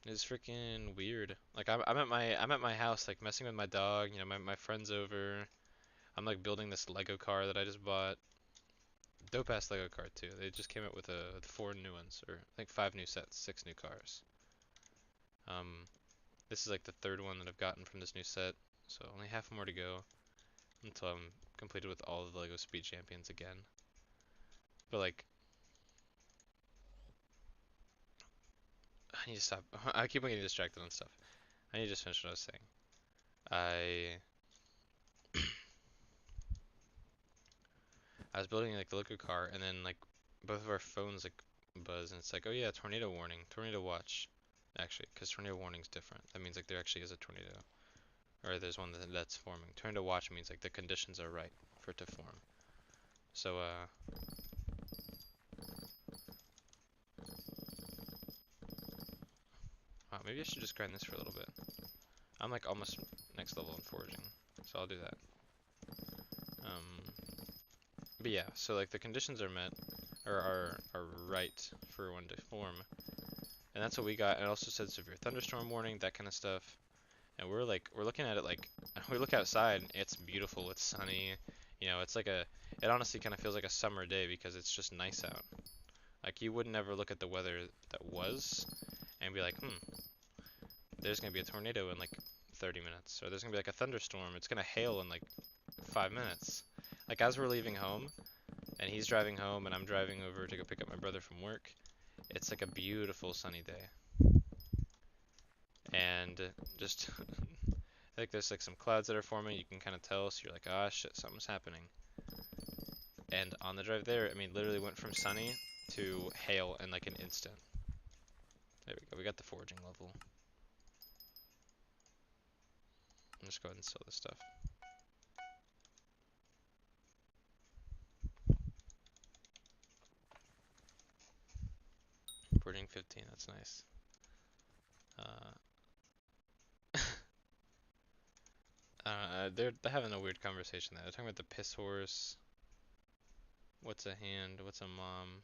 It's freaking weird. Like I'm at my house like messing with my dog, my friends over. I'm like building this Lego car that I just bought. Dope ass Lego car too. They just came out with four new ones, or I think five new sets, six new cars. Um, this is like the third one that I've gotten from this new set, so only half more to go until I'm completed with all of the Lego Speed Champions again. But like, I need to stop. I keep on getting distracted on stuff. I need to just finish what I was saying. I I was building like the Lego car, and then like both of our phones like buzz, and it's like, oh yeah, tornado warning, tornado watch. Actually, because tornado warning's different. That means like there actually is a tornado, or there's one that's forming. Tornado watch means like the conditions are right for it to form. So wow, maybe I should just grind this for a little bit. I'm like almost next level in foraging, so I'll do that. But yeah, so like the conditions are met, or are right for one to form, and that's what we got. And it also said severe thunderstorm warning, that kind of stuff. And we're looking at it like we look outside, and it's beautiful, it's sunny. It's like it honestly kind of feels like a summer day because it's just nice out. Like you would never look at the weather that was and be like, there's gonna be a tornado in like 30 minutes, or there's gonna be like a thunderstorm. It's gonna hail in like 5 minutes. Like as we're leaving home, and he's driving home, and I'm driving over to go pick up my brother from work. It's like a beautiful sunny day, and just like there's like some clouds that are forming. You can kind of tell, so you're like, ah, shit, something's happening. And on the drive there, I mean, literally went from sunny to hail in like an instant. There we go. We got the foraging level. Let's go ahead and sell this stuff. Foraging 15. That's nice. They're having a weird conversation there. They're talking about the piss horse. What's a hand? What's a mom?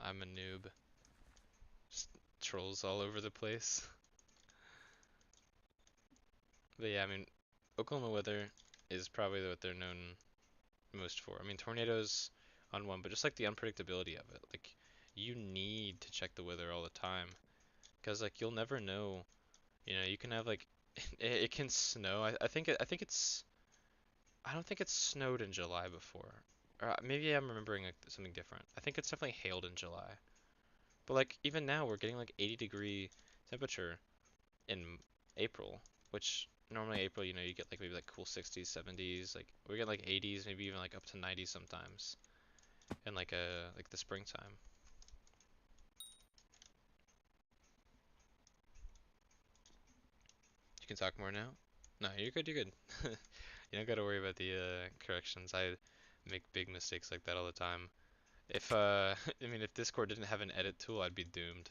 I'm a noob. Just trolls all over the place. But yeah, I mean, Oklahoma weather is probably what they're known most for. I mean, tornadoes on one, but just like the unpredictability of it. Like, you need to check the weather all the time. Because, like, you'll never know. You can have, like, it can snow. I don't think it's snowed in July before. Or maybe I'm remembering like, something different. I think it's definitely hailed in July. But, like, even now, we're getting, like, 80-degree temperature in April, which normally April, you get like maybe like cool 60s, 70s, like we get like 80s, maybe even like up to 90s sometimes, in like the springtime. You can talk more now. No, you're good. You're good. You don't gotta worry about the corrections. I make big mistakes like that all the time. If I mean, if Discord didn't have an edit tool, I'd be doomed.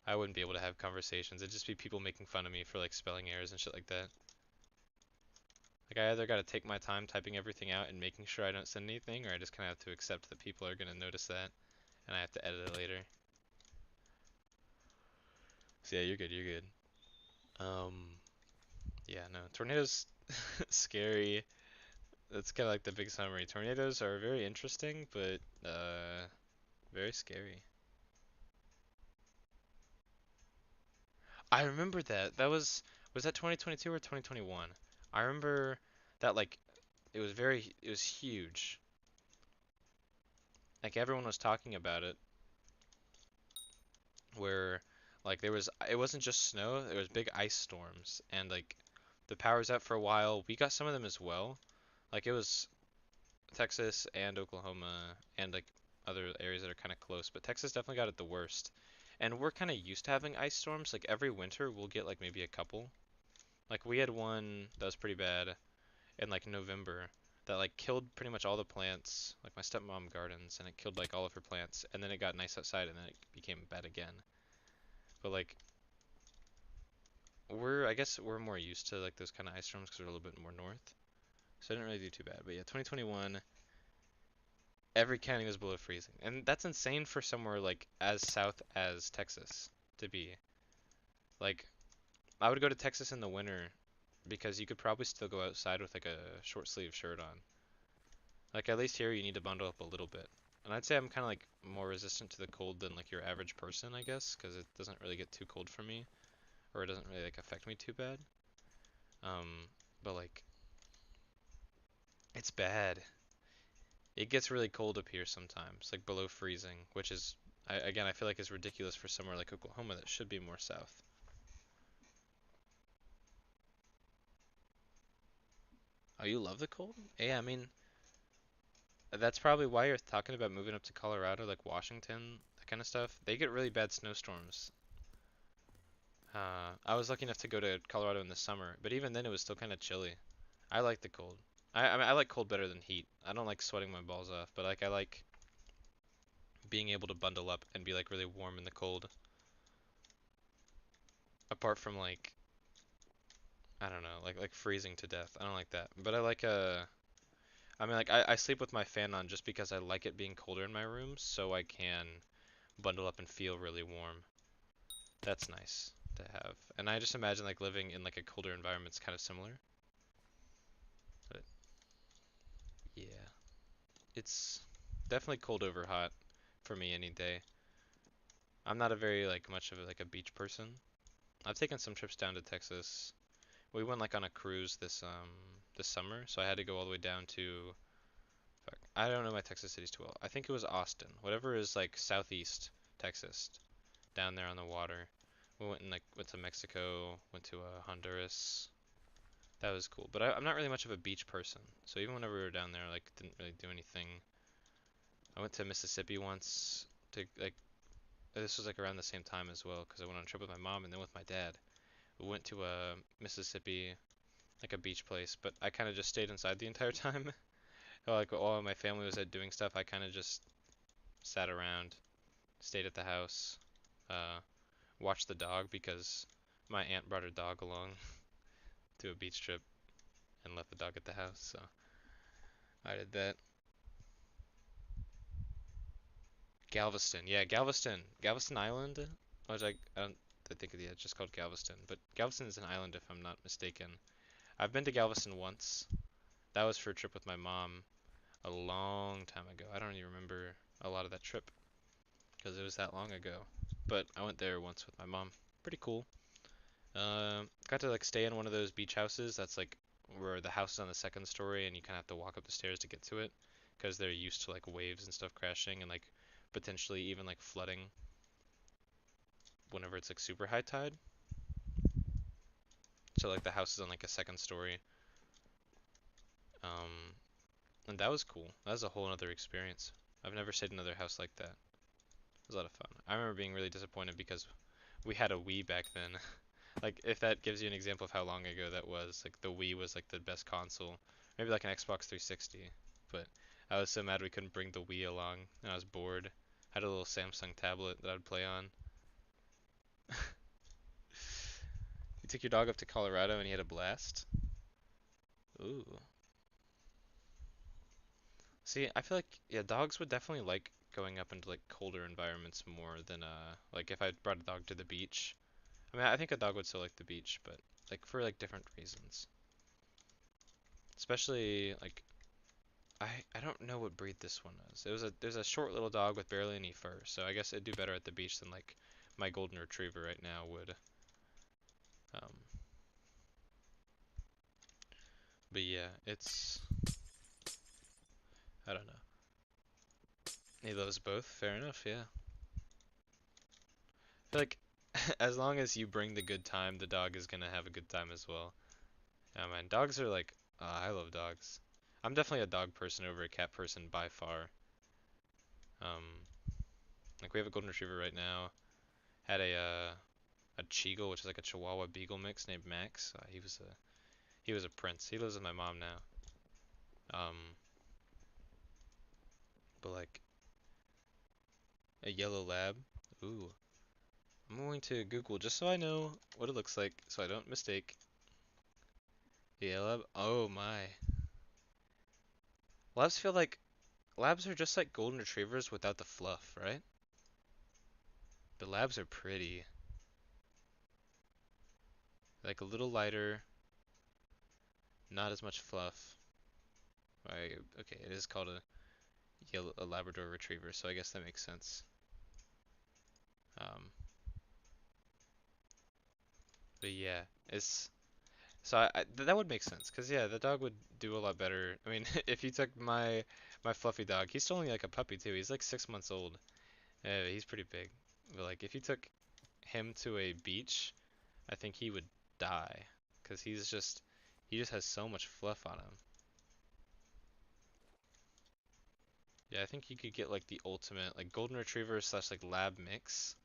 I wouldn't be able to have conversations. It'd just be people making fun of me for like spelling errors and shit like that. Like I either gotta take my time typing everything out and making sure I don't send anything, or I just kind of have to accept that people are gonna notice that, and I have to edit it later. So yeah, you're good. You're good. Um, yeah, no, tornadoes scary. That's kind of like the big summary. Tornadoes are very interesting, but very scary. I remember that. Was that 2022 or 2021? I remember that like it was huge. Like everyone was talking about it, where like it wasn't just snow, there was big ice storms, and like the power was out for a while. We got some of them as well. Like it was Texas and Oklahoma and like other areas that are kind of close, but Texas definitely got it the worst. And we're kind of used to having ice storms. Like every winter we'll get like maybe a couple. Like we had one that was pretty bad in like November that like killed pretty much all the plants. Like my stepmom gardens, and it killed like all of her plants, and then it got nice outside, and then it became bad again. But like I guess we're more used to like those kind of ice storms because we're a little bit more north. So I didn't really do too bad. But yeah, 2021, every county was below freezing. And that's insane for somewhere like as south as Texas to be like I would go to Texas in the winter because you could probably still go outside with like a short sleeve shirt on. Like at least here you need to bundle up a little bit. And I'd say I'm kind of like more resistant to the cold than like your average person, I guess, because it doesn't really get too cold for me, or it doesn't really like affect me too bad. Um, but like it's bad. It gets really cold up here sometimes, like below freezing, which is again I feel like is ridiculous for somewhere like Oklahoma that should be more south. Oh, you love the cold? Yeah, I mean that's probably why you're talking about moving up to Colorado, like Washington, that kind of stuff. They get really bad snowstorms. I was lucky enough to go to Colorado in the summer, but even then it was still kind of chilly. I like the cold. I mean I like cold better than heat. I don't like sweating my balls off, but like I like being able to bundle up and be like really warm in the cold. Apart from like I don't know, like freezing to death. I don't like that. But I like I mean like I sleep with my fan on just because I like it being colder in my room so I can bundle up and feel really warm. That's nice to have. And I just imagine like living in like a colder environment's kind of similar. But yeah, it's definitely cold over hot for me any day. I'm not a very like much of like a beach person. I've taken some trips down to Texas. We went like on a cruise this summer, so I had to go all the way down to fuck, I don't know my Texas cities too well. I think it was Austin. Whatever is like southeast Texas, down there on the water. We went and like went to Mexico, went to Honduras. That was cool. But I'm not really much of a beach person. So even whenever we were down there, like didn't really do anything. I went to Mississippi once to like this was like around the same time as well because I went on a trip with my mom and then with my dad. We went to Mississippi, like a beach place, but I kind of just stayed inside the entire time. Like while my family was at doing stuff, I kind of just sat around, stayed at the house, uh, watched the dog because my aunt brought her dog along to a beach trip and left the dog at the house. So I did that. Galveston, yeah, Galveston, Galveston Island. I don't think it's just called Galveston, but Galveston is an island if I'm not mistaken. I've been to Galveston once. That was for a trip with my mom a long time ago. I don't even remember a lot of that trip because it was that long ago. But I went there once with my mom. Pretty cool. Got to like stay in one of those beach houses that's like where the house is on the second story and you kind of have to walk up the stairs to get to it because they're used to like waves and stuff crashing and like potentially even like flooding whenever it's like super high tide. So like the house is on like a second story. Um, and that was cool. That was a whole other experience. I've never stayed in another house like that. It was a lot of fun. I remember being really disappointed because we had a Wii back then. Like if that gives you an example of how long ago that was, like the Wii was like the best console. Maybe like an Xbox 360. But I was so mad we couldn't bring the Wii along, and I was bored. I had a little Samsung tablet that I'd play on. You took your dog up to Colorado and he had a blast? Ooh. See, I feel like yeah, dogs would definitely like going up into like colder environments more than like if I brought a dog to the beach. I mean, I think a dog would still like the beach, but like for like different reasons. Especially like I don't know what breed this one is. There's a short little dog with barely any fur, so I guess it'd do better at the beach than like my golden retriever right now would. Um, but yeah, it's I don't know. He loves both. Fair enough. Yeah. I feel like as long as you bring the good time, the dog is gonna have a good time as well. Yeah, man. Dogs are like I love dogs. I'm definitely a dog person over a cat person by far. Um, like we have a golden retriever right now. Had a Cheagle, which is like a Chihuahua Beagle mix named Max. He was a prince. He lives with my mom now. Um, but like a yellow lab. Ooh, I'm going to Google just so I know what it looks like, so I don't mistake. Yellow lab. Oh my. Labs feel like labs are just like golden retrievers without the fluff, right? The labs are pretty. Like a little lighter, not as much fluff. Okay, it is called a Labrador Retriever, so I guess that makes sense. Um, but yeah, it's so that would make sense, cause yeah, the dog would do a lot better. I mean, if you took my fluffy dog, he's still only like a puppy too. He's like 6 months old. He's pretty big. But like if you took him to a beach, I think he would die, cause he just has so much fluff on him. Yeah, I think you could get like the ultimate like golden retriever slash like lab mix.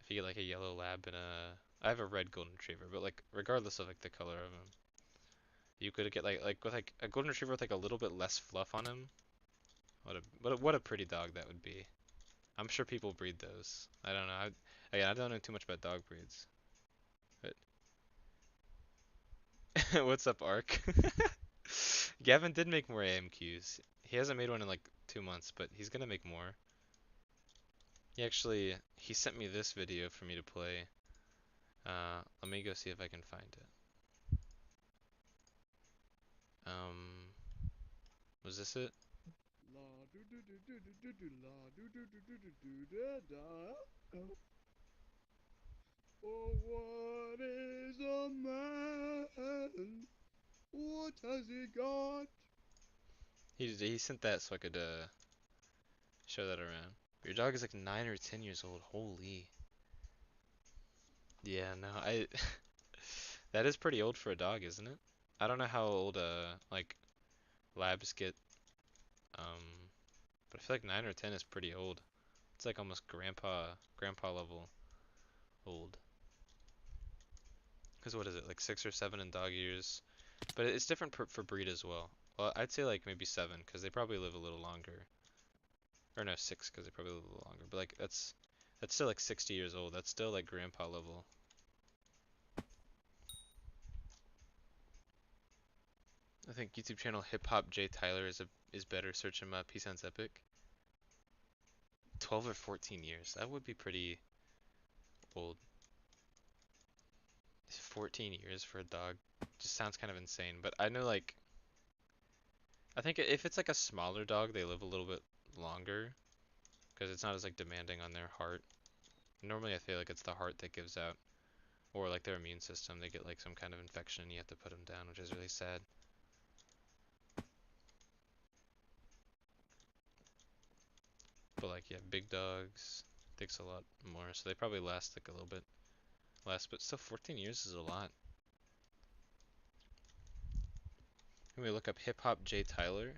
If you get like a yellow lab and I have a red golden retriever, but like regardless of like the color of him, you could get like with like a golden retriever with like a little bit less fluff on him. What a pretty dog that would be. I'm sure people breed those. I don't know. Again, I don't know too much about dog breeds. But what's up, Ark? Gavin did make more AMQs. He hasn't made one in like 2 months, but he's gonna make more. He sent me this video for me to play. Let me go see if I can find it. Um, was this it? La do do do do do do do la do do do do do do da da. Oh, what is a man? What has he got? He sent that so I could show that around. Your dog is like 9 or 10 years old. Holy. Yeah, no, I that is pretty old for a dog, isn't it? I don't know how old like labs get, um, but I feel like 9 or 10 is pretty old. It's like almost grandpa level old. Cause what is it, like 6 or 7 in dog years? But it's different for breed as well. Well, I'd say like maybe 7, cause they probably live a little longer. Or no, 6, cause they probably live a little longer. But like that's still like 60 years old. That's still like grandpa level. I think YouTube channel Hip Hop J Tyler is better. Search him up. He sounds epic. 12 or 14 years. That would be pretty old. 14 years for a dog just sounds kind of insane. But I know like I think if it's like a smaller dog, they live a little bit longer because it's not as like demanding on their heart. Normally, I feel like it's the heart that gives out, or like their immune system. They get like some kind of infection and you have to put them down, which is really sad. But like yeah, big dogs takes a lot more, so they probably last like a little bit less. But still, 14 years is a lot. Can we look up Hip Hop J Tyler?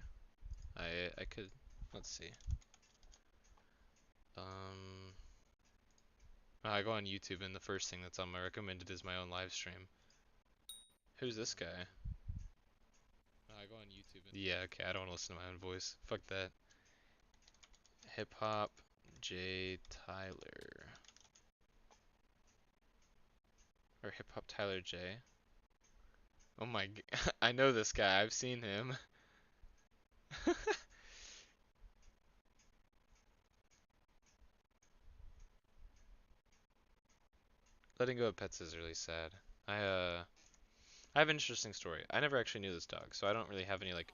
I could. Let's see. Um, I go on YouTube and the first thing that's on my recommended is my own live stream. Who's this guy? I go on YouTube and yeah, okay, I don't want to listen to my own voice. Fuck that. Hip Hop J Tyler. Or Hip Hop Tyler J. Oh my I know this guy. I've seen him. Letting go of pets is really sad. I uh I have an interesting story. I never actually knew this dog, so I don't really have any like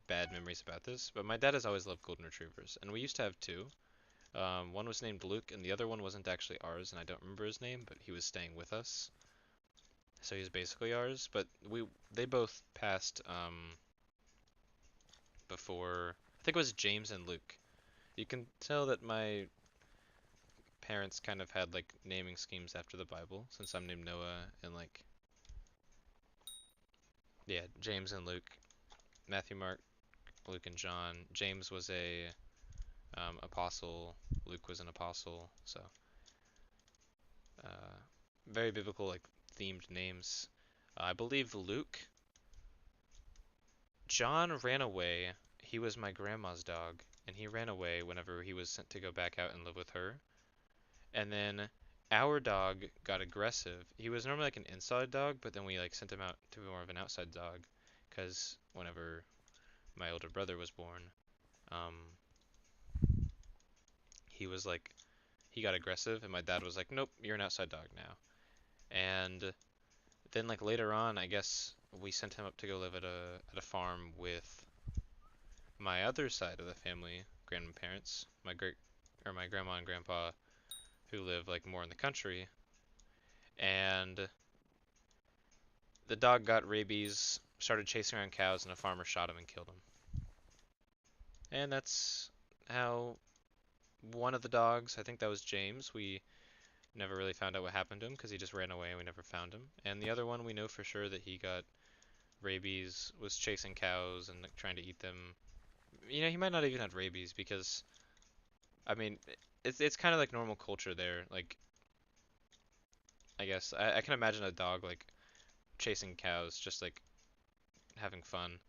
bad memories about this, but my dad has always loved golden retrievers, and we used to have two. One was named Luke, and the other one wasn't actually ours, and I don't remember his name, but he was staying with us. So he's basically ours, but they both passed before. I think it was James and Luke. You can tell that my parents kind of had like naming schemes after the Bible, since I'm named Noah and like yeah, James and Luke, Matthew, Mark, Luke and John. James was a apostle. Luke was an apostle. So uh, very biblical like themed names. I believe Luke. John ran away. He was my grandma's dog, and he ran away whenever he was sent to go back out and live with her. And then our dog got aggressive. He was normally like an inside dog, but then we like sent him out to be more of an outside dog, because whenever my older brother was born, um, he was like he got aggressive, and my dad was like, "Nope, you're an outside dog now." And then like later on, I guess we sent him up to go live at a farm with my other side of the family, grandparents, my grandma and grandpa who live like more in the country, and the dog got rabies, started chasing around cows, and a farmer shot him and killed him. And that's how one of the dogs, I think that was James, we never really found out what happened to him because he just ran away and we never found him. And the other one, we know for sure that he got rabies, was chasing cows and like, trying to eat them. He might not even have rabies because, I mean, it's kind of like normal culture there. Like, I guess I can imagine a dog like chasing cows, just like having fun.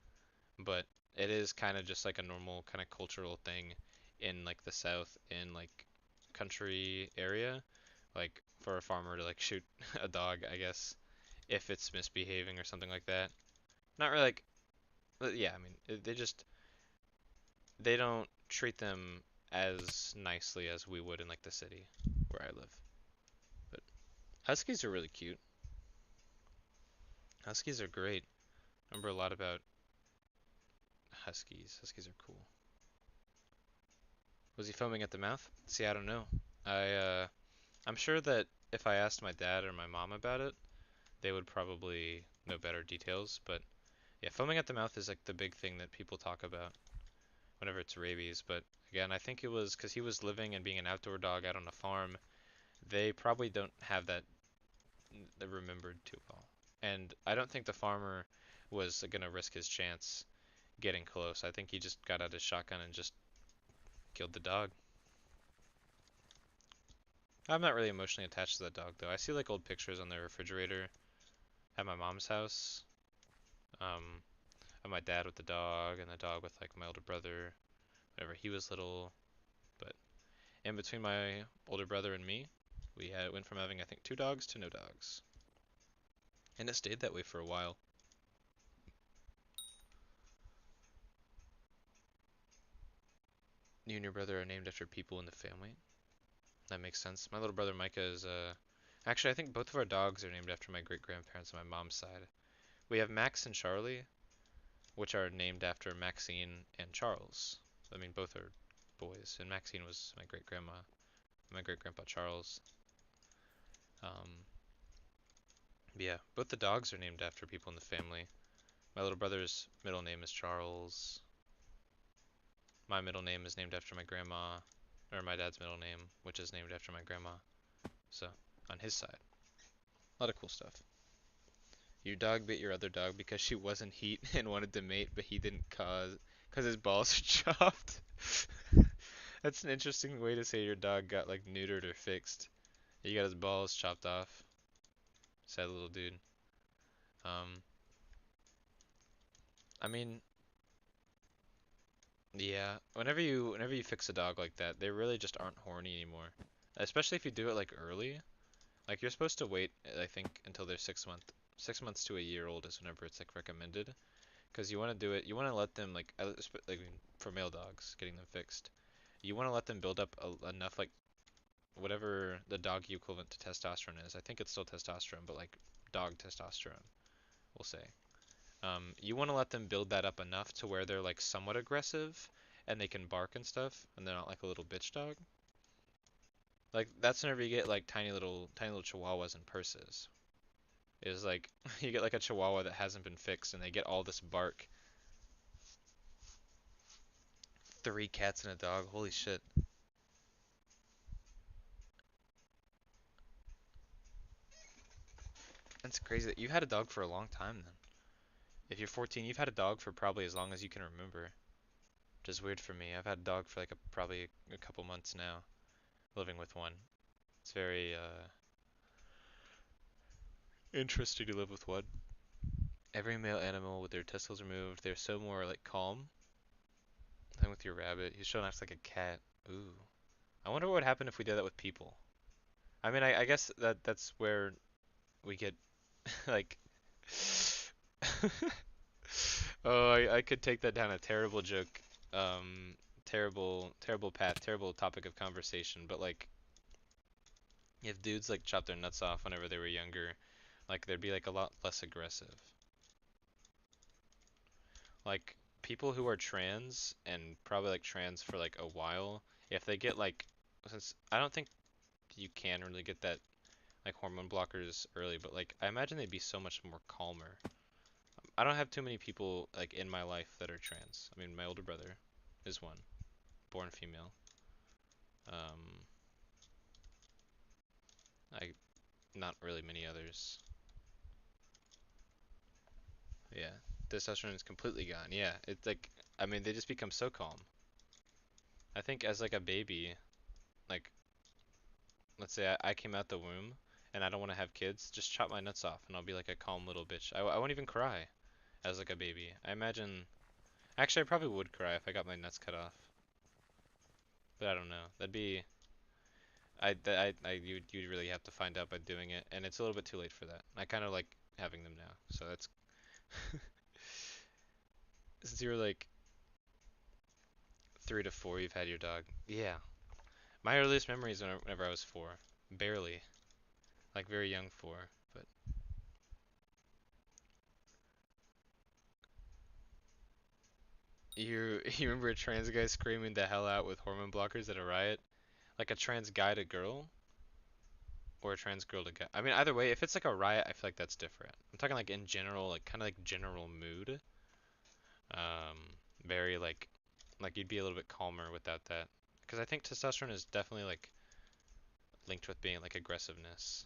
But it is kind of just like a normal kind of cultural thing in like the South in like country area, like for a farmer to like shoot a dog, I guess, if it's misbehaving or something like that. Not really like, yeah, I mean, they don't treat them as nicely as we would in like the city where I live. But huskies are really cute. Huskies are great. I remember a lot about huskies. Huskies are cool. Was he foaming at the mouth? See, I don't know. I'm sure that if I asked my dad or my mom about it, they would probably know better details. But yeah, foaming at the mouth is like the big thing that people talk about whenever it's rabies. But again, I think it was because he was living and being an outdoor dog out on a farm. They probably don't have that remembered too well. And I don't think the farmer was gonna risk his chance getting close. I think he just got out his shotgun and just killed the dog. I'm not really emotionally attached to that dog though. I see like old pictures on the refrigerator at my mom's house. Um, of my dad with the dog and the dog with like my older brother whenever he was little. But in between my older brother and me, went from having I think two dogs to no dogs, and it stayed that way for a while. You and your brother are named after people in the family. That makes sense. My little brother Micah is actually I think both of our dogs are named after my great grandparents on my mom's side. We have Max and Charlie, which are named after Maxine and Charles. I mean both are boys, and Maxine was my great grandpa Charles. Um, yeah, both the dogs are named after people in the family. My little brother's middle name is Charles. My middle name is named after my grandma, or my dad's middle name, which is named after my grandma. So, on his side, a lot of cool stuff. Your dog bit your other dog because she wasn't heat and wanted to mate, but he didn't cause his balls are chopped. That's an interesting way to say your dog got like neutered or fixed. He got his balls chopped off. Sad little dude. Um, I mean, yeah, whenever you fix a dog like that, they really just aren't horny anymore. Especially if you do it like early. Like you're supposed to wait, I think, until they're 6 months to a year old is whenever it's like recommended. Because you want to do it, you want to let them like for male dogs getting them fixed. You want to let them build up enough like whatever the dog equivalent to testosterone is. I think it's still testosterone, but like dog testosterone, we'll say. You want to let them build that up enough to where they're like somewhat aggressive and they can bark and stuff, and they're not like a little bitch dog. Like that's whenever you get like tiny little chihuahuas and purses. Is like you get like a chihuahua that hasn't been fixed and they get all this bark. Three cats and a dog. Holy shit. That's crazy that you've had a dog for a long time then. If you're 14, you've had a dog for probably as long as you can remember. Which is weird for me. I've had a dog for like probably a couple months now, living with one. It's very interesting to live with one. Every male animal with their testicles removed, they're so more like calm. Same with your rabbit. He's showing acts like a cat. Ooh. I wonder what would happen if we did that with people. I mean, I guess that's where we get like. Oh, I could take that down a terrible joke. Terrible path, terrible topic of conversation. But like, if dudes like chopped their nuts off whenever they were younger, Like they'd be like a lot less aggressive. Like people who are trans and probably like trans for like a while, if they get like, since I don't think you can really get that like hormone blockers early, but like I imagine they'd be so much more calmer. I don't have too many people like in my life that are trans. I mean, my older brother is one, born female. Um, I not really many others. Yeah, testosterone is completely gone. Yeah, it's like I mean they just become so calm. I think as like a baby, like let's say I came out the womb and I don't want to have kids, just chop my nuts off and I'll be like a calm little bitch. I won't even cry as like a baby. I imagine, actually I probably would cry if I got my nuts cut off, but I don't know. That'd be, you'd really have to find out by doing it, and it's a little bit too late for that. I kind of like having them now, so that's since you were like 3 to 4, you've had your dog. Yeah, my earliest memories whenever I was 4, barely, like very young 4, but you remember a trans guy screaming the hell out with hormone blockers at a riot? Like a trans guy to girl or a trans girl to guy? I mean, either way, if it's like a riot, I feel like that's different. I'm talking like in general, like kind of like general mood. Very like you'd be a little bit calmer without that. Because I think testosterone is definitely like linked with being like aggressiveness.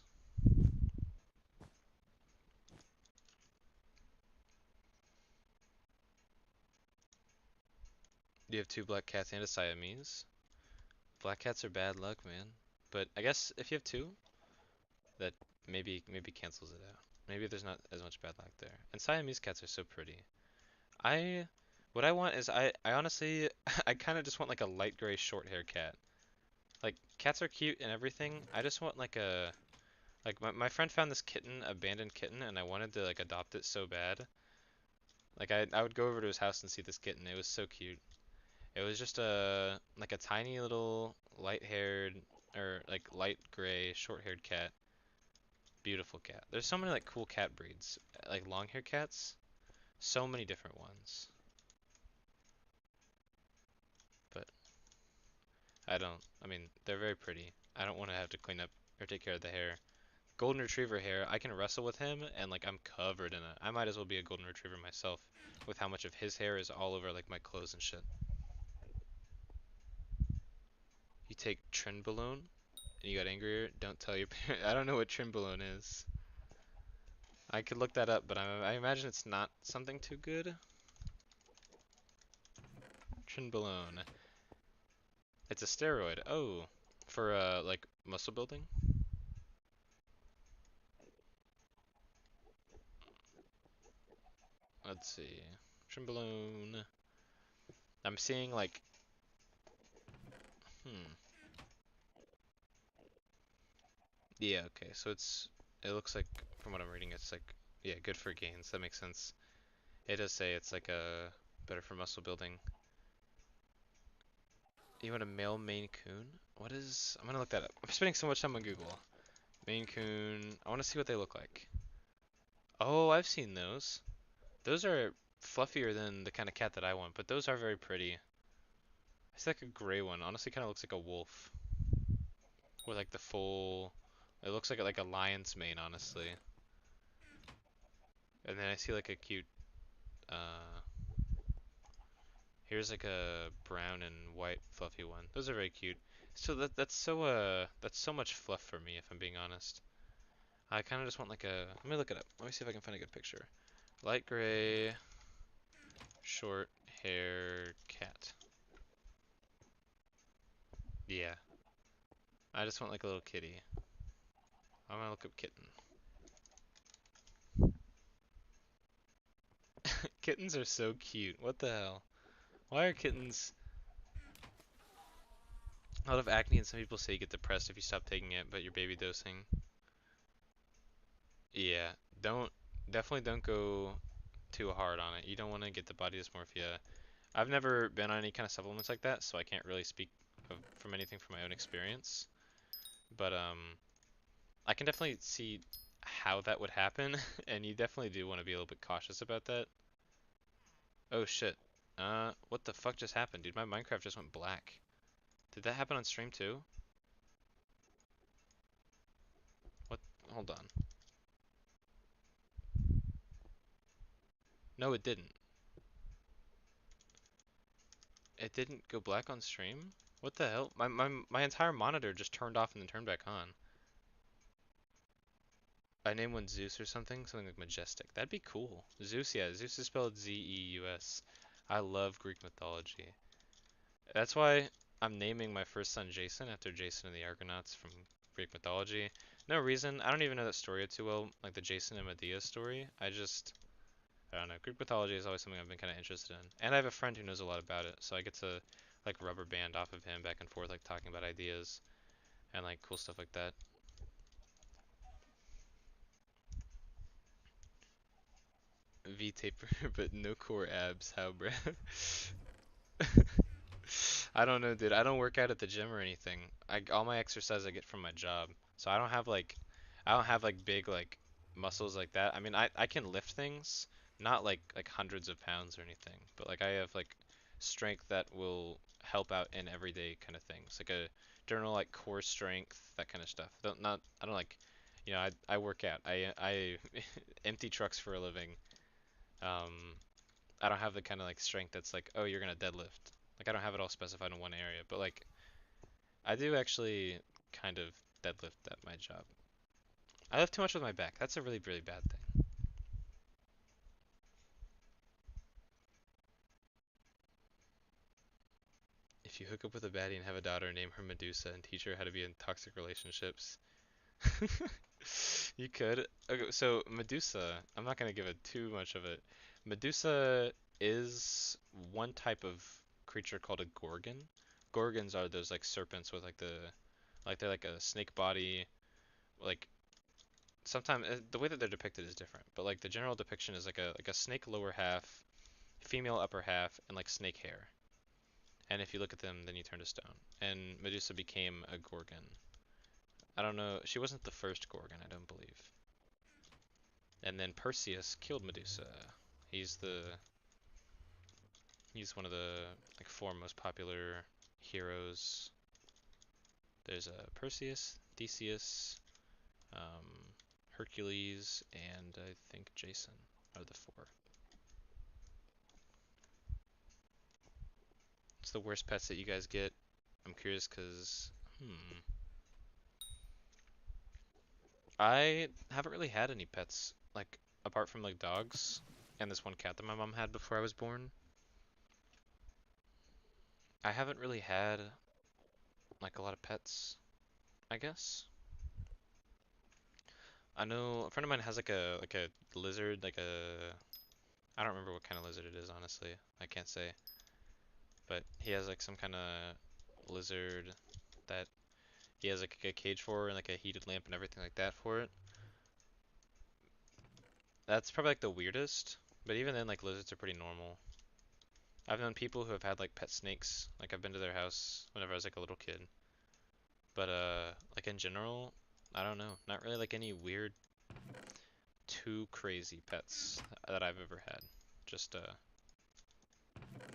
You have two black cats and a Siamese. Black cats are bad luck, man. But I guess if you have two, that maybe cancels it out. Maybe there's not as much bad luck there. And Siamese cats are so pretty. I what I want is I honestly I kind of just want like a light gray short hair cat. Like cats are cute and everything. I just want like a like my friend found this kitten, abandoned kitten, and I wanted to like adopt it so bad. Like I would go over to his house and see this kitten. It was so cute. It was just a like a tiny little light-haired or like light gray short-haired cat. Beautiful cat. There's so many like cool cat breeds. Like long-haired cats. So many different ones. But I mean, they're very pretty. I don't want to have to clean up or take care of the hair. Golden Retriever hair, I can wrestle with him and like I'm covered in it. I might as well be a Golden Retriever myself with how much of his hair is all over like my clothes and shit. You take Trenbolone and you got angrier, don't tell your parents. I don't know what Trenbolone is. I could look that up, but I imagine it's not something too good. Trenbolone. It's a steroid. Oh, for like muscle building? Let's see. Trenbolone. I'm seeing like hmm. Yeah, okay. So it looks like from what I'm reading it's like yeah, good for gains. That makes sense. It does say it's like a better for muscle building. You want a male Maine Coon? What is? I'm gonna look that up. I'm spending so much time on Google. Maine Coon. I want to see what they look like. Oh, I've seen those. Those are fluffier than the kind of cat that I want, but those are very pretty. It's like a gray one. Honestly, kind of looks like a wolf with like the full. It looks like a lion's mane, honestly. And then I see like a cute. Uh, Here's like a brown and white fluffy one. Those are very cute. So that's so much fluff for me if I'm being honest. I kind of just want like a let me look it up. Let me see if I can find a good picture. Light gray short hair cat. Yeah. I just want like a little kitty. I'm gonna look up kitten. Kittens are so cute. What the hell? Why are kittens a lot of acne and some people say you get depressed if you stop taking it, but you're baby dosing. Yeah. Don't definitely don't go too hard on it. You don't want to get the body dysmorphia. I've never been on any kind of supplements like that, so I can't really speak from anything from my own experience. But I can definitely see. how that would happen, and you definitely do want to be a little bit cautious about that. Oh shit. What the fuck just happened, dude? My Minecraft just went black. Did that happen on stream too? What? Hold on. No, it didn't. It didn't go black on stream? What the hell? My entire monitor just turned off and then turned back on. I named one Zeus or something, something like majestic. That'd be cool. Zeus, yeah, Zeus is spelled Z-E-U-S. I love Greek mythology. That's why I'm naming my first son Jason after Jason and the Argonauts from Greek mythology. No reason. I don't even know that story too well, like the Jason and Medea story. I don't know. Greek mythology is always something I've been kind of interested in. And I have a friend who knows a lot about it, so I get to like rubber band off of him back and forth, like talking about ideas and like cool stuff like that. V taper, but no core abs. How, bruh? I don't know, dude. I don't work out at the gym or anything. All my exercise I get from my job. So I don't have like big like muscles like that. I mean, I can lift things, not like hundreds of pounds or anything, but like I have like strength that will help out in everyday kind of things. Like a general like core strength, that kind of stuff. I don't like, I work out. I empty trucks for a living. Um, I don't have the kind of like strength that's like, oh, you're gonna deadlift. Like I don't have it all specified in one area, but like I do actually kind of deadlift at my job. I lift too much with my back. That's a really, really bad thing. If you hook up with a baddie and have a daughter, name her Medusa and teach her how to be in toxic relationships. You could. Okay, so Medusa, I'm not gonna give it too much of it. Medusa is one type of creature called a gorgon. Gorgons are those like serpents with like they're like a snake body. Like sometimes the way that they're depicted is different, but like the general depiction is like a snake lower half, female upper half, and like snake hair. And if you look at them, then you turn to stone. And Medusa became a gorgon. I don't know. She wasn't the first gorgon, I don't believe. And then Perseus killed Medusa. He's the he's one of the like four most popular heroes. There's Perseus, Theseus, um, Hercules, and I think Jason are the four. It's the worst pets that you guys get. I'm curious because I haven't really had any pets like apart from like dogs and this one cat that my mom had before I was born. I haven't really had like a lot of pets, I guess. I know a friend of mine has like a lizard, like a I don't remember what kind of lizard it is, honestly. I can't say. But he has like some kind of lizard that he has like a cage for and like a heated lamp and everything like that for it. That's probably like the weirdest, but even then like lizards are pretty normal. I've known people who have had like pet snakes. Like I've been to their house whenever I was like a little kid. But like in general, I don't know. Not really like any weird too crazy pets that I've ever had. Just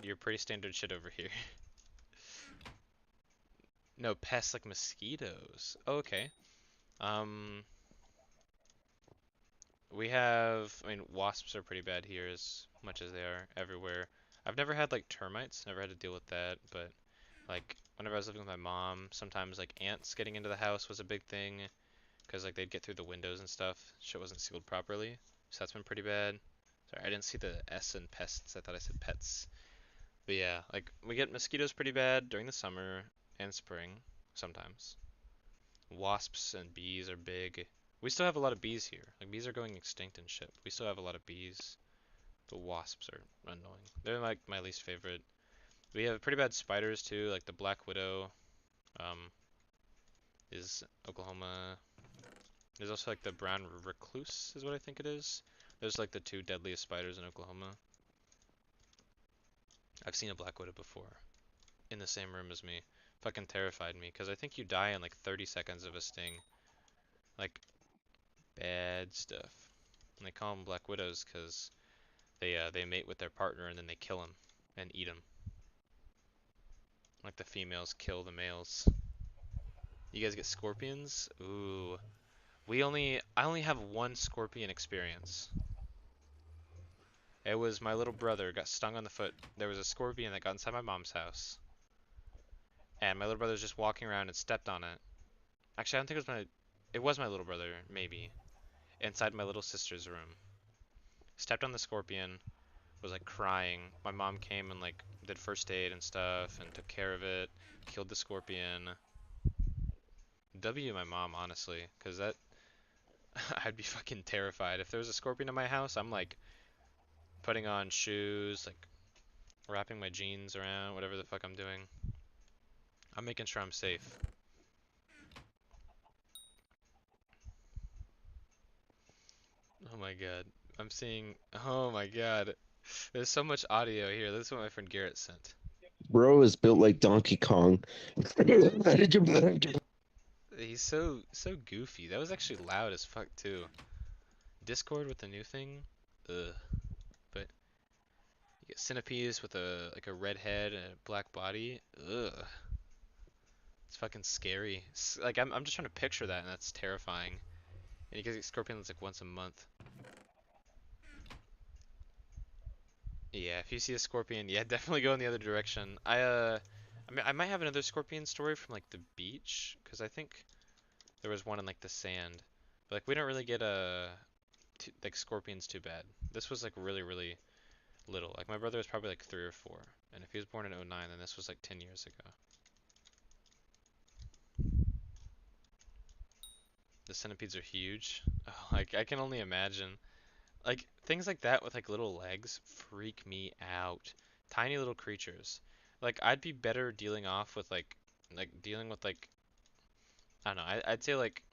your pretty standard shit over here. No, pests like mosquitoes. Oh, okay. Um, we have, I mean, wasps are pretty bad here as much as they are everywhere. I've never had like termites, never had to deal with that, but like whenever I was living with my mom, sometimes like ants getting into the house was a big thing because like they'd get through the windows and stuff. Shit wasn't sealed properly, so that's been pretty bad. Sorry, I didn't see the S in pests. I thought I said pets. But yeah, like we get mosquitoes pretty bad during the summer and spring sometimes. Wasps and bees are big. We still have a lot of bees here. Like bees are going extinct and shit. We still have a lot of bees, but wasps are annoying. They're like my least favorite. We have pretty bad spiders too. Like the black widow um, is Oklahoma. There's also like the brown recluse is what I think it is. There's like the two deadliest spiders in Oklahoma. I've seen a black widow before in the same room as me. Fucking terrified me because I think you die in like 30 seconds of a sting. Like Bad stuff. And they call them Black Widows because they mate with their partner and then they kill them and eat them. Like the females kill the males. You guys get scorpions? Ooh. I only have one scorpion experience. It was my little brother got stung on the foot. There was a scorpion that got inside my mom's house. And my little brother was just walking around and stepped on it. Actually, I don't think it was my little brother, maybe. Inside my little sister's room. Stepped on the scorpion, was like crying. My mom came and like did first aid and stuff and took care of it, killed the scorpion. W my mom, honestly, because that I'd be fucking terrified. If there was a scorpion in my house, I'm like putting on shoes, like wrapping my jeans around, whatever the fuck I'm doing. I'm making sure I'm safe. Oh my god. I'm seeing. Oh my god. There's so much audio here. This is what my friend Garrett sent. Bro is built like Donkey Kong. He's so goofy. That was actually loud as fuck too. Discord with the new thing. Ugh. But you get centipedes with a like a red head and a black body. Ugh. It's fucking scary. Like I'm just trying to picture that and that's terrifying. And you guys get scorpions like once a month. Yeah, if you see a scorpion, yeah, definitely go in the other direction. I mean, I might have another scorpion story from like the beach, because I think there was one in like the sand. But like we don't really get like scorpions too bad. This was like really little. Like my brother was probably like 3 or 4, and if he was born in '09, then this was like 10 years ago. The centipedes are huge. Oh, like I can only imagine. Like things like that with like little legs freak me out. Tiny little creatures. Like I'd be better dealing off with like dealing with like I don't know. I'd say like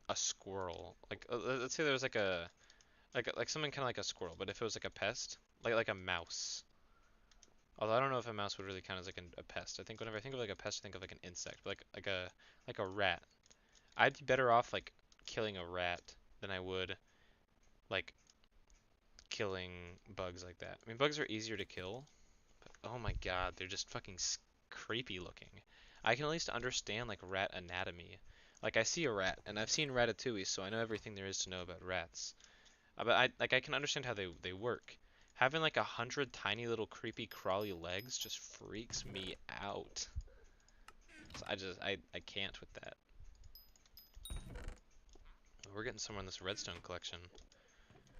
a squirrel. Like let's say there was like a like something kind of like a squirrel, but if it was like a pest, like a mouse. Although I don't know if a mouse would really count as like a pest. I think whenever I think of like a pest, I think of like an insect, but like a rat. I'd be better off like killing a rat than I would like killing bugs like that. I mean, bugs are easier to kill, but oh my god, they're just fucking creepy looking. I can at least understand like rat anatomy. Like I see a rat, and I've seen Ratatouille, so I know everything there is to know about rats. But I can understand how they work. Having like 100 tiny little creepy crawly legs just freaks me out. So I can't with that. We're getting somewhere in this redstone collection.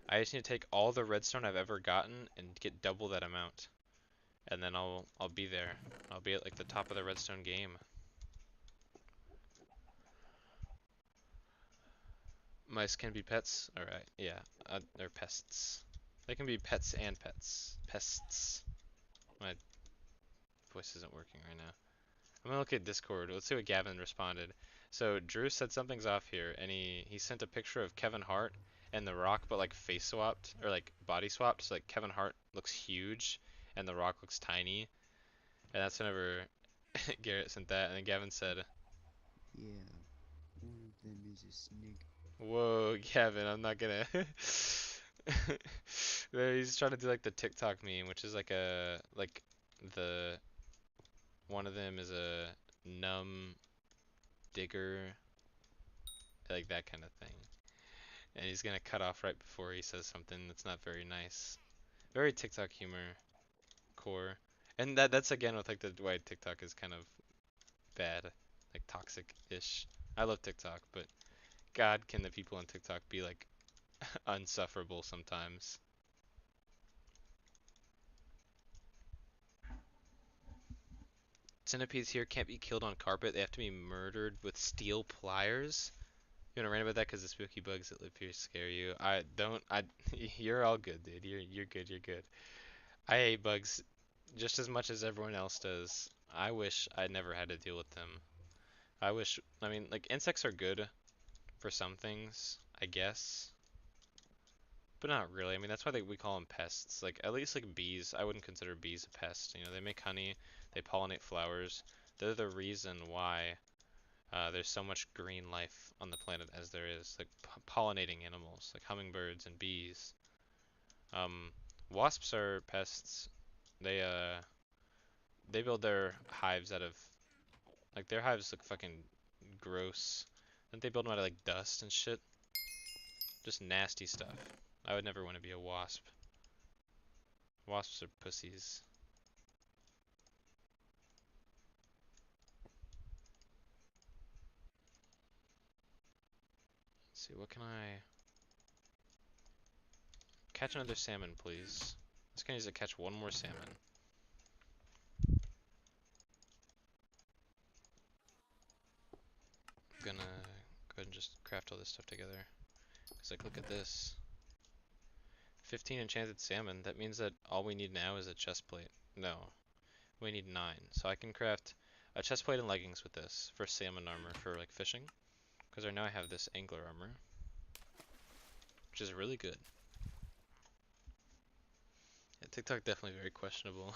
I just need to take all the redstone I've ever gotten and get double that amount. And then I'll be there. I'll be at like the top of the redstone game. Mice can be pets? Alright, yeah. They're pests. They can be pets and pets. Pests. My voice isn't working right now. I'm gonna look at Discord. Let's see what Gavin responded. So Drew said something's off here, and he sent a picture of Kevin Hart and The Rock, but like face swapped or like body swapped. So like Kevin Hart looks huge, and The Rock looks tiny. And that's whenever Garrett sent that, and then Gavin said, Yeah, one of them is a snake. "Whoa, Gavin, I'm not gonna." He's trying to do like the TikTok meme, which is like the one of them is a numb digger, like that kind of thing. And he's gonna cut off right before he says something that's not very nice. Very TikTok humor core. And that's again with like the why TikTok is kind of bad, like toxic-ish. I love TikTok, but God, can the people on TikTok be like unsufferable sometimes? Centipedes here can't be killed on carpet. They have to be murdered with steel pliers. You wanna rant about that? Cause the spooky bugs that live here scare you. I don't. You're all good, dude. You're good. You're good. I hate bugs just as much as everyone else does. I wish I never had to deal with them. I mean, like, insects are good for some things, I guess, but not really. I mean, that's why we call them pests. Like, at least, like, bees, I wouldn't consider bees a pest. You know, they make honey, they pollinate flowers. They're the reason why There's so much green life on the planet as there is, like pollinating animals, like hummingbirds and bees. Um, Wasps are pests. They they build their hives out of like their hives look fucking gross. Don't they build them out of like dust and shit? Just nasty stuff. I would never want to be a wasp. Wasps are pussies. Let's see, what can I catch another salmon, please? This guy needs to catch one more salmon. I'm gonna go ahead and just craft all this stuff together. Cause like, look at this. 15 enchanted salmon. That means that all we need now is a chest plate. No, we need 9. So I can craft a chest plate and leggings with this for salmon armor for like fishing. Because right now I have this angler armor, which is really good. Yeah, TikTok definitely very questionable.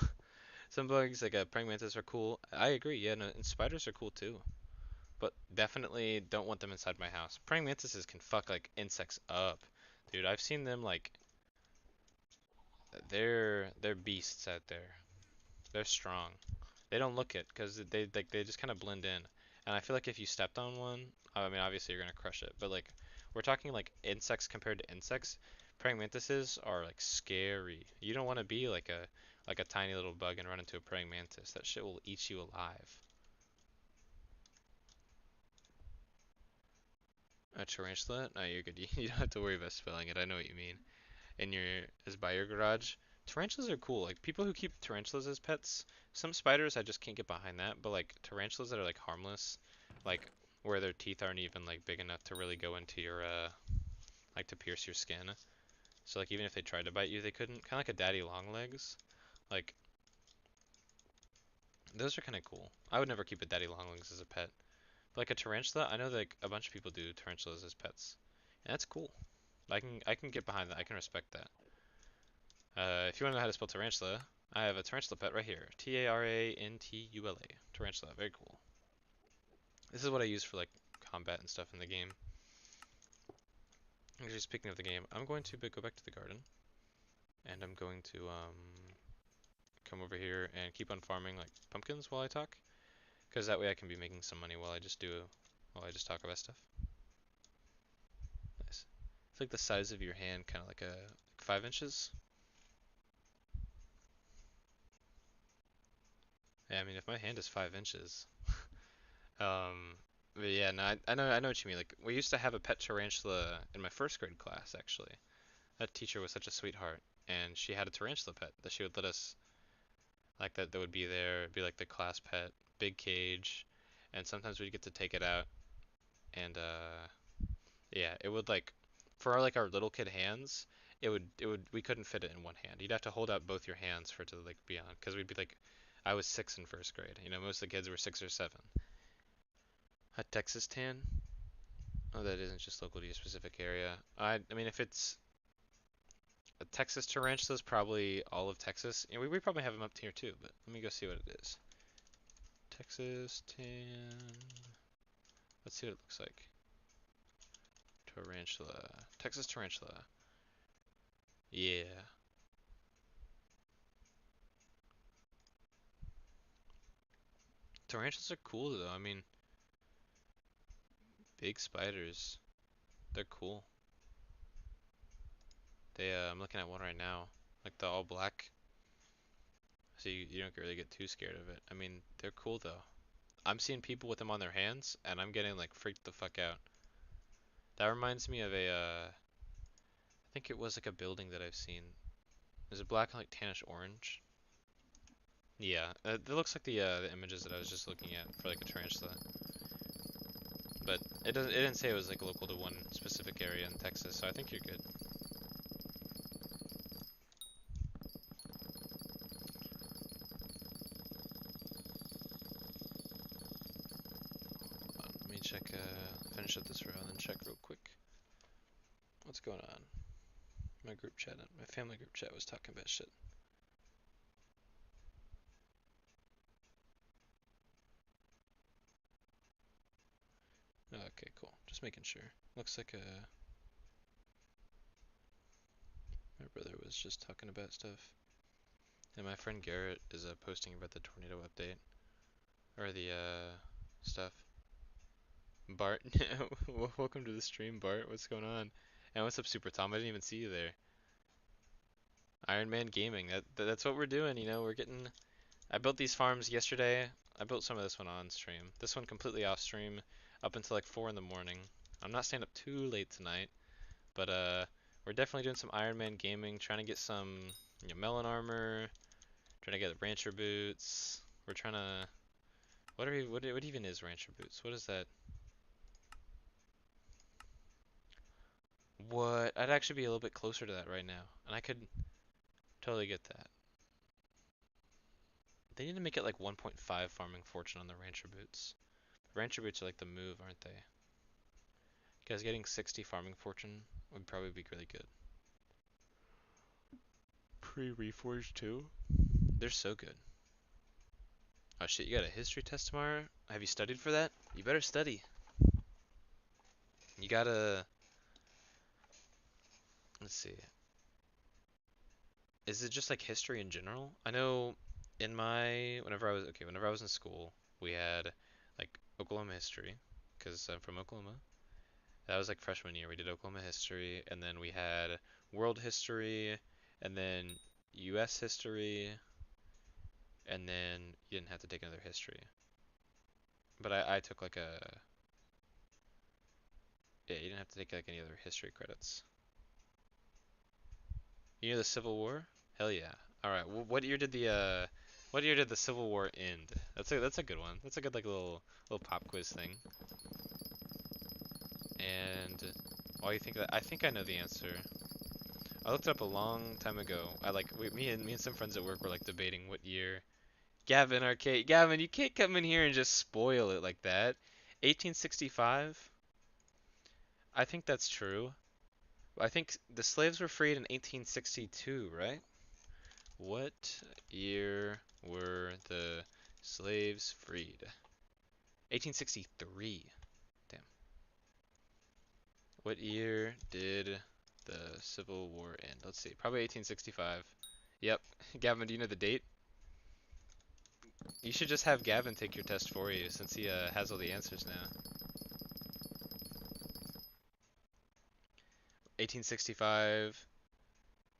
Some bugs like praying mantis are cool. I agree. Yeah, no, and spiders are cool too. But definitely don't want them inside my house. Praying mantises can fuck like insects up, dude. I've seen them like they're beasts out there. They're strong. They don't look it because they just kind of blend in. And I feel like if you stepped on one, I mean obviously you're gonna crush it. But like we're talking like insects compared to insects. Praying mantises are like scary. You don't want to be like a tiny little bug and run into a praying mantis. That shit will eat you alive. A tarantula? No, you're good. You don't have to worry about spelling it. I know what you mean. In your is by your garage. Tarantulas are cool. Like people who keep tarantulas as pets. Some spiders I just can't get behind that, but like tarantulas that are like harmless, like where their teeth aren't even like big enough to really go into your like to pierce your skin. So like even if they tried to bite you, they couldn't. Kind of like a daddy long legs. Like those are kind of cool. I would never keep a daddy long legs as a pet. But like a tarantula, I know that like a bunch of people do tarantulas as pets. And that's cool. I can get behind that. I can respect that. If you want to know how to spell tarantula, I have a tarantula pet right here. Tarantula. Tarantula, very cool. This is what I use for like combat and stuff in the game. Actually, speaking of the game, I'm going to go back to the garden, and I'm going to come over here and keep on farming like pumpkins while I talk, because that way I can be making some money while I just talk about stuff. Nice. It's like the size of your hand, kind of like 5 inches. Yeah, I mean if my hand is 5 inches, Um, but yeah, no, I know what you mean. Like, we used to have a pet tarantula in my first grade class, actually. That teacher was such a sweetheart, and she had a tarantula pet that she would let us, like, that would be there, be like the class pet, big cage, and sometimes we'd get to take it out, and, yeah, it would, like, for our, like, our little kid hands, we couldn't fit it in one hand. You'd have to hold out both your hands for it to, like, be on, because we'd be, like, I was 6 in first grade, most of the kids were 6 or 7. A Texas tan? Oh, that isn't just local to your specific area. I mean, if it's a Texas tarantula, is probably all of Texas. We probably have them up here too, but let me go see what it is. Texas tan. Let's see what it looks like. Tarantula. Texas tarantula. Yeah. Tarantulas are cool though. I mean, big spiders. They're cool. I'm looking at one right now. Like the all black. So you don't really get too scared of it. I mean, they're cool though. I'm seeing people with them on their hands, and I'm getting like freaked the fuck out. That reminds me of I think it was like a building that I've seen. Is it black and like tannish orange? Yeah, it looks like the images that I was just looking at for like a tarantula. But it didn't say it was like local to one specific area in Texas, so I think you're good. Let me check, finish up this row and then check real quick. What's going on? My group chat, my family group chat was talking about shit. Just making sure. Looks like my brother was just talking about stuff. And my friend Garrett is posting about the tornado update. Or the stuff. Bart, welcome to the stream, Bart. What's going on? And what's up, Super Tom? I didn't even see you there. Iron Man Gaming. That's what we're doing. You know, we're getting. I built these farms yesterday. I built some of this one on stream. This one completely off stream, up until like 4 in the morning. I'm not staying up too late tonight, but we're definitely doing some Iron Man Gaming, trying to get some melon armor, trying to get rancher boots. We're trying to. What even is rancher boots? What is that? What? I'd actually be a little bit closer to that right now, and I could totally get that. They need to make it like 1.5 farming fortune on the rancher boots. Rancher boots are like the move, aren't they? Because getting 60 farming fortune would probably be really good. Pre-reforged too? They're so good. Oh shit, you got a history test tomorrow? Have you studied for that? You better study. You gotta... Let's see. Is it just like history in general? I know in my... Whenever I was in school, we had like Oklahoma history, because I'm from Oklahoma. That was like freshman year. We did Oklahoma history, and then we had world history, and then U.S. history, and then you didn't have to take another history. But I took like a yeah, you didn't have to take like any other history credits. You know the Civil War? Hell yeah. All right. What year did the Civil War end? That's a good one. That's a good like little pop quiz thing. And while you think that, I think I know the answer. I looked it up a long time ago. Me and some friends at work were like debating what year. Gavin Arcade, Gavin, you can't come in here and just spoil it like that. 1865? I think that's true. I think the slaves were freed in 1862, right? What year were the slaves freed? 1863. Damn. What year did the Civil War end? Let's see. Probably 1865. Yep. Gavin, do you know the date? You should just have Gavin take your test for you since he has all the answers now. 1865.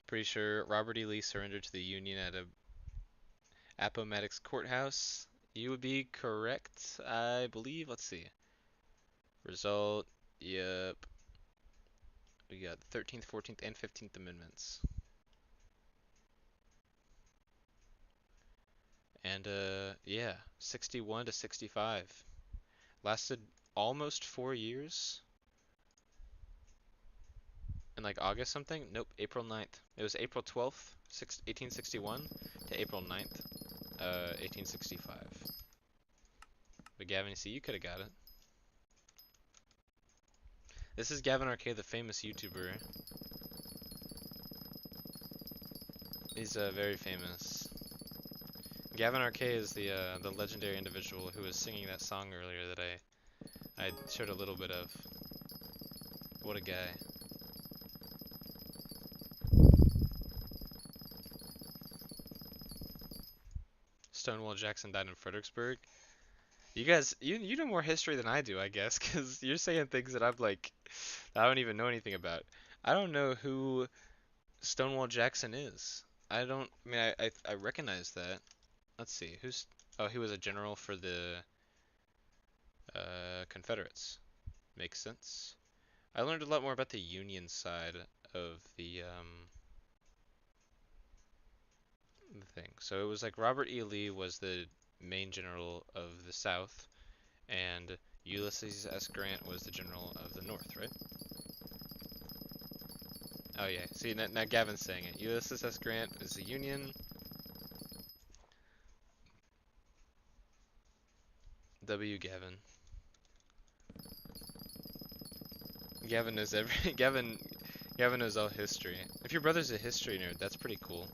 Pretty sure Robert E. Lee surrendered to the Union at Appomattox Courthouse. You would be correct, I believe. Let's see. Result. Yep. We got the 13th, 14th, and 15th Amendments. And yeah, 61 to 65. Lasted almost 4 years. In like August something? Nope, April 9th. It was April 12th, 1861 to April 9th, 1865. But Gavin, you see, you could have got it. This is Gavin Arcade, the famous YouTuber. He's very famous. Gavin Arcade is the legendary individual who was singing that song earlier that I showed a little bit of. What a guy. Stonewall Jackson died in Fredericksburg. You guys, you know more history than I do, I guess, because you're saying things that I'm like, I don't even know anything about. I don't know who Stonewall Jackson is. I mean, I recognize that. Let's see, oh, he was a general for the Confederates. Makes sense. I learned a lot more about the Union side of the thing. So it was like Robert E. Lee was the main general of the South, and Ulysses S. Grant was the general of the North, right? Oh yeah. See, now Gavin's saying it. Ulysses S. Grant is the Union. W. Gavin. Gavin knows every. Gavin knows all history. If your brother's a history nerd, that's pretty cool.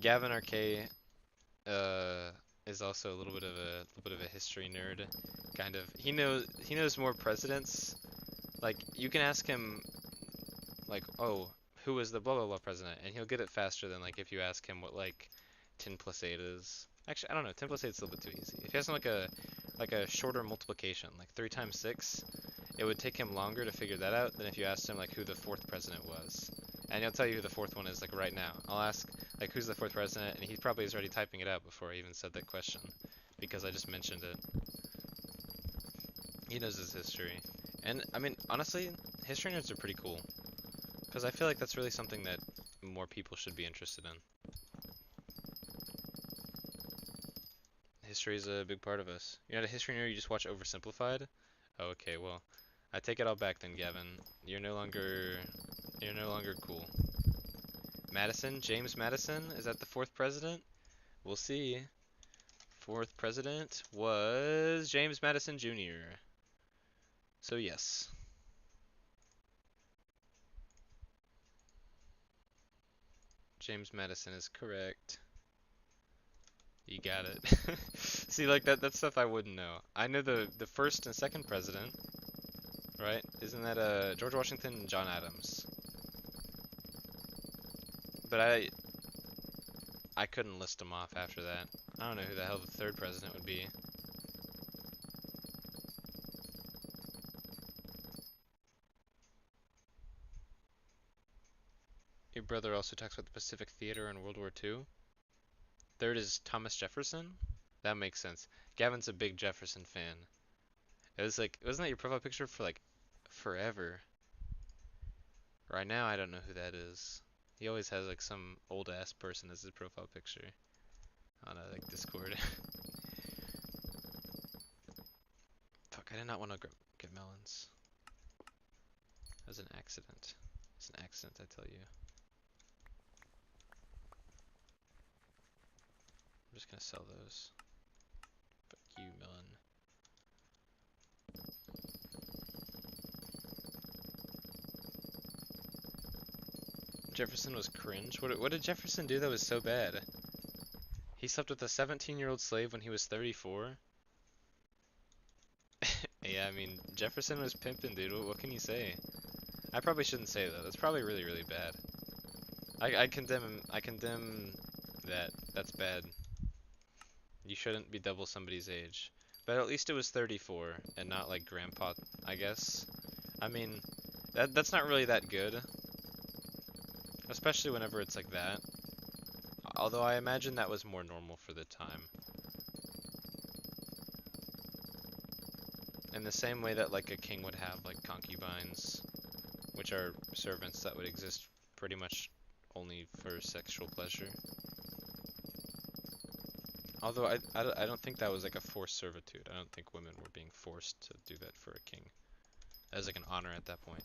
Gavin RK, uh, is also a little bit of a history nerd, kind of. He knows more presidents. Like you can ask him like, oh, who was the blah blah blah president, and he'll get it faster than like if you ask him what like 10 plus 8 is. Actually, I don't know. 10 plus 8 is a little bit too easy. If you ask him like a shorter multiplication, like 3 times 6, it would take him longer to figure that out than if you asked him like who the fourth president was. And he'll tell you who the fourth one is like right now. I'll ask like who's the fourth president, and he probably is already typing it out before I even said that question because I just mentioned it. He knows his history. And I mean, honestly, history nerds are pretty cool because I feel like that's really something that more people should be interested in. History is a big part of us. You're not a history nerd, you just watch Oversimplified? Oh, okay, well, I take it all back then, Gavin. You're no longer cool. Madison? James Madison? Is that the fourth president? We'll see. Fourth president was James Madison Jr. So yes. James Madison is correct. You got it. See, like that's stuff I wouldn't know. I know the first and second president, right? Isn't that George Washington and John Adams? But I couldn't list them off after that. I don't know who the hell the third president would be. Your brother also talks about the Pacific Theater in World War II. Third is Thomas Jefferson. That makes sense. Gavin's a big Jefferson fan. It was like, wasn't that your profile picture for like forever? Right now, I don't know who that is. He always has like some old ass person as his profile picture on like Discord. Fuck, I did not want to get melons. That was an accident. It's an accident, I tell you. I'm just gonna sell those. Fuck you, melon. Jefferson was cringe. What did Jefferson do that was so bad? He slept with a 17-year-old slave when he was 34? Yeah, I mean, Jefferson was pimping, dude. What can you say? I probably shouldn't say that. That's probably really, really bad. I condemn him. I condemn that. That's bad. You shouldn't be double somebody's age. But at least it was 34 and not like grandpa, I guess. I mean, that's not really that good. Especially whenever it's like that. Although I imagine that was more normal for the time. In the same way that like a king would have like concubines, which are servants that would exist pretty much only for sexual pleasure. Although I don't think that was like a forced servitude. I don't think women were being forced to do that for a king. As like an honor at that point.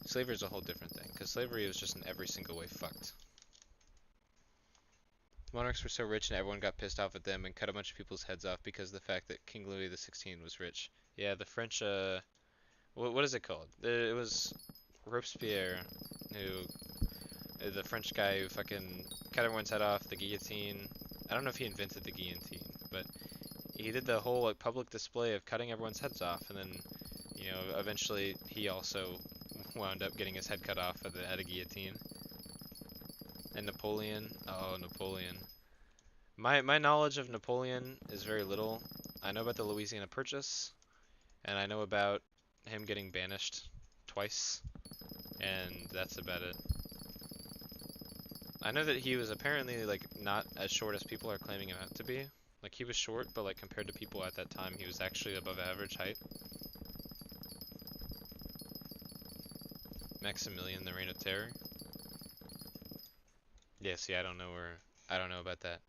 Slavery is a whole different thing, because slavery was just in every single way fucked. Monarchs were so rich and everyone got pissed off at them and cut a bunch of people's heads off because of the fact that King Louis XVI was rich. Yeah, the French, what is it called? It was Robespierre, the French guy who fucking cut everyone's head off, the guillotine. I don't know if he invented the guillotine, but he did the whole like public display of cutting everyone's heads off, and then, you know, eventually he also wound up getting his head cut off at a guillotine. And Napoleon, oh, Napoleon. My knowledge of Napoleon is very little. I know about the Louisiana Purchase, and I know about him getting banished twice, and that's about it. I know that he was apparently like not as short as people are claiming him out to be. Like he was short, but like compared to people at that time, he was actually above average height. Maximilian, the Reign of Terror. Yeah, see, I don't know about that.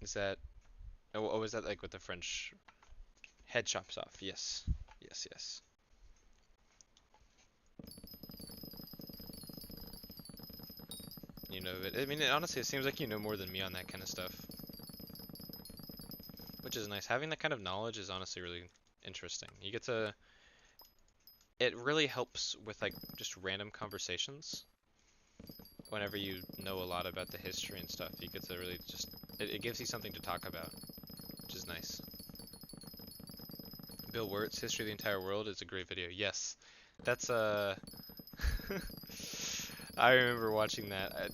Is that, oh, is that like with the French head chops off? Yes, yes, yes. You know, I mean, honestly, it seems like you know more than me on that kind of stuff. Which is nice. Having that kind of knowledge is honestly really interesting. You get to, it really helps with like just random conversations. Whenever you know a lot about the history and stuff, you get to really just it gives you something to talk about, which is nice. Bill Wirt's History of the Entire World is a great video. Yes, that's I remember watching that.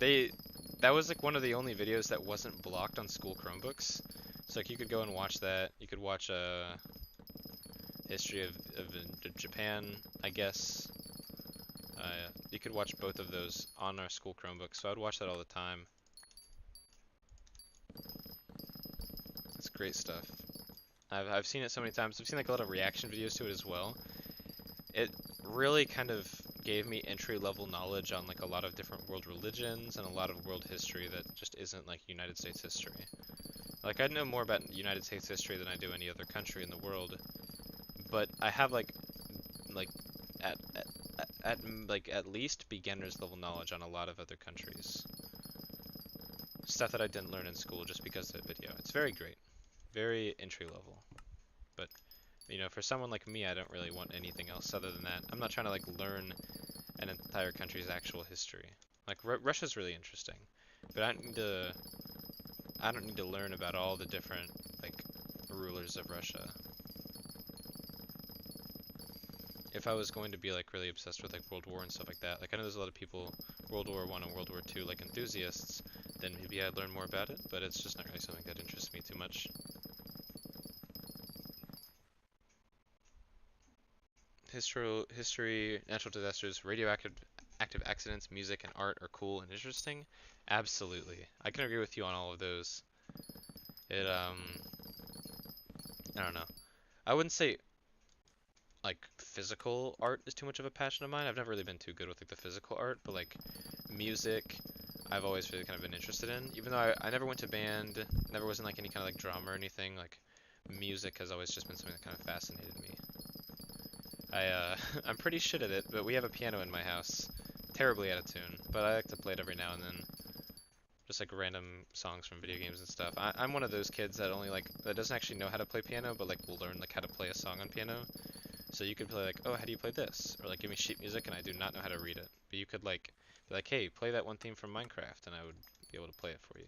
That was like one of the only videos that wasn't blocked on school Chromebooks. So like you could go and watch that. You could watch history of Japan, I guess. You could watch both of those on our school Chromebooks. So I'd watch that all the time. It's great stuff. I've seen it so many times. I've seen like a lot of reaction videos to it as well. It really kind of gave me entry-level knowledge on like a lot of different world religions and a lot of world history that just isn't like United States history. Like I know more about United States history than I do any other country in the world, but I have like at at least beginner's level knowledge on a lot of other countries. Stuff that I didn't learn in school just because of the video. It's very great. Very entry level. But you know, for someone like me, I don't really want anything else other than that. I'm not trying to like learn an entire country's actual history. Like Russia's really interesting, but I don't need to learn about all the different like rulers of Russia. If I was going to be like really obsessed with like World War and stuff like that, like I know there's a lot of people World War One and World War Two like enthusiasts, then maybe I'd learn more about it, but it's just not really something that interests me too much. History, natural disasters, active accidents, music, and art are cool and interesting. Absolutely, I can agree with you on all of those. It I don't know. I wouldn't say like physical art is too much of a passion of mine. I've never really been too good with like the physical art, but like music, I've always really kind of been interested in. Even though I never went to band, never was in like any kind of like drama or anything. Like music has always just been something that kind of fascinated me. I'm pretty shit at it, but we have a piano in my house. Terribly out of tune, but I like to play it every now and then. Just like random songs from video games and stuff. I'm one of those kids that only like, that doesn't actually know how to play piano, but like will learn like how to play a song on piano. So you could play like, oh, how do you play this? Or like give me sheet music and I do not know how to read it. But you could like, be like, hey, play that one theme from Minecraft, and I would be able to play it for you.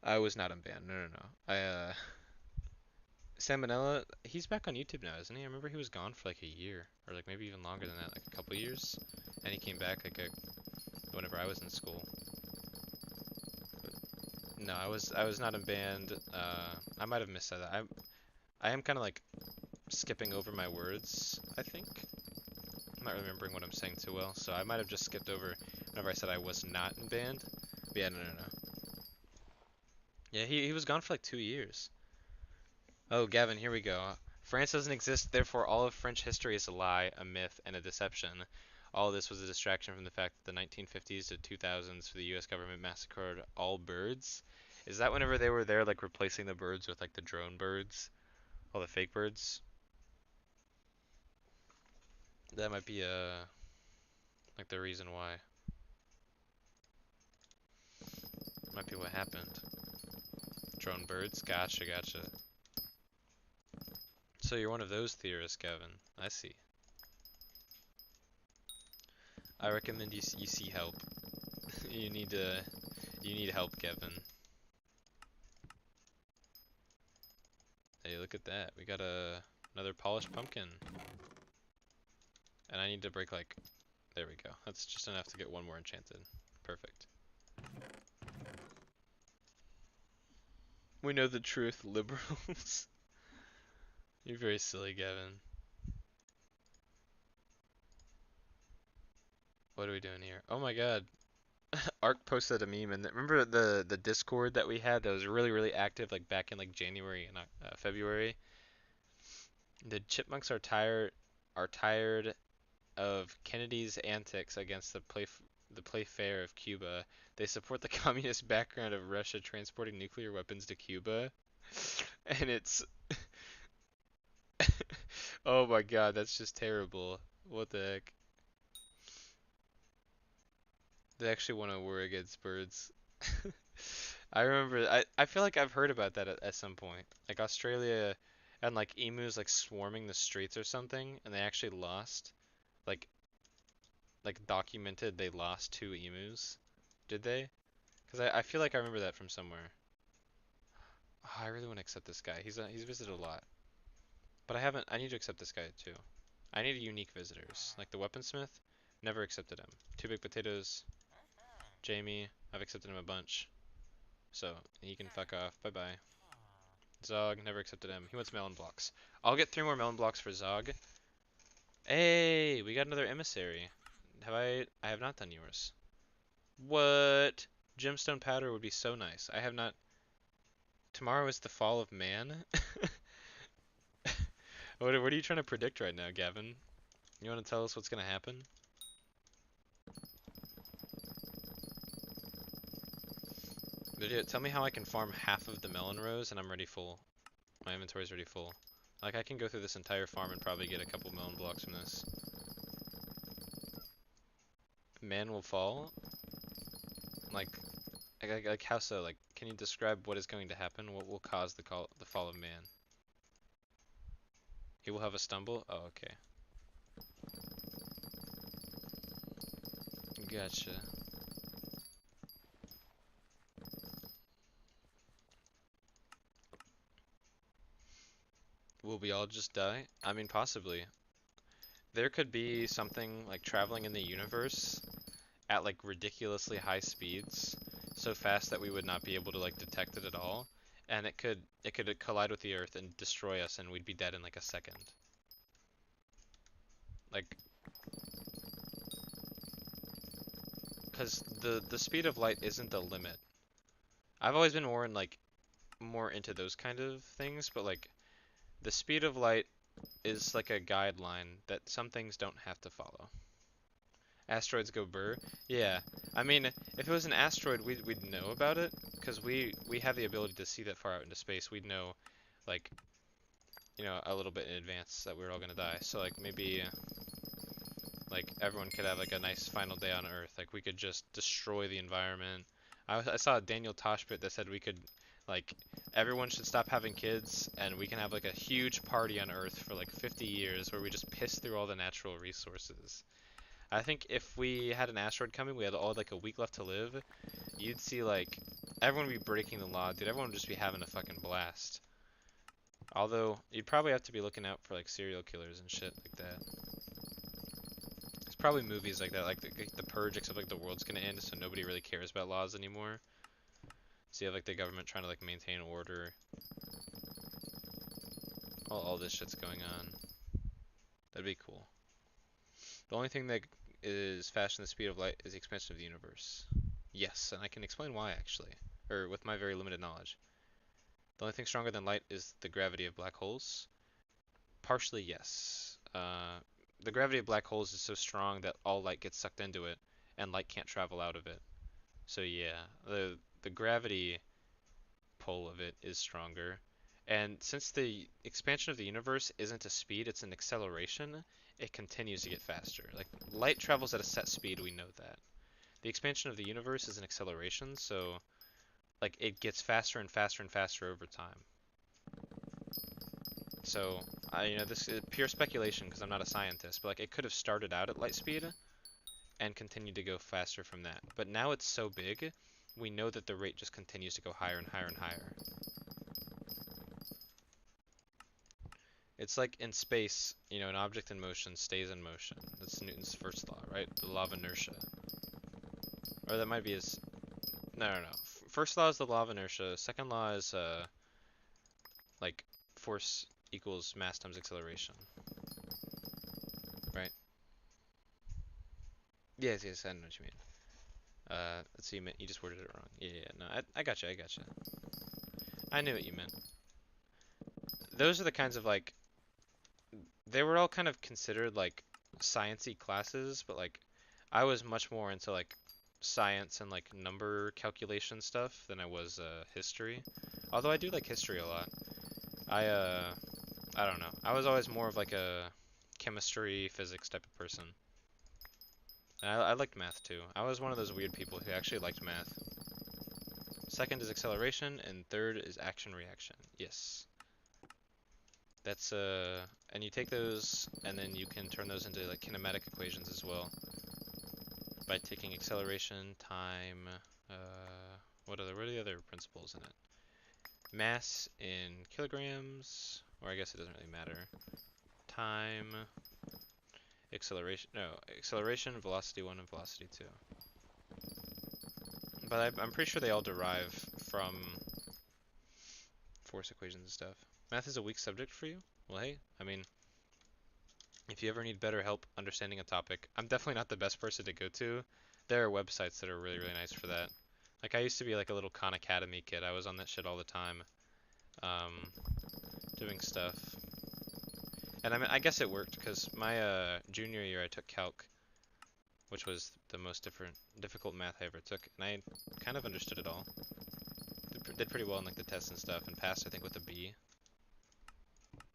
I was not in band, no, no, no. Sam Manella, he's back on YouTube now, isn't he? I remember he was gone for like a year, or like maybe even longer than that, like a couple years. And he came back like whenever I was in school. But no, I was not in band. I might have missed that. I am kind of like skipping over my words, I think. I'm not remembering what I'm saying too well, so I might have just skipped over whenever I said I was not in band. But yeah, no, no, no. Yeah, he was gone for like 2 years. Oh, Gavin, here we go. France doesn't exist, therefore all of French history is a lie, a myth, and a deception. All of this was a distraction from the fact that the 1950s to 2000s, the U.S. government massacred all birds. Is that whenever they were there, like replacing the birds with like the drone birds, all the fake birds? That might be like the reason why. Might be what happened. Drone birds? Gotcha, gotcha. So you're one of those theorists, Kevin. I see. I recommend you see help. you need to you need help, Kevin. Hey, look at that. We got another polished pumpkin. And I need to break like, there we go. That's just enough to get one more enchanted. Perfect. We know the truth, liberals. You're very silly, Gavin. What are we doing here? Oh my god. Ark posted a meme, and remember the Discord that we had that was really really active like back in like January and February. The chipmunks are tired of Kennedy's antics against the playfair of Cuba. They support the communist background of Russia transporting nuclear weapons to Cuba, and it's oh my god, that's just terrible. What the heck? They actually want to war against birds. I remember, I feel like I've heard about that at some point. Like Australia and like emus like swarming the streets or something, and they actually lost. Like, like documented they lost two emus. Did they? Because I feel like I remember that from somewhere. Oh, I really want to accept this guy. He's visited a lot. But I haven't. I need to accept this guy too. I need unique visitors. Like the weaponsmith. Never accepted him. Two Big Potatoes. Jamie. I've accepted him a bunch. So he can fuck off. Bye bye. Zog. Never accepted him. He wants melon blocks. I'll get 3 more melon blocks for Zog. Hey, we got another emissary. Have I? I have not done yours. What? Gemstone powder would be so nice. I have not. Tomorrow is the fall of man. What are you trying to predict right now, Gavin? You want to tell us what's gonna happen? But yeah, tell me how I can farm half of the melon rows and I'm ready full. My inventory's already full. Like I can go through this entire farm and probably get a couple melon blocks from this. Man will fall? Like, like how so? Like, can you describe what is going to happen? What will cause the fall of man? He will have a stumble? Oh, okay. Gotcha. Will we all just die? I mean, possibly. There could be something like traveling in the universe at like ridiculously high speeds, so fast that we would not be able to like detect it at all, and it could collide with the Earth and destroy us, and we'd be dead in like a second. Like, because the speed of light isn't the limit. I've always been more into those kind of things, but like the speed of light is like a guideline that some things don't have to follow. Asteroids go burr. Yeah, I mean, if it was an asteroid, we'd know about it because we have the ability to see that far out into space. We'd know, like, a little bit in advance that we're all gonna die. So like maybe like everyone could have like a nice final day on Earth. Like we could just destroy the environment. I saw a Daniel Tosh bit that said we could like everyone should stop having kids and we can have like a huge party on Earth for like 50 years where we just piss through all the natural resources. I think if we had an asteroid coming, we had all like a week left to live, you'd see like everyone would be breaking the law, dude. Everyone would just be having a fucking blast. Although you'd probably have to be looking out for like serial killers and shit like that. There's probably movies like that, like the Purge, except like the world's gonna end, so nobody really cares about laws anymore. So you have like the government trying to like maintain order. All this shit's going on. That'd be cool. The only thing that is faster than the speed of light is the expansion of the universe. Yes, and I can explain why actually, or with my very limited knowledge. The only thing stronger than light is the gravity of black holes. Partially, yes. The gravity of black holes is so strong that all light gets sucked into it, and light can't travel out of it. So yeah, the gravity pull of it is stronger. And since the expansion of the universe isn't a speed, it's an acceleration, it continues to get faster. Like light travels at a set speed, we know that. The expansion of the universe is an acceleration, so like it gets faster and faster and faster over time. So this is pure speculation because I'm not a scientist, but like it could have started out at light speed and continued to go faster from that. But now it's so big, we know that the rate just continues to go higher and higher and higher. It's like in space, an object in motion stays in motion. That's Newton's first law, right? The law of inertia. Or that might be his. No, no, no. First law is the law of inertia. Second law is like force equals mass times acceleration, right? Yes, yes, I know what you mean. Let's see, you just worded it wrong. Yeah, yeah, no, I gotcha, I gotcha. I knew what you meant. Those are the kinds of like, they were all kind of considered like sciencey classes, but like, I was much more into like science and like number calculation stuff than I was history. Although I do like history a lot. I don't know. I was always more of like a chemistry, physics type of person. And I liked math too. I was one of those weird people who actually liked math. Second is acceleration, and third is action reaction. Yes. That's and you take those, and then you can turn those into like kinematic equations as well. by taking acceleration, time, what are the other principles in it? Mass in kilograms, or I guess it doesn't really matter. Time, acceleration, no, acceleration, velocity 1 and velocity 2. But I'm pretty sure they all derive from force equations and stuff. Math is a weak subject for you? Well, hey, I mean, if you ever need better help understanding a topic, I'm definitely not the best person to go to. There are websites that are really, really nice for that. Like, I used to be like a little Khan Academy kid. I was on that shit all the time, um, doing stuff. And I mean, I guess it worked because my junior year I took calc, which was the most difficult math I ever took, and I kind of understood it all. Did pretty well in like the tests and stuff, and passed I think with a B.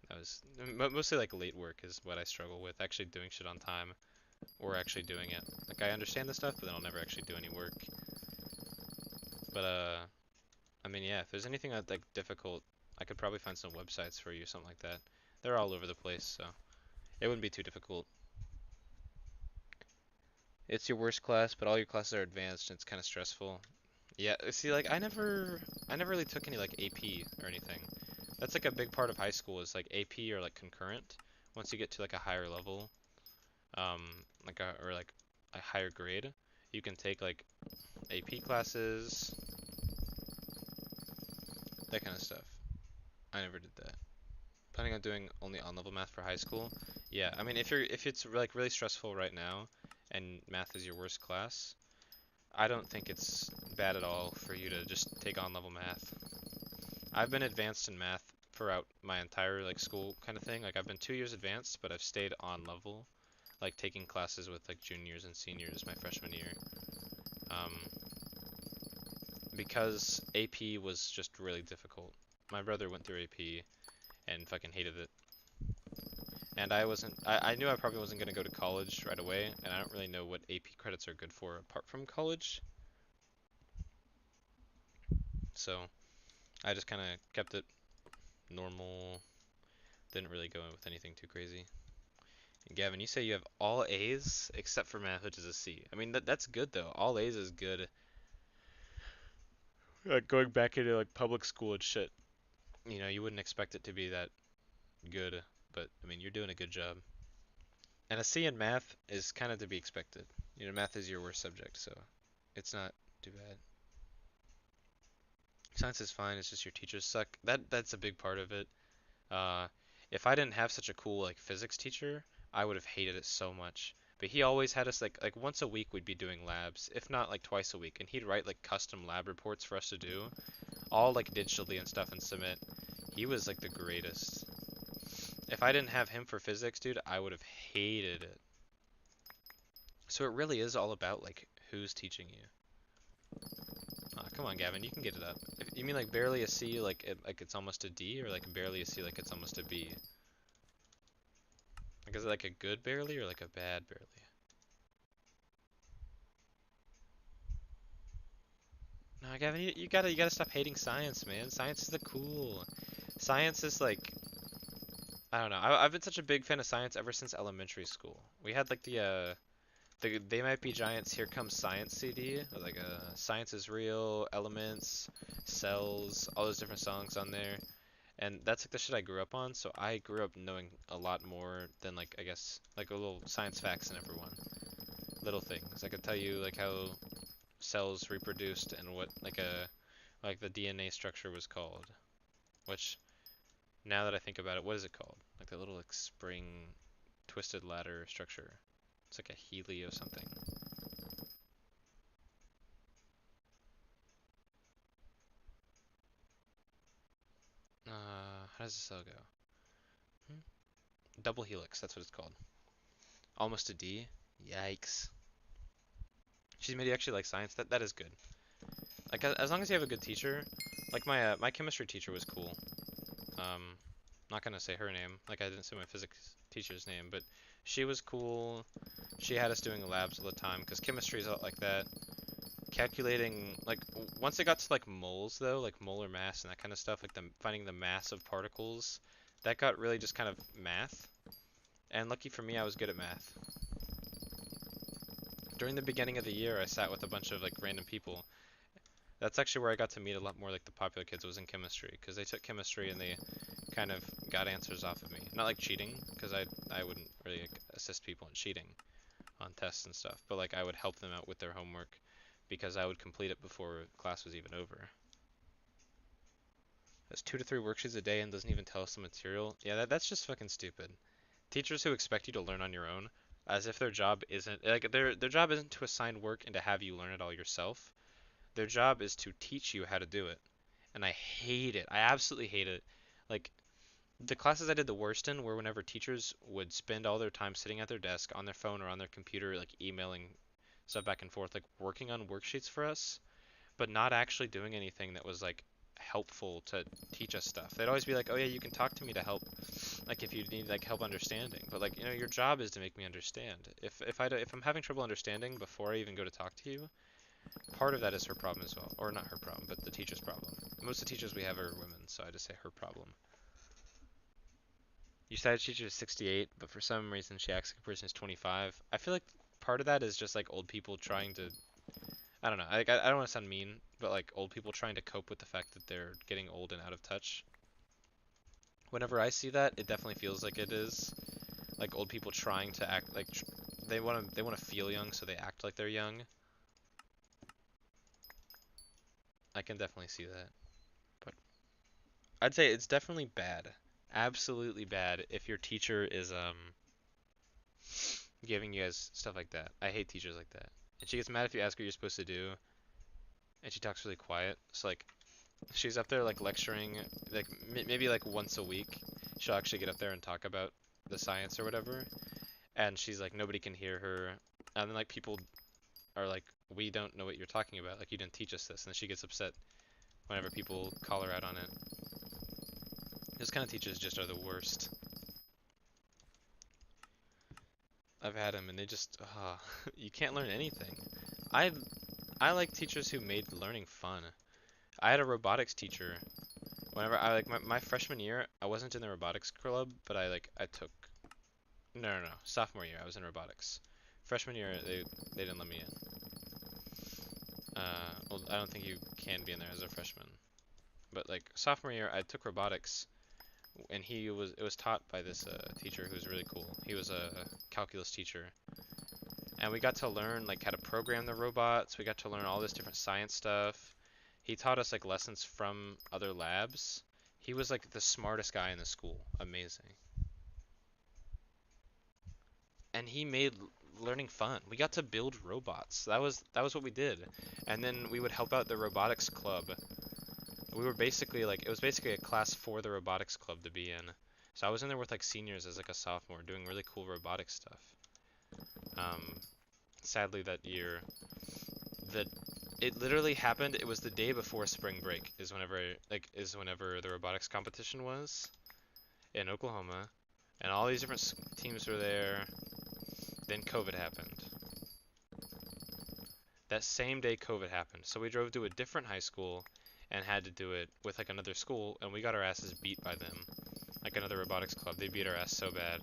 That was mostly like late work is what I struggle with, actually doing shit on time or actually doing it. Like I understand the stuff, but then I'll never actually do any work. But I mean, yeah, if there's anything that like difficult, I could probably find some websites for you, something like that. They're all over the place, so it wouldn't be too difficult. It's your worst class, but all your classes are advanced and it's kind of stressful. Yeah, see, like I never really took any like AP or anything. That's like a big part of high school is like AP or like concurrent. Once you get to like a higher level, um, or like a higher grade, you can take like AP classes, that kind of stuff. I never did that. Planning on doing only on-level math for high school. Yeah, I mean if it's like really stressful right now, and math is your worst class, I don't think it's bad at all for you to just take on-level math. I've been advanced in math throughout my entire like school kind of thing. Like I've been 2 years advanced, but I've stayed on level, like taking classes with like juniors and seniors my freshman year. Um, because AP was just really difficult. My brother went through AP and fucking hated it. And I knew I probably wasn't going to go to college right away, and I don't really know what AP credits are good for apart from college. So I just kind of kept it normal, didn't really go in with anything too crazy. And Gavin, you say you have all A's except for math, which is a C. I mean, that's good though. All A's is good. Like going back into like public school and shit. You know, you wouldn't expect it to be that good, but I mean, you're doing a good job. And a C in math is kind of to be expected. You know, math is your worst subject, so it's not too bad. Science is fine. It's just your teachers suck. That's a big part of it. Uh, if I didn't have such a cool like physics teacher, I would have hated it so much. But he always had us like once a week we'd be doing labs, if not like twice a week, and he'd write like custom lab reports for us to do, all like digitally and stuff and submit. He was like the greatest. If I didn't have him for physics, dude, I would have hated it. So it really is all about like who's teaching you. Aw, come on, Gavin, you can get it up. You mean like barely a C, like it's almost a D, or like barely a C, like it's almost a B? Like is it like a good barely or like a bad barely? No, Gavin, you gotta stop hating science, man. Science is the cool. Science is like I don't know. I've been such a big fan of science ever since elementary school. We had like the They Might Be Giants Here Comes Science CD, with, like Science is Real, Elements, Cells, all those different songs on there. And that's like the shit I grew up on, so I grew up knowing a lot more than like I guess like a little science facts in everyone. Little things. I could tell you like how cells reproduced and what like the DNA structure was called. Which now that I think about it, what is it called? Like the little like spring twisted ladder structure. It's like a helio something. How does the cell go? Hmm? Double helix, that's what it's called. Almost a D. Yikes. She's made you actually like science. That is good. Like as long as you have a good teacher, like my chemistry teacher was cool. Not gonna say her name, like I didn't say my physics teacher's name, but she was cool. She had us doing labs all the time because chemistry is a lot like that. Calculating like once it got to like moles though, like molar mass and that kind of stuff, like finding the mass of particles, that got really just kind of math. And lucky for me, I was good at math. During the beginning of the year, I sat with a bunch of like random people. That's actually where I got to meet a lot more like the popular kids was in chemistry, because they took chemistry and they kind of got answers off of me. Not like cheating, because I wouldn't really like, assist people in cheating on tests and stuff, but like I would help them out with their homework because I would complete it before class was even over. That's 2 to 3 worksheets a day and doesn't even tell us the material. Yeah, that's just fucking stupid. Teachers who expect you to learn on your own, as if their job isn't like their job isn't to assign work and to have you learn it all yourself. Their job is to teach you how to do it. And I hate it. I absolutely hate it. Like the classes I did the worst in were whenever teachers would spend all their time sitting at their desk on their phone or on their computer like emailing stuff back and forth, like working on worksheets for us, but not actually doing anything that was like helpful to teach us stuff. They'd always be like, "Oh yeah, you can talk to me to help, like if you need like help understanding." But like, your job is to make me understand. If I'm having trouble understanding before I even go to talk to you, part of that is her problem as well, or not her problem, but the teacher's problem. Most of the teachers we have are women, so I just say her problem. You said a teacher is 68, but for some reason she acts like a person is 25. I feel like part of that is just like old people trying to, I don't know, I don't want to sound mean, but like old people trying to cope with the fact that they're getting old and out of touch. Whenever I see that, it definitely feels like it is like old people trying to act like they want to feel young, so they act like they're young. I can definitely see that. But I'd say it's definitely bad. Absolutely bad if your teacher is giving you guys stuff like that. I hate teachers like that. And she gets mad if you ask her what you're supposed to do, and she talks really quiet. So like she's up there like lecturing, like maybe like once a week, she'll actually get up there and talk about the science or whatever, and she's like nobody can hear her, and then like people are like, we don't know what you're talking about, like you didn't teach us this, and then she gets upset whenever people call her out on it. Those kind of teachers just are the worst. I've had them and they just, you can't learn anything. I I like teachers who made learning fun. I had a robotics teacher. Whenever I like my freshman year, I wasn't in the robotics club, but I took no, sophomore year I was in robotics. Freshman year they didn't let me in. Well, I don't think you can be in there as a freshman. But like sophomore year, I took robotics, and it was taught by this teacher who was really cool. He was a calculus teacher, and we got to learn like how to program the robots. We got to learn all this different science stuff. He taught us like lessons from other labs. He was like the smartest guy in the school. Amazing. And he made learning fun. We got to build robots. That was what we did. And then we would help out the robotics club. We were basically like it was basically a class for the robotics club to be in. So I was in there with like seniors as like a sophomore doing really cool robotics stuff. Um, Sadly that year, that it literally happened. It was the day before spring break is whenever the robotics competition was in Oklahoma, and all these different teams were there. Then COVID happened. That same day COVID happened. So we drove to a different high school and had to do it with like another school, and we got our asses beat by them. Like another robotics club. They beat our ass so bad.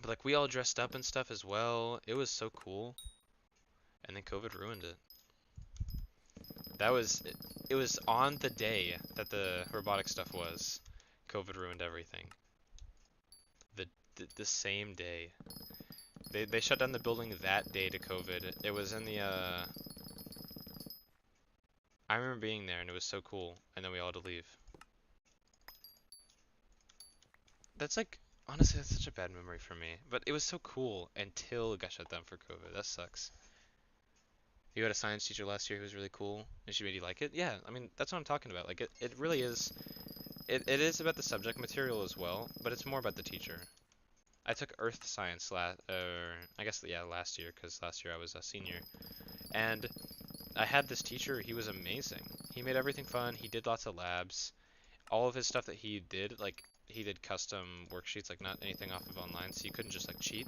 But like we all dressed up and stuff as well. It was so cool. And then COVID ruined it. It was on the day that the robotic stuff was. COVID ruined everything. The same day. They shut down the building that day to COVID. It was in the I remember being there and it was so cool, and then we all had to leave. That's like honestly that's such a bad memory for me. But it was so cool until it got shut down for COVID. That sucks. You had a science teacher last year who was really cool and she made you like it? Yeah, I mean that's what I'm talking about. Like it really is it is about the subject material as well, but it's more about the teacher. I took earth science I guess yeah, last year, because last year I was a senior. And I had this teacher, he was amazing. He made everything fun, he did lots of labs. All of his stuff that he did, like, he did custom worksheets, like not anything off of online, so you couldn't just like cheat.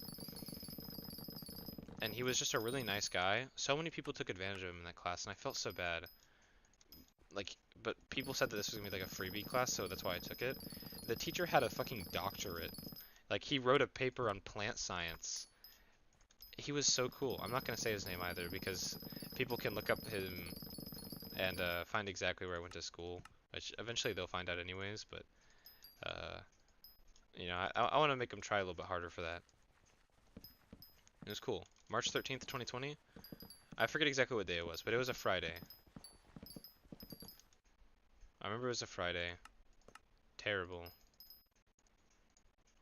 And he was just a really nice guy. So many people took advantage of him in that class, and I felt so bad. Like, but people said that this was gonna be like a freebie class, so that's why I took it. The teacher had a fucking doctorate. Like, he wrote a paper on plant science. he was so cool. I'm not gonna say his name either because people can look up him and find exactly where I went to school, which eventually they'll find out anyways. But uh, I want to make him try a little bit harder for that. It was cool. March 13th, 2020. I forget exactly what day it was, but it was a Friday. I remember it was a Friday. Terrible.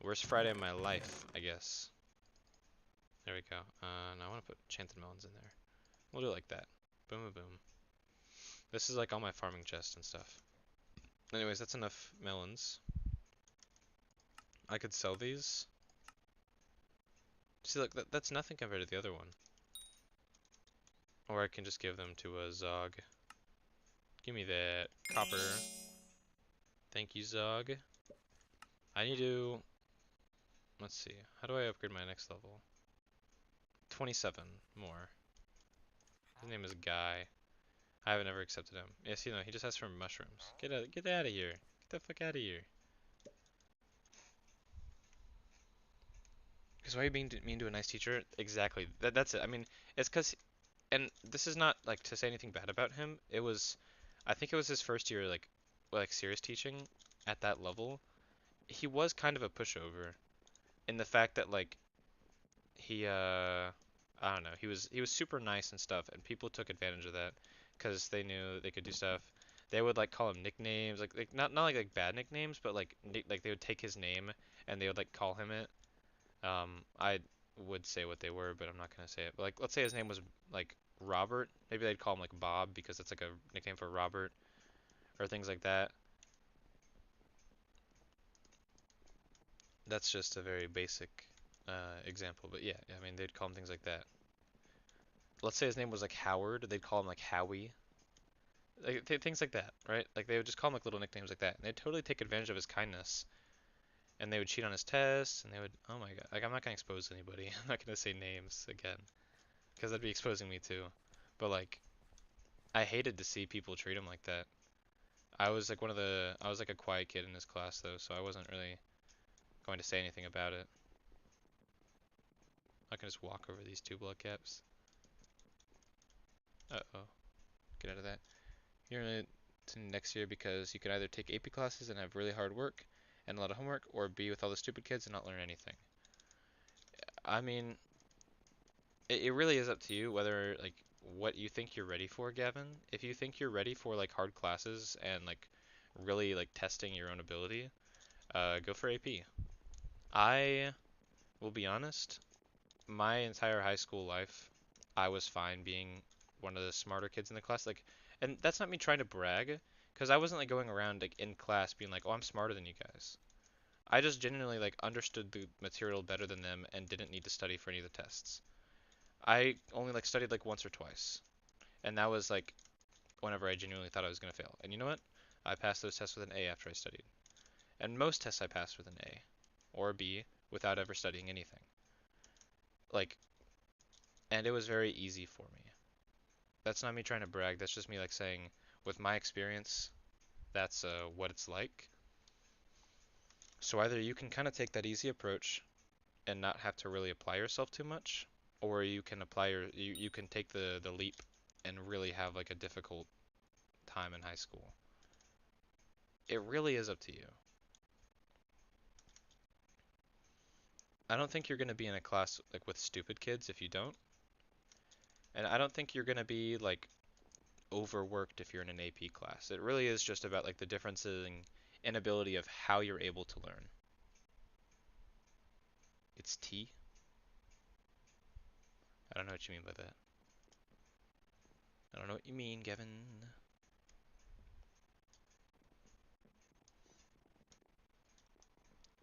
Worst Friday of my life, I guess. There we go. Now I want to put enchanted melons in there. We'll do it like that. Boom, boom, boom. This is like all my farming chests and stuff. Anyways, that's enough melons. I could sell these. See, look, that's nothing compared to the other one. Or I can just give them to a Zog. Give me that copper. Thank you, Zog. I need to... Let's see. How do I upgrade my next level? 27 more. His name is Guy. I haven't ever accepted him. Yes, he just asks for mushrooms. Get out of here. Get the fuck out of here. Because why are you being mean to a nice teacher? Exactly. That's it. I mean, it's because, and this is not like to say anything bad about him. I think it was his first year like serious teaching at that level. He was kind of a pushover in the fact that like I don't know, he was super nice and stuff, and people took advantage of that because they knew they could do stuff. They would like call him nicknames, like not like bad nicknames, but like they would take his name and they would like call him it. I would say what they were, but I'm not gonna say it. But like, let's say his name was like Robert. Maybe they'd call him like Bob because that's like a nickname for Robert or things like that. That's just a very basic example, but yeah, I mean they'd call him things like that. Let's say his name was like Howard, they'd call him like Howie, like things like that, right? Like they would just call him like little nicknames like that, and they'd totally take advantage of his kindness, and they would cheat on his tests, and they would, oh my god, like I'm not gonna expose anybody, I'm not gonna say names again, because that'd be exposing me too, but like I hated to see people treat him like that. I was like a quiet kid in his class though, so I wasn't really going to say anything about it. I can just walk over these two blood caps. Uh-oh, get out of that. You're in it to next year because you can either take AP classes and have really hard work and a lot of homework, or be with all the stupid kids and not learn anything. I mean, it really is up to you whether like what you think you're ready for, Gavin. If you think you're ready for like hard classes and like really like testing your own ability, go for AP. I will be honest, my entire high school life, I was fine being one of the smarter kids in the class. Like, and that's not me trying to brag, because I wasn't like going around like in class being like, "Oh, I'm smarter than you guys." I just genuinely like understood the material better than them and didn't need to study for any of the tests. I only like studied like once or twice, and that was like whenever I genuinely thought I was gonna fail. And you know what? I passed those tests with an A after I studied, and most tests I passed with an A or a B without ever studying anything. Like, and it was very easy for me. That's not me trying to brag. That's just me like saying, with my experience, that's what it's like. So either you can kind of take that easy approach and not have to really apply yourself too much, or you can you can take the leap and really have like a difficult time in high school. It really is up to you. I don't think you're going to be in a class like with stupid kids if you don't, and I don't think you're going to be like overworked if you're in an AP class. It really is just about like the differences in inability of how you're able to learn. It's T. I don't know what you mean by that. I don't know what you mean, Gavin.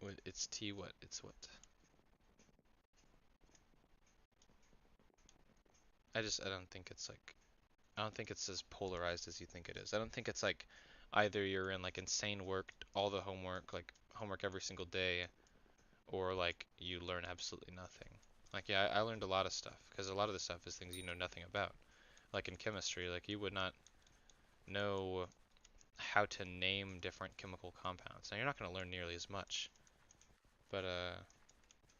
What? It's T what? It's what? I don't think it's like, I don't think it's as polarized as you think it is. I don't think it's like either you're in like insane work, all the homework, like homework every single day, or like you learn absolutely nothing. Like, yeah, I learned a lot of stuff because a lot of the stuff is things you know nothing about. Like in chemistry, like you would not know how to name different chemical compounds. Now you're not going to learn nearly as much, but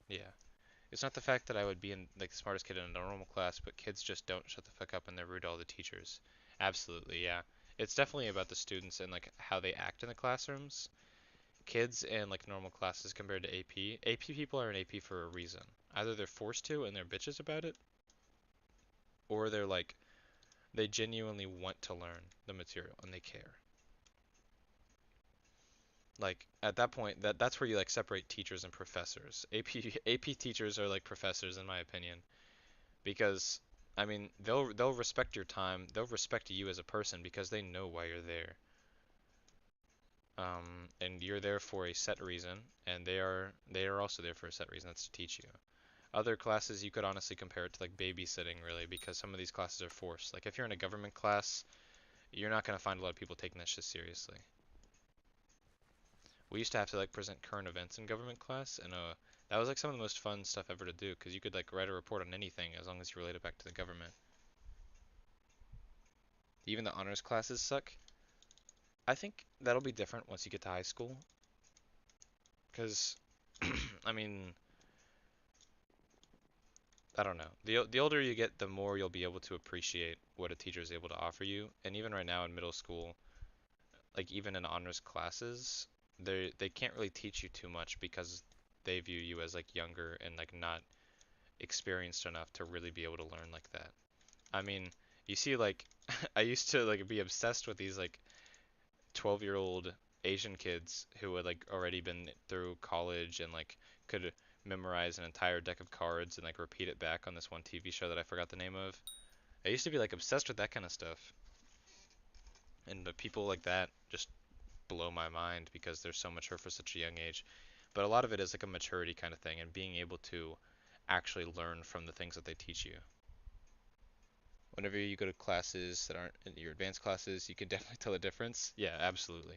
yeah. It's not the fact that I would be in like the smartest kid in a normal class, but kids just don't shut the fuck up and they're rude to all the teachers. Absolutely, yeah. It's definitely about the students and like how they act in the classrooms. Kids and like normal classes compared to AP. AP people are in AP for a reason. Either they're forced to and they're bitches about it, or they're like they genuinely want to learn the material and they care. Like at that point, that's where you like separate teachers and professors. AP teachers are like professors in my opinion because I mean they'll respect your time, they'll respect you as a person because they know why you're there. And you're there for a set reason, and they are also there for a set reason. That's to teach you. Other classes you could honestly compare it to like babysitting really because some of these classes are forced. Like if you're in a government class, you're not gonna find a lot of people taking that shit seriously. We used to have to like present current events in government class, and that was like some of the most fun stuff ever to do because you could like write a report on anything as long as you relate it back to the government. Even the honors classes suck. I think that'll be different once you get to high school, because I mean, I don't know. The older you get, the more you'll be able to appreciate what a teacher is able to offer you. And even right now in middle school, like even in honors classes, they can't really teach you too much because they view you as like younger and like not experienced enough to really be able to learn like that. I mean, you see like I used to like be obsessed with these like 12-year-old Asian kids who had like already been through college and like could memorize an entire deck of cards and like repeat it back on this one TV show that I forgot the name of. I used to be like obsessed with that kind of stuff. And the people like that just blow my mind because they're so mature for such a young age. But a lot of it is like a maturity kind of thing and being able to actually learn from the things that they teach you. Whenever you go to classes that aren't in your advanced classes, you can definitely tell a difference. Yeah, absolutely.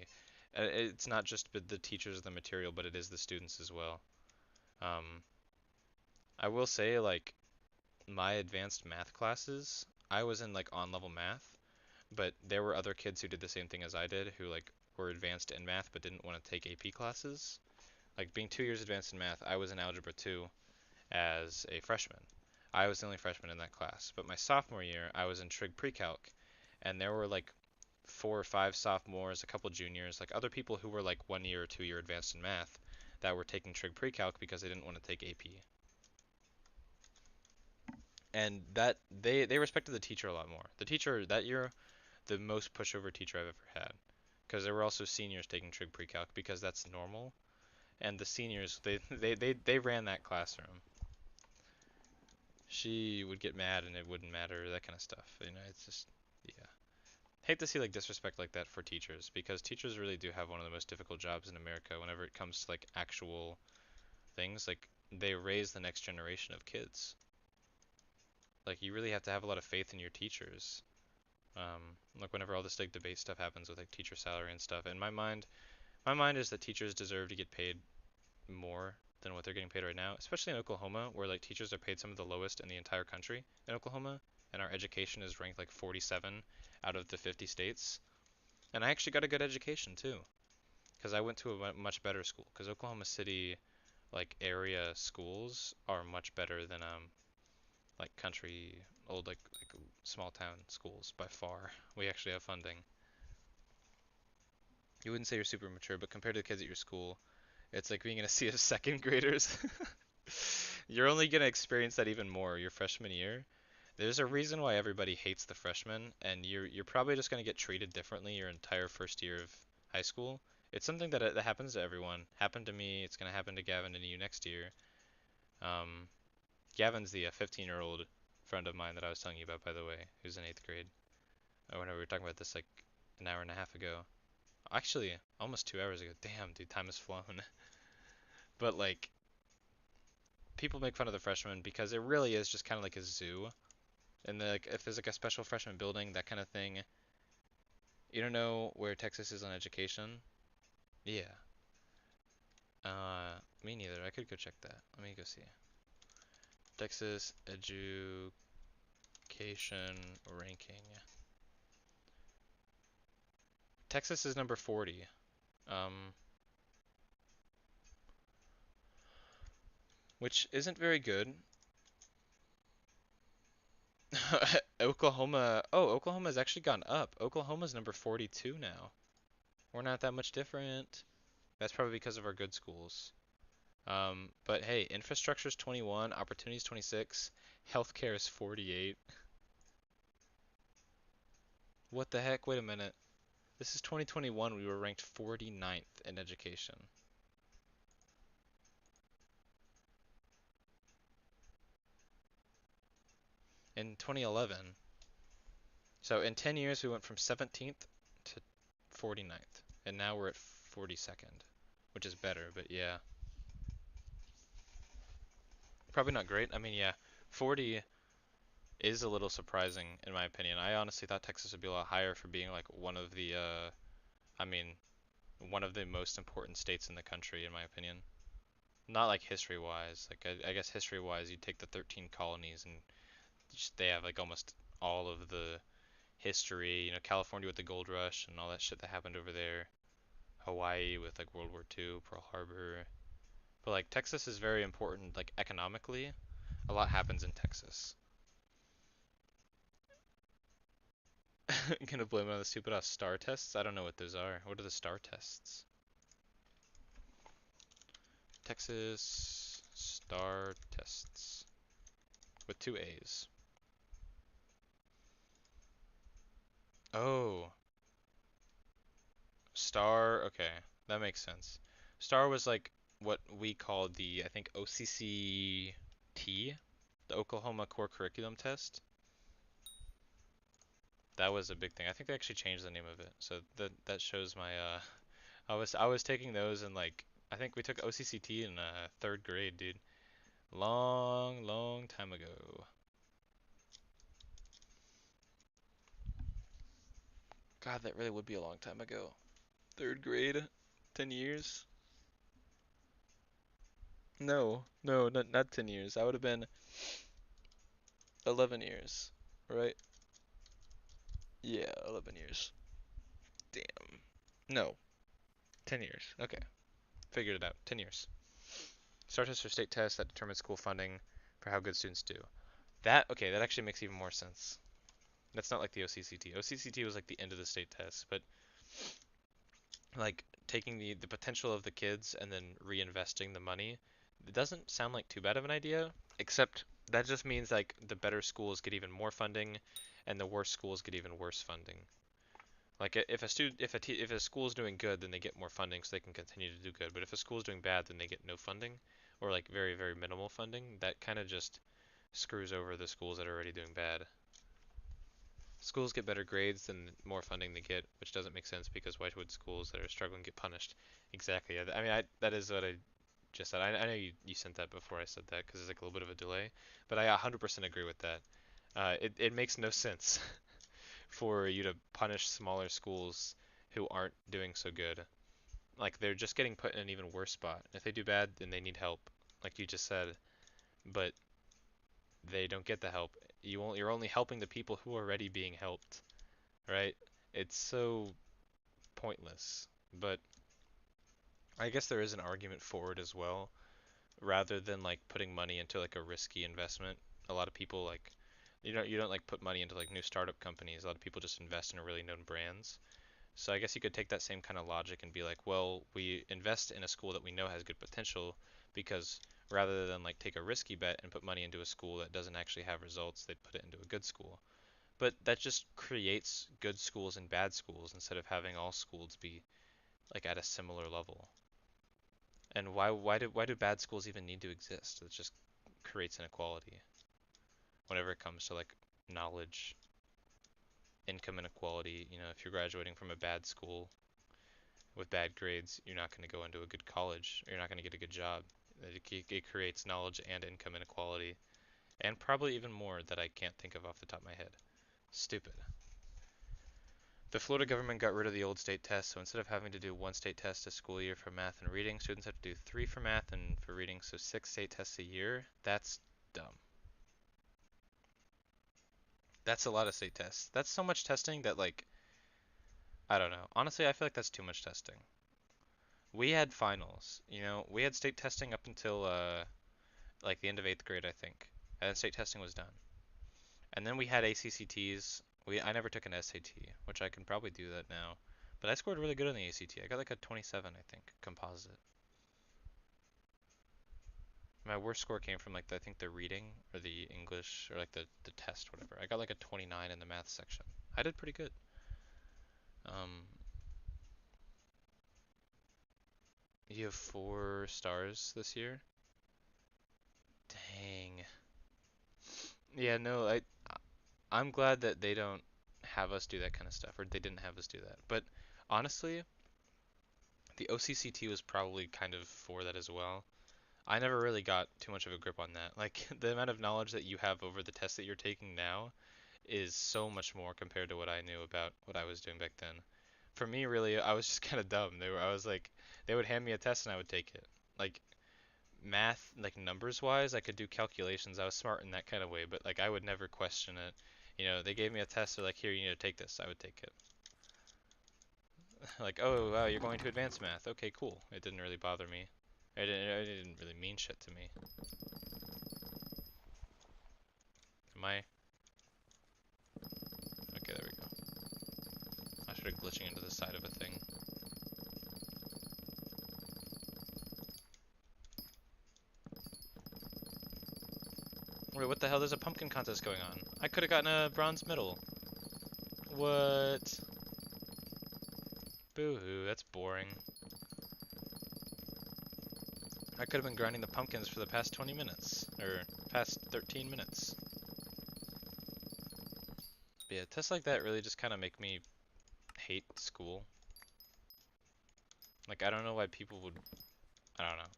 It's not just the teachers of the material, but it is the students as well. Um, I will say, like, my advanced math classes, I was in, like, on-level math, but there were other kids who did the same thing as I did, who, like, were advanced in math but didn't want to take AP classes. Like, being 2 years advanced in math, I was in Algebra 2 as a freshman. I was the only freshman in that class. But my sophomore year, I was in Trig Pre-Calc, and there were like 4 or 5 sophomores, a couple juniors, like other people who were like 1 year or 2 year advanced in math that were taking Trig Pre-Calc because they didn't want to take AP. And that they respected the teacher a lot more. The teacher that year, the most pushover teacher I've ever had, because there were also seniors taking Trig Pre-Calc because that's normal, and the seniors they ran that classroom. She would get mad and it wouldn't matter, that kind of stuff. You know, it's just, yeah. Hate to see like disrespect like that for teachers because teachers really do have one of the most difficult jobs in America whenever it comes to like actual things. Like they raise the next generation of kids. Like you really have to have a lot of faith in your teachers. Like whenever all this like debate stuff happens with like teacher salary and stuff. In my mind is that teachers deserve to get paid more than what they're getting paid right now, especially in Oklahoma, where like teachers are paid some of the lowest in the entire country in Oklahoma, and our education is ranked like 47 out of the 50 states. And I actually got a good education too, because I went to a much better school. Because Oklahoma City, like area schools are much better than like country old like small town schools by far. We actually have funding. You wouldn't say you're super mature, but compared to the kids at your school, it's like being in a sea of second graders. You're only going to experience that even more your freshman year. There's a reason why everybody hates the freshmen, and you're probably just going to get treated differently your entire first year of high school. It's something that happens to everyone. Happened to me. It's going to happen to Gavin and you next year. Um, Gavin's the 15-year-old friend of mine that I was telling you about, by the way, who's in 8th grade. Whenever we were talking about this like an hour and a half ago. Actually, almost 2 hours ago. Damn, dude, time has flown. But like, people make fun of the freshmen because it really is just kind of like a zoo. And like, if there's like a special freshman building, that kind of thing. You don't know where Texas is on education? Yeah. Me neither. I could go check that. Let me go see. Texas education ranking. Texas is number 40. Um, which isn't very good. Oklahoma, oh, Oklahoma's actually gone up. Oklahoma's number 42 now. We're not that much different. That's probably because of our good schools. But hey, infrastructure's 21, opportunity's 26, healthcare is 48. What the heck? Wait a minute. This is 2021. We were ranked 49th in education. In 2011. So in 10 years, we went from 17th to 49th. And now we're at 42nd, which is better, but yeah. Probably not great. I mean, yeah, 40 is a little surprising in my opinion. I honestly thought Texas would be a lot higher for being like one of the, I mean, one of the most important states in the country, in my opinion. Not like history-wise. Like I guess history-wise, you take the 13 colonies and just, they have like almost all of the history. You know, California with the gold rush and all that shit that happened over there. Hawaii with like World War II, Pearl Harbor. But like Texas is very important, like economically. A lot happens in Texas. Gonna blame it on the stupid ass star tests? I don't know what those are. What are the star tests? Texas star tests with two A's. Oh, star. Okay, that makes sense. Star was like what we called the, I think, OCCT, the Oklahoma Core Curriculum Test. That was a big thing. I think they actually changed the name of it. So that shows my I was taking those and like I think we took OCCT in third grade, dude. Long, long time ago. God, that really would be a long time ago. Third grade, 10 years? No, no, not 10 years. I would have been 11 years, right? Yeah, 11 years. Damn. No, 10 years. Okay, figured it out. 10 years. Star tests are state tests that determine school funding for how good students do. Okay, that actually makes even more sense. That's not like the OCCT. OCCT was like the end of the state test, but like taking the potential of the kids and then reinvesting the money, it doesn't sound like too bad of an idea, except that just means like the better schools get even more funding and the worse schools get even worse funding. Like if a student if a school is doing good, then they get more funding so they can continue to do good. But if a school is doing bad, then they get no funding or like very very minimal funding. That kind of just screws over the schools that are already doing bad. Schools get better grades, then more funding they get, which doesn't make sense because why would schools that are struggling get punished? Exactly. Yeah, I mean, that is what I just said. I know you sent that before I said that because there's like a little bit of a delay, but I 100% agree with that. It makes no sense for you to punish smaller schools who aren't doing so good. Like they're just getting put in an even worse spot. If they do bad, then they need help, like you just said, but they don't get the help. You're only helping the people who are already being helped, right? It's so pointless. But I guess there is an argument for it as well. Rather than like putting money into like a risky investment, a lot of people like you don't like put money into like new startup companies. A lot of people just invest in really known brands. So I guess you could take that same kind of logic and be like, well, we invest in a school that we know has good potential because rather than like take a risky bet and put money into a school that doesn't actually have results, they'd put it into a good school. But that just creates good schools and bad schools instead of having all schools be like at a similar level. And why do bad schools even need to exist? It just creates inequality whenever it comes to like knowledge, income inequality. You know, if you're graduating from a bad school with bad grades, you're not going to go into a good college. You're not going to get a good job. It creates knowledge and income inequality, and probably even more that I can't think of off the top of my head. Stupid. The Florida government got rid of the old state test, so instead of having to do one state test a school year for math and reading, students have to do three for math and for reading, so six state tests a year. That's dumb. That's a lot of state tests. That's so much testing that, like, I don't know. Honestly, I feel like that's too much testing. We had finals, we had state testing up until like the end of 8th grade, I think. And then state testing was done. And then we had ACCTs. I never took an SAT, which I can probably do that now. But I scored really good on the ACT. I got like a 27, I think, composite. My worst score came from like I think the reading or the English or like the test, whatever. I got like a 29 in the math section. I did pretty good. Um, you have 4 stars this year? Dang. Yeah, no, I'm glad that they don't have us do that kind of stuff, or they didn't have us do that. But honestly, the OCCT was probably kind of for that as well. I never really got too much of a grip on that. Like the amount of knowledge that you have over the test that you're taking now is so much more compared to what I knew about what I was doing back then. For me, really, I was just kind of dumb. I was like, they would hand me a test and I would take it. Like math, like numbers wise, I could do calculations. I was smart in that kind of way, but like I would never question it. They gave me a test. They're like, here, you need to take this. I would take it. Like, oh, wow, you're going to advanced math. Okay, cool. It didn't really bother me. It didn't really mean shit to me. Am I? Okay, there we go. I started glitching into the side of a thing. Wait, what the hell? There's a pumpkin contest going on. I could have gotten a bronze medal. What? Boo-hoo, that's boring. I could have been grinding the pumpkins for the past 20 minutes. Or past 13 minutes. But yeah, tests like that really just kind of make me hate school. Like, I don't know why people would... I don't know.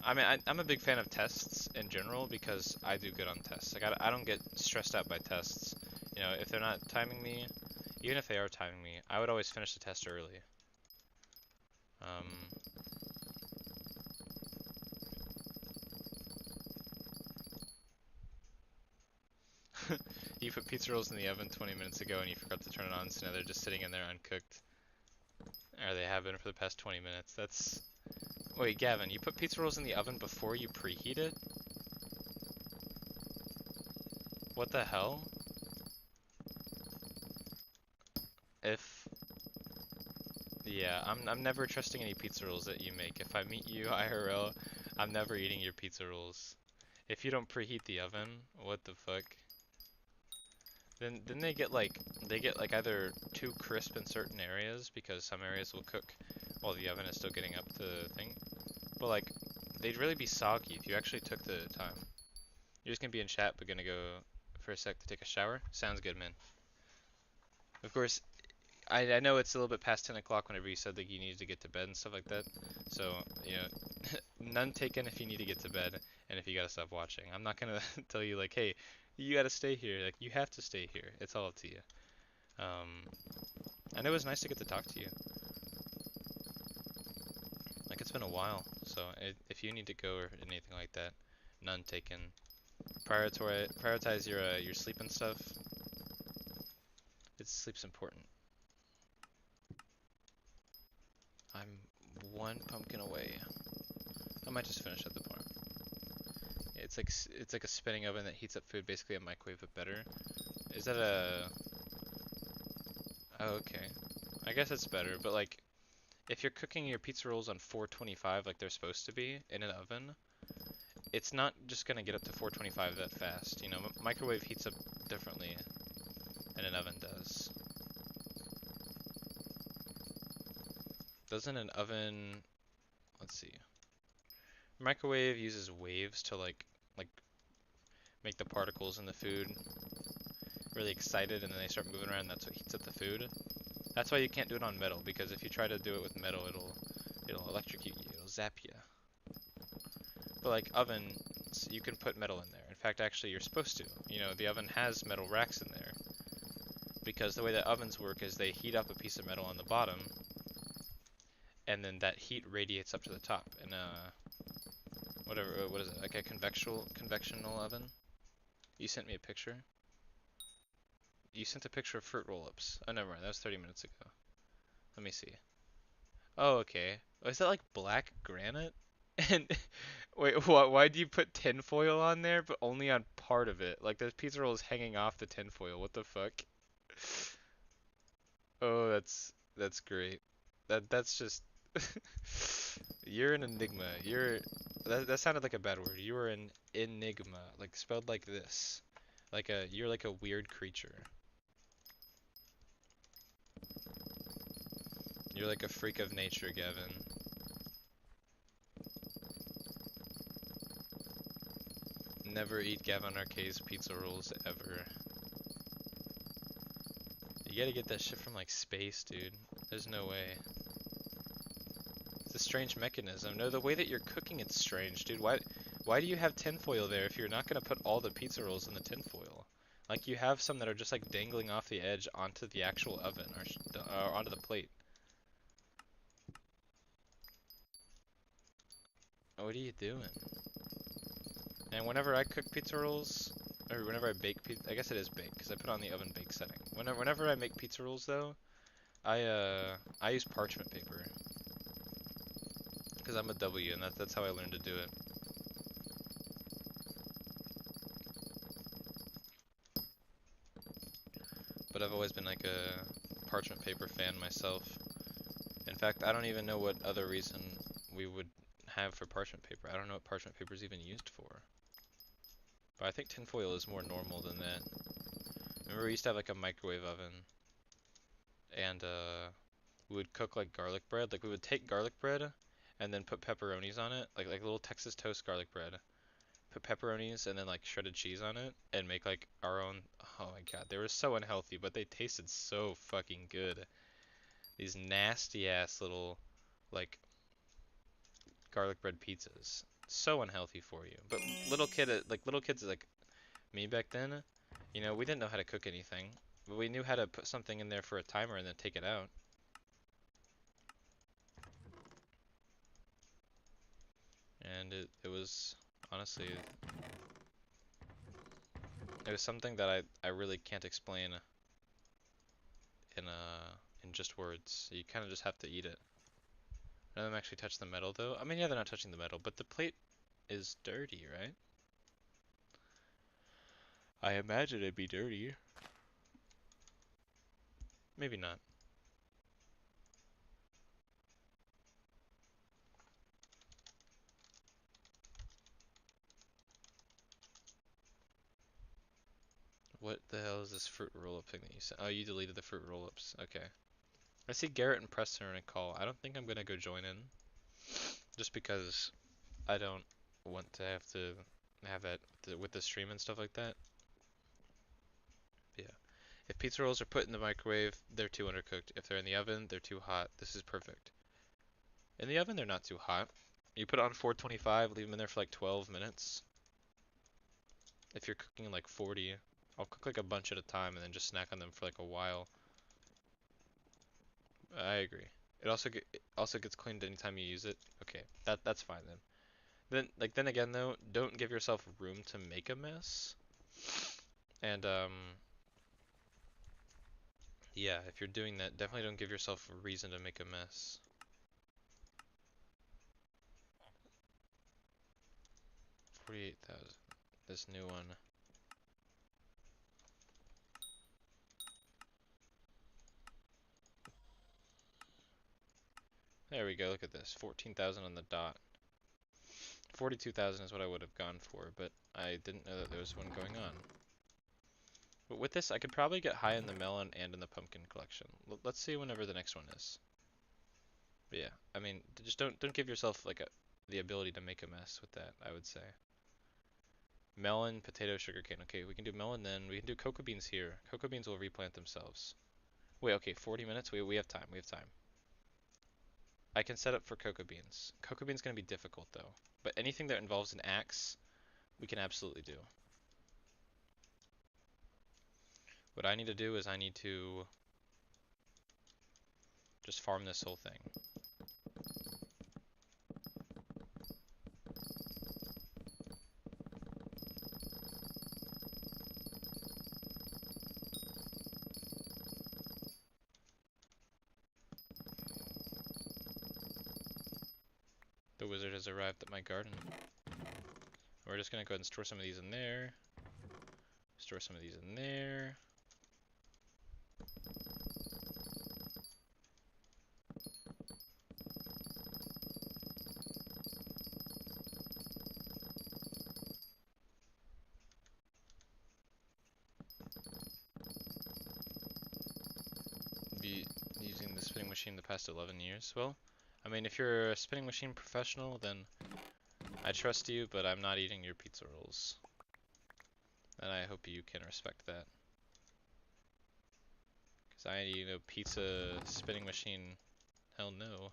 I'm a big fan of tests in general because I do good on tests. Like, I don't get stressed out by tests. If they're not timing me, even if they are timing me, I would always finish the test early. Um, you put pizza rolls in the oven 20 minutes ago and you forgot to turn it on, so now they're just sitting in there uncooked. Or they have been for the past 20 minutes. That's... Wait, Gavin, you put pizza rolls in the oven before you preheat it? What the hell? If... Yeah, I'm never trusting any pizza rolls that you make. If I meet you IRL, I'm never eating your pizza rolls. If you don't preheat the oven, what the fuck? Then they get like either too crisp in certain areas because some areas will cook while the oven is still getting up to the thing. But like they'd really be soggy if you actually took the time. You're just gonna be in chat but gonna go for a sec to take a shower? Sounds good, man. Of course, I know it's a little bit past 10 o'clock whenever you said that you needed to get to bed and stuff like that. So, none taken if you need to get to bed and if you gotta stop watching. I'm not gonna tell you like, hey, you gotta stay here. Like, you have to stay here. It's all up to you. Um, and it was nice to get to talk to you. Like, it's been a while. So, if you need to go or anything like that, none taken. Prioritize your sleep and stuff. Sleep's important. I'm one pumpkin away. I might just finish at the point. It's like a spinning oven that heats up food, basically a microwave but better. Is that a... Oh, okay. I guess it's better, but like, if you're cooking your pizza rolls on 425 like they're supposed to be in an oven, it's not just gonna get up to 425 that fast. Microwave heats up differently than an oven does. Doesn't an oven... Let's see. Microwave uses waves to like make the particles in the food really excited and then they start moving around and that's what heats up the food. That's why you can't do it on metal, because if you try to do it with metal it'll electrocute you, it'll zap you. But like ovens, you can put metal in there. In fact, actually you're supposed to. The oven has metal racks in there. Because the way that ovens work is they heat up a piece of metal on the bottom and then that heat radiates up to the top. And whatever, what is it? Like a convectional oven? You sent me a picture? You sent a picture of fruit roll-ups. Oh, never mind. That was 30 minutes ago. Let me see. Oh, okay. Oh, is that like black granite? And Wait, what? Why do you put tinfoil on there, but only on part of it? Like there's pizza rolls hanging off the tinfoil. What the fuck? Oh, that's great. That's just you're an enigma. That sounded like a bad word. You are an enigma, like spelled like this. You're like a weird creature. You're like a freak of nature, Gavin. Never eat Gavin Arcade's pizza rolls ever. You gotta get that shit from like space, dude. There's no way. It's a strange mechanism. No, the way that you're cooking it's strange, dude. Why do you have tinfoil there if you're not gonna put all the pizza rolls in the tinfoil? Like you have some that are just like dangling off the edge onto the actual oven or onto the plate. What are you doing? And whenever I cook pizza rolls, or whenever I bake pizza, I guess it is bake because I put it on the oven bake setting. Whenever I make pizza rolls though, I use parchment paper because I'm a W and that's how I learned to do it. But I've always been like a parchment paper fan myself. In fact, I don't even know what other reason we would have for parchment paper. I don't know what parchment paper is even used for. But I think tinfoil is more normal than that. Remember we used to have like a microwave oven and we would cook like garlic bread. Like we would take garlic bread and then put pepperonis on it, like little Texas toast garlic bread. Put pepperonis and then like shredded cheese on it and make like our own. Oh my god, they were so unhealthy, but they tasted so fucking good. These nasty ass little like garlic bread pizzas. So unhealthy for you. But little kids like me back then, we didn't know how to cook anything, but we knew how to put something in there for a timer and then take it out. And it was honestly it was something that I really can't explain in just words. You kind of just have to eat it. None of them actually touch the metal though. I mean, yeah, they're not touching the metal, but the plate is dirty, right? I imagine it'd be dirty. Maybe not. What the hell is this fruit roll-up thing that you said? Oh, you deleted the fruit roll-ups. Okay. I see Garrett and Preston are in a call. I don't think I'm gonna go join in, just because I don't want to have to have that with the stream and stuff like that. Yeah. If pizza rolls are put in the microwave, they're too undercooked. If they're in the oven, they're too hot. This is perfect. In the oven, they're not too hot. You put it on 425, leave them in there for like 12 minutes. If you're cooking like 40, I'll cook like a bunch at a time and then just snack on them for like a while. I agree. It also gets cleaned anytime you use it. Okay, that's fine then. Then again though, don't give yourself room to make a mess. And yeah, if you're doing that, definitely don't give yourself a reason to make a mess. 48,000. This new one. There we go. Look at this. 14,000 on the dot. 42,000 is what I would have gone for, but I didn't know that there was one going on. But with this, I could probably get high in the melon and in the pumpkin collection. Let's see whenever the next one is. But yeah, I mean, just don't give yourself like the ability to make a mess with that, I would say. Melon, potato, sugarcane. Okay, we can do melon then. We can do cocoa beans here. Cocoa beans will replant themselves. Wait, okay, 40 minutes? We have time. We have time. I can set up for cocoa beans. Cocoa beans gonna be difficult though. But anything that involves an axe, we can absolutely do. What I need to do is I need to just farm this whole thing. The wizard has arrived at my garden. We're just gonna go ahead and store some of these in there. Store some of these in there. Be using the spinning machine the past 11 years. Well, I mean, if you're a spinning machine professional, then I trust you, but I'm not eating your pizza rolls. And I hope you can respect that. Because I eat a pizza spinning machine. Hell no.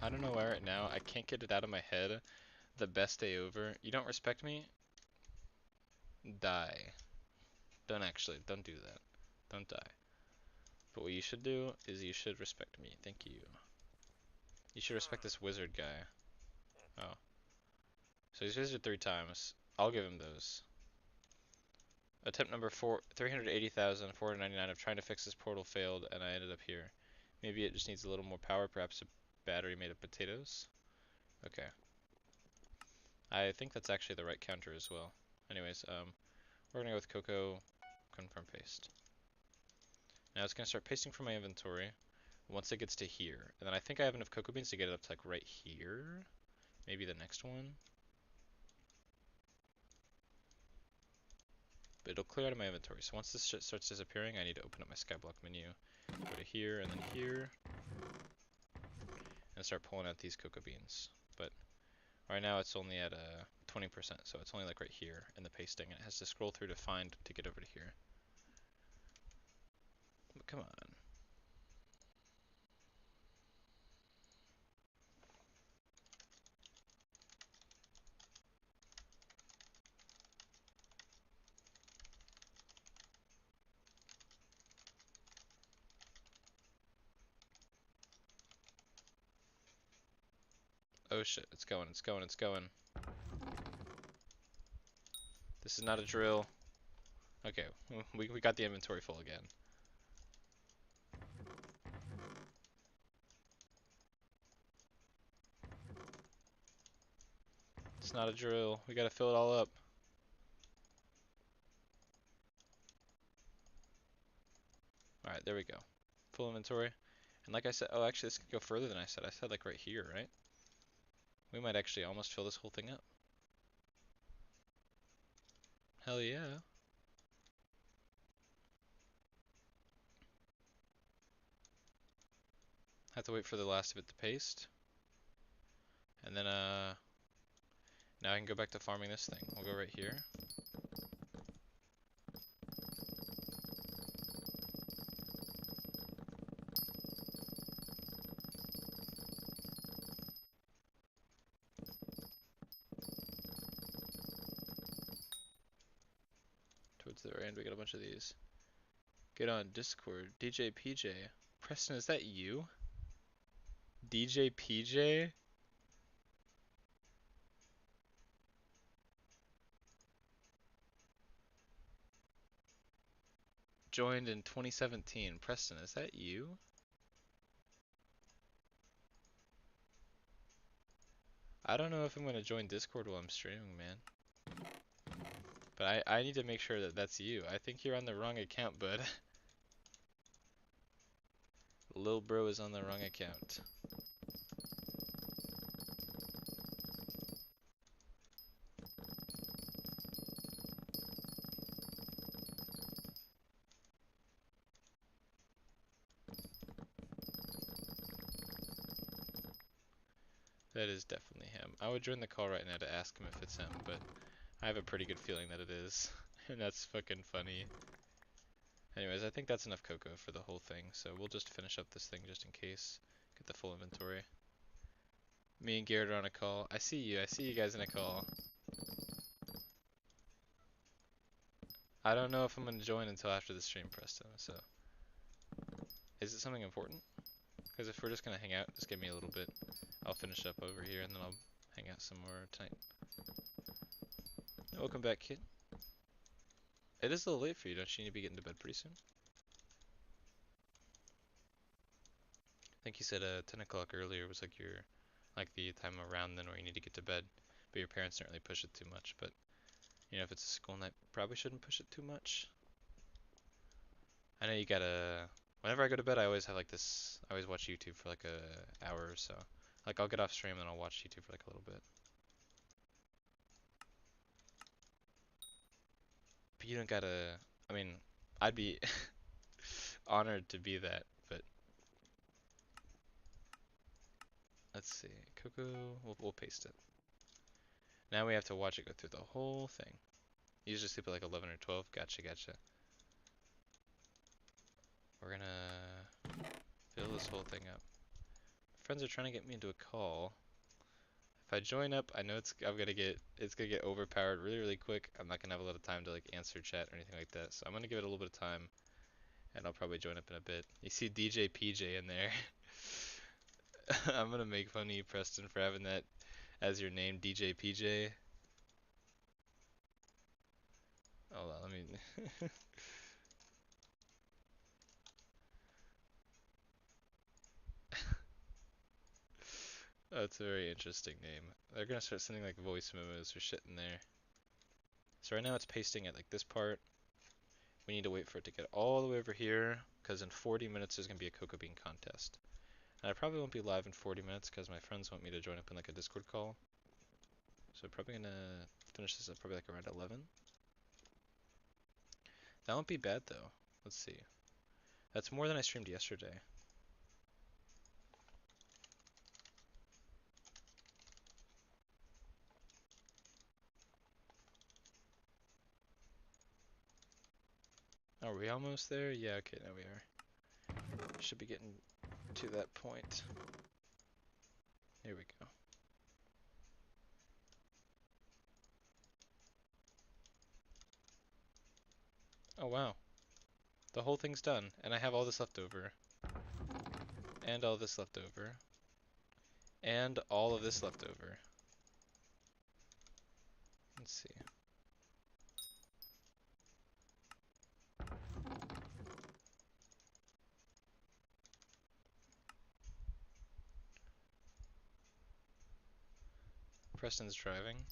I don't know why right now. I can't get it out of my head. The best day over. You don't respect me? Die. Don't do that. Don't die. But what you should do is you should respect me. Thank you. You should respect this wizard guy. Oh. So he's wizard 3 times. I'll give him those. Attempt number 380,499 of trying to fix this portal failed, and I ended up here. Maybe it just needs a little more power, perhaps a battery made of potatoes? Okay. I think that's actually the right counter as well. Anyways, we're gonna go with Cocoa, confirm paste. Now it's gonna start pasting from my inventory once it gets to here. And then I think I have enough cocoa beans to get it up to like right here. Maybe the next one. But it'll clear out of my inventory. So once this shit starts disappearing, I need to open up my skyblock menu, go to here and then here, and start pulling out these cocoa beans. But right now it's only at 20%, so it's only like right here in the pasting, and it has to scroll through to find to get over to here. But come on. Oh shit, it's going, it's going, it's going. This is not a drill. Okay, we got the inventory full again. It's not a drill. We gotta fill it all up. Alright, there we go. Full inventory. And like I said, oh actually this could go further than I said. I said like right here, right? We might actually almost fill this whole thing up. Hell yeah. Have to wait for the last of it to paste. And then now I can go back to farming this thing. We'll go right here. Towards the very end we got a bunch of these. Get on Discord. DJ PJ. Preston, is that you? DJ PJ? Joined in 2017. Preston, is that you? I don't know if I'm gonna join Discord while I'm streaming, man. But I need to make sure that that's you. I think you're on the wrong account, bud. Lil bro is on the wrong account. That is definitely him. I would join the call right now to ask him if it's him, but I have a pretty good feeling that it is. And that's fucking funny. Anyways, I think that's enough cocoa for the whole thing, so we'll just finish up this thing just in case. Get the full inventory. Me and Garrett are on a call. I see you. I see you guys in a call. I don't know if I'm gonna join until after the stream, Preston. So, is it something important? Because if we're just gonna hang out, just give me a little bit. I'll finish up over here and then I'll hang out some more tonight. Welcome back, kid. It is a little late for you. Don't you need to be getting to bed pretty soon? I think you said 10 o'clock earlier was like your, like the time around then where you need to get to bed. But your parents don't really push it too much. But you know, if it's a school night, probably shouldn't push it too much. I know you gotta. Whenever I go to bed, I always have like this. I always watch YouTube for like a hour or so. Like I'll get off stream and I'll watch YouTube for like a little bit. But you don't gotta. I mean, I'd be honored to be that. But let's see, Coco. We'll paste it. Now we have to watch it go through the whole thing. You usually sleep at like 11 or 12. Gotcha, gotcha. We're gonna fill this whole thing up. Friends are trying to get me into a call. If I join up, I know it's gonna get overpowered really really quick. I'm not gonna have a lot of time to like answer chat or anything like that. So I'm gonna give it a little bit of time, and I'll probably join up in a bit. You see DJ PJ in there. I'm gonna make fun of you, Preston, for having that as your name, DJ PJ. Hold on, let me. Oh, it's a very interesting name. They're gonna start sending like voice memos or shit in there. So right now it's pasting at like this part. We need to wait for it to get all the way over here, because in 40 minutes there's gonna be a cocoa bean contest. And I probably won't be live in 40 minutes because my friends want me to join up in like a Discord call. So I'm probably gonna finish this at probably like around 11. That won't be bad though. Let's see. That's more than I streamed yesterday. Are we almost there? Yeah, okay, now we are. Should be getting to that point. Here we go. Oh wow. The whole thing's done, and I have all this left over. And all this left over. And all of this left over. Let's see. Preston's driving.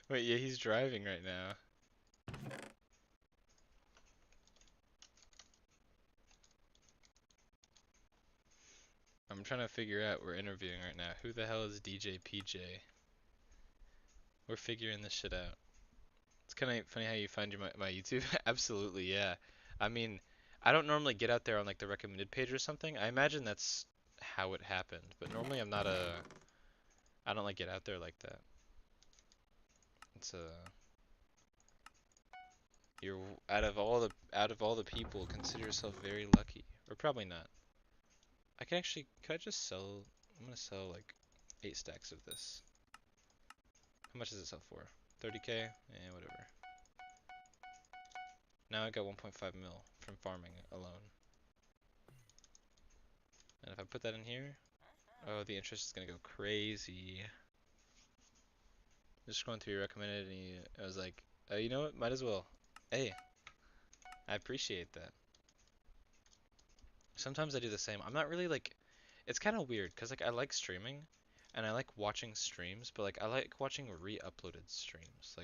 Wait, yeah, he's driving right now. I'm trying to figure out, we're interviewing right now. Who the hell is DJ PJ? We're figuring this shit out. It's kind of funny how you find my YouTube. Absolutely, yeah. I mean, I don't normally get out there on like the recommended page or something. I imagine that's how it happened. But normally I don't like get out there like that. It's you're out of all the people, consider yourself very lucky. Or probably not. Could I just sell, I'm gonna sell like 8 stacks of this. How much does it sell for? 30k? Eh, whatever. Now I got 1.5 mil from farming alone. And if I put that in here, oh, the interest is gonna go crazy. Just going through your recommended, and I was like, you know what? Might as well. Hey, I appreciate that. Sometimes I do the same. I'm not really like, it's kind of weird because like I like streaming, and I like watching streams, but like I like watching re-uploaded streams.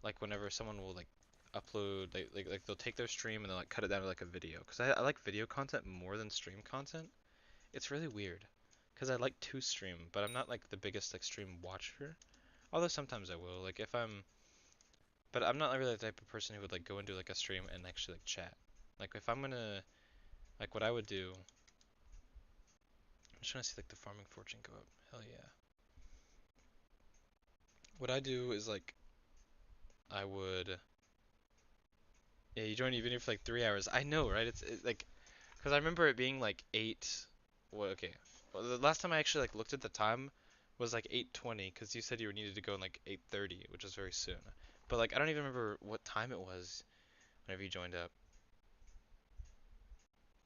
Like whenever someone will like upload, like they'll take their stream and they'll like cut it down to like a video. Because I like video content more than stream content. It's really weird. Because I like to stream, but I'm not like the biggest like stream watcher. Although sometimes I will, like if I'm, but I'm not really the type of person who would like go into like a stream and actually like chat. Like if I'm gonna, like what I would do, I'm just trying to see like the farming fortune go up. Hell yeah. What I do is like, I would, yeah, you join even if for like 3 hours. I know, right? It's like, Because I remember it being like 8. Well, okay. Well, the last time I actually like looked at the time was like 8:20 because you said you needed to go in like 8:30, which is very soon. But like I don't even remember what time it was whenever you joined up.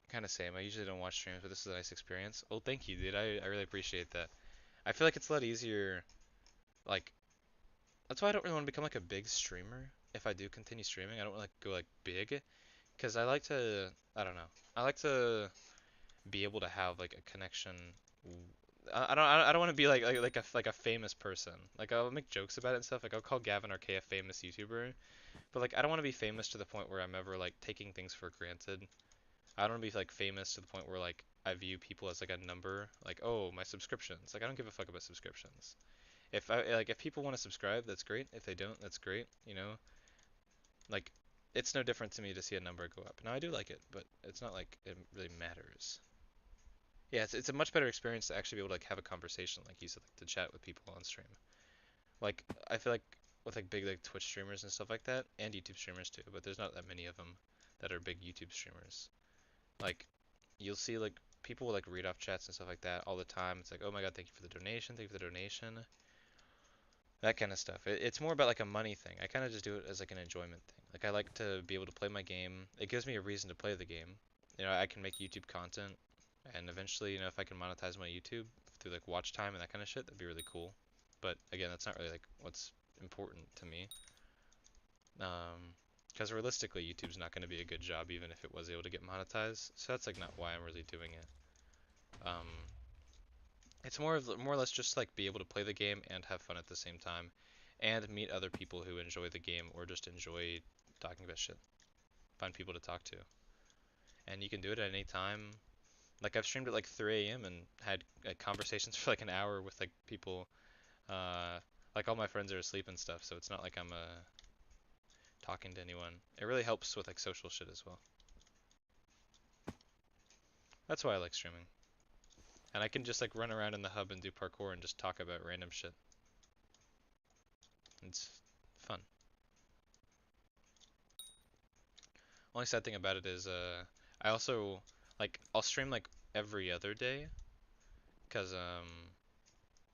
Kind of same. I usually don't watch streams, but this is a nice experience. Oh, thank you, dude. I really appreciate that. I feel like it's a lot easier. Like that's why I don't really want to become like a big streamer. If I do continue streaming, I don't want to like, go like big because I like to. I don't know. I like to be able to have like a connection. I don't want to be like a famous person. Like I'll make jokes about it and stuff. Like I'll call Gavin RK a famous YouTuber, but like I don't want to be famous to the point where I'm ever like taking things for granted. I don't want to be like famous to the point where like I view people as like a number. Like oh my subscriptions. Like I don't give a fuck about subscriptions. If people want to subscribe, that's great. If they don't, that's great. Like it's no different to me to see a number go up. Now I do like it, but it's not like it really matters. Yeah, it's a much better experience to actually be able to like have a conversation, like you said, like to chat with people on stream. Like I feel like with like big like Twitch streamers and stuff like that, and YouTube streamers too, but there's not that many of them that are big YouTube streamers. Like you'll see like people will like read off chats and stuff like that all the time. It's like, oh my god, thank you for the donation, thank you for the donation, that kind of stuff. It's more about like a money thing. I kind of just do it as like an enjoyment thing. Like I like to be able to play my game. It gives me a reason to play the game. I can make YouTube content, and eventually, if I can monetize my YouTube through like watch time and that kind of shit, that'd be really cool. But again, that's not really like what's important to me. Because realistically, YouTube's not going to be a good job even if it was able to get monetized. So that's like not why I'm really doing it. Um, it's more or less just like be able to play the game and have fun at the same time, and meet other people who enjoy the game or just enjoy talking about shit. Find people to talk to, and you can do it at any time. Like I've streamed at like 3 a.m. and had conversations for like an hour with like people. Like all my friends are asleep and stuff, so it's not like I'm talking to anyone. It really helps with like social shit as well. That's why I like streaming. And I can just like run around in the hub and do parkour and just talk about random shit. It's fun. Only sad thing about it is I also like I'll stream like every other day because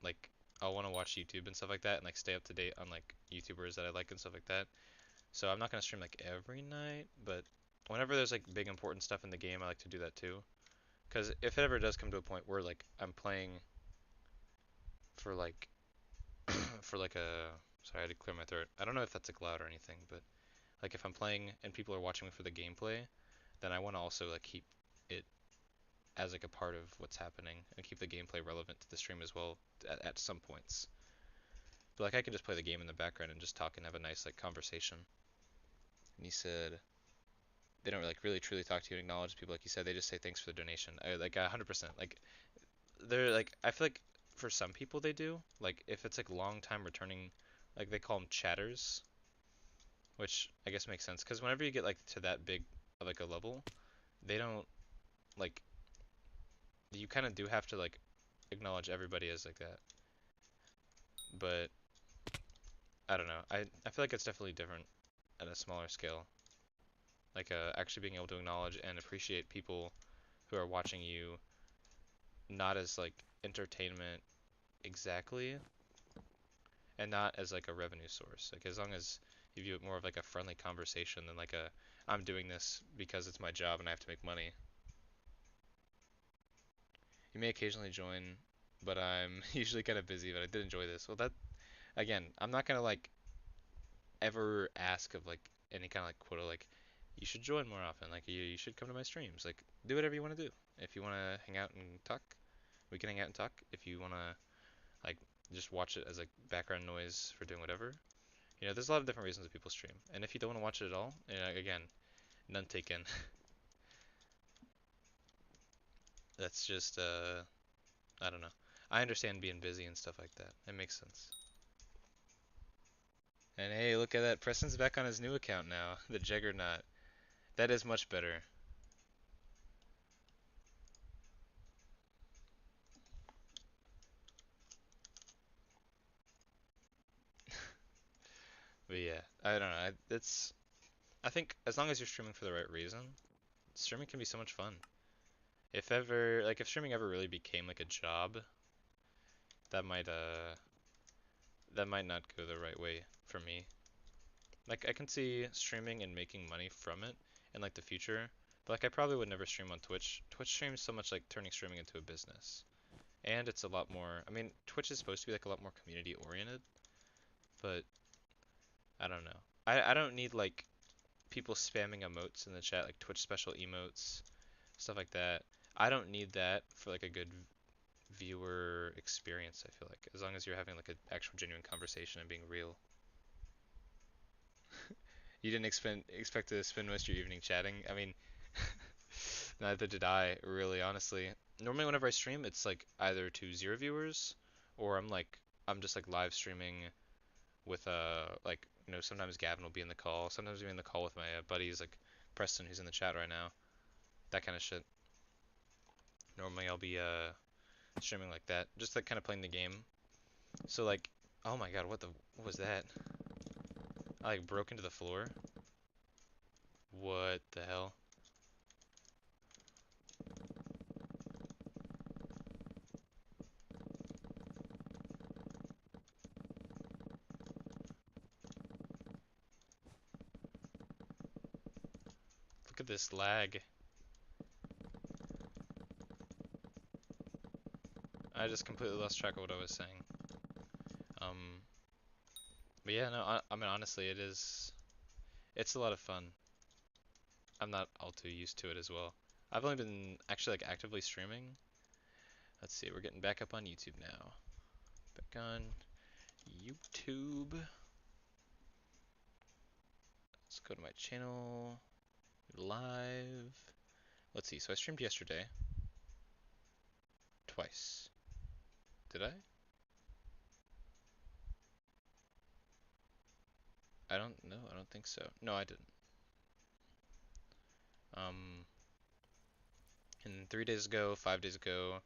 like I'll want to watch YouTube and stuff like that and like stay up to date on like YouTubers that I like and stuff like that. So I'm not gonna stream like every night, but whenever there's like big important stuff in the game, I like to do that too. Because if it ever does come to a point where like I'm playing for like for like a sorry, I had to clear my throat. I don't know if that's like loud or anything, but like if I'm playing and people are watching me for the gameplay, then I want to also like keep it as like a part of what's happening and keep the gameplay relevant to the stream as well at some points. But like I can just play the game in the background and just talk and have a nice like conversation. And he said they don't like really truly talk to you and acknowledge people like you said. They just say thanks for the donation. Like 100%. Like they're like I feel like for some people they do. Like if it's like long time returning, like they call them chatters, which I guess makes sense because whenever you get like to that big of like a level, they don't like you kind of do have to like acknowledge everybody as like that. But I don't know. I feel like it's definitely different at a smaller scale. Like actually being able to acknowledge and appreciate people who are watching you not as like entertainment exactly and not as like a revenue source. Like as long as you view it more of like a friendly conversation than like a I'm doing this because it's my job and I have to make money. You may occasionally join, but I'm usually kind of busy, but I did enjoy this. Well, that again, I'm not gonna like ever ask of like any kind of like quota like you should join more often. Like you should come to my streams. Like do whatever you want to do. If you want to hang out and talk, we can hang out and talk. If you want to like just watch it as like background noise for doing whatever. There's a lot of different reasons that people stream. And if you don't want to watch it at all, again, none taken. That's just I don't know. I understand being busy and stuff like that. It makes sense. And hey, look at that. Preston's back on his new account now, the Juggernaut. That is much better. But yeah, I don't know. I think as long as you're streaming for the right reason, streaming can be so much fun. If ever, like, if streaming ever really became like a job, that might that might not go the right way for me. Like, I can see streaming and making money from it in like the future, but like I probably would never stream on Twitch. Twitch streams so much like turning streaming into a business. And it's a lot more, I mean, Twitch is supposed to be like a lot more community oriented, but I don't know. I don't need like people spamming emotes in the chat, like Twitch special emotes, stuff like that. I don't need that for like a good viewer experience, I feel like. As long as you're having like an actual genuine conversation and being real. You didn't expect to spend most of your evening chatting? I mean, neither did I, really, honestly. Normally whenever I stream, it's like either to 0 viewers or I'm just like live streaming with like sometimes Gavin will be in the call, sometimes we're in the call with my buddies like Preston who's in the chat right now, that kind of shit. Normally I'll be streaming like that, just like kind of playing the game. So like, oh my god, what was that? I like broke into the floor. What the hell? Look at this lag. I just completely lost track of what I was saying. Um, but yeah, no, I mean honestly, it's a lot of fun. I'm not all too used to it as well. I've only been actually like actively streaming. Let's see, we're getting back up on YouTube now. Back on YouTube. Let's go to my channel. Live. Let's see, so I streamed yesterday. Twice. Did I? I don't know, I don't think so. No, I didn't. Um, and 3 days ago, 5 days ago,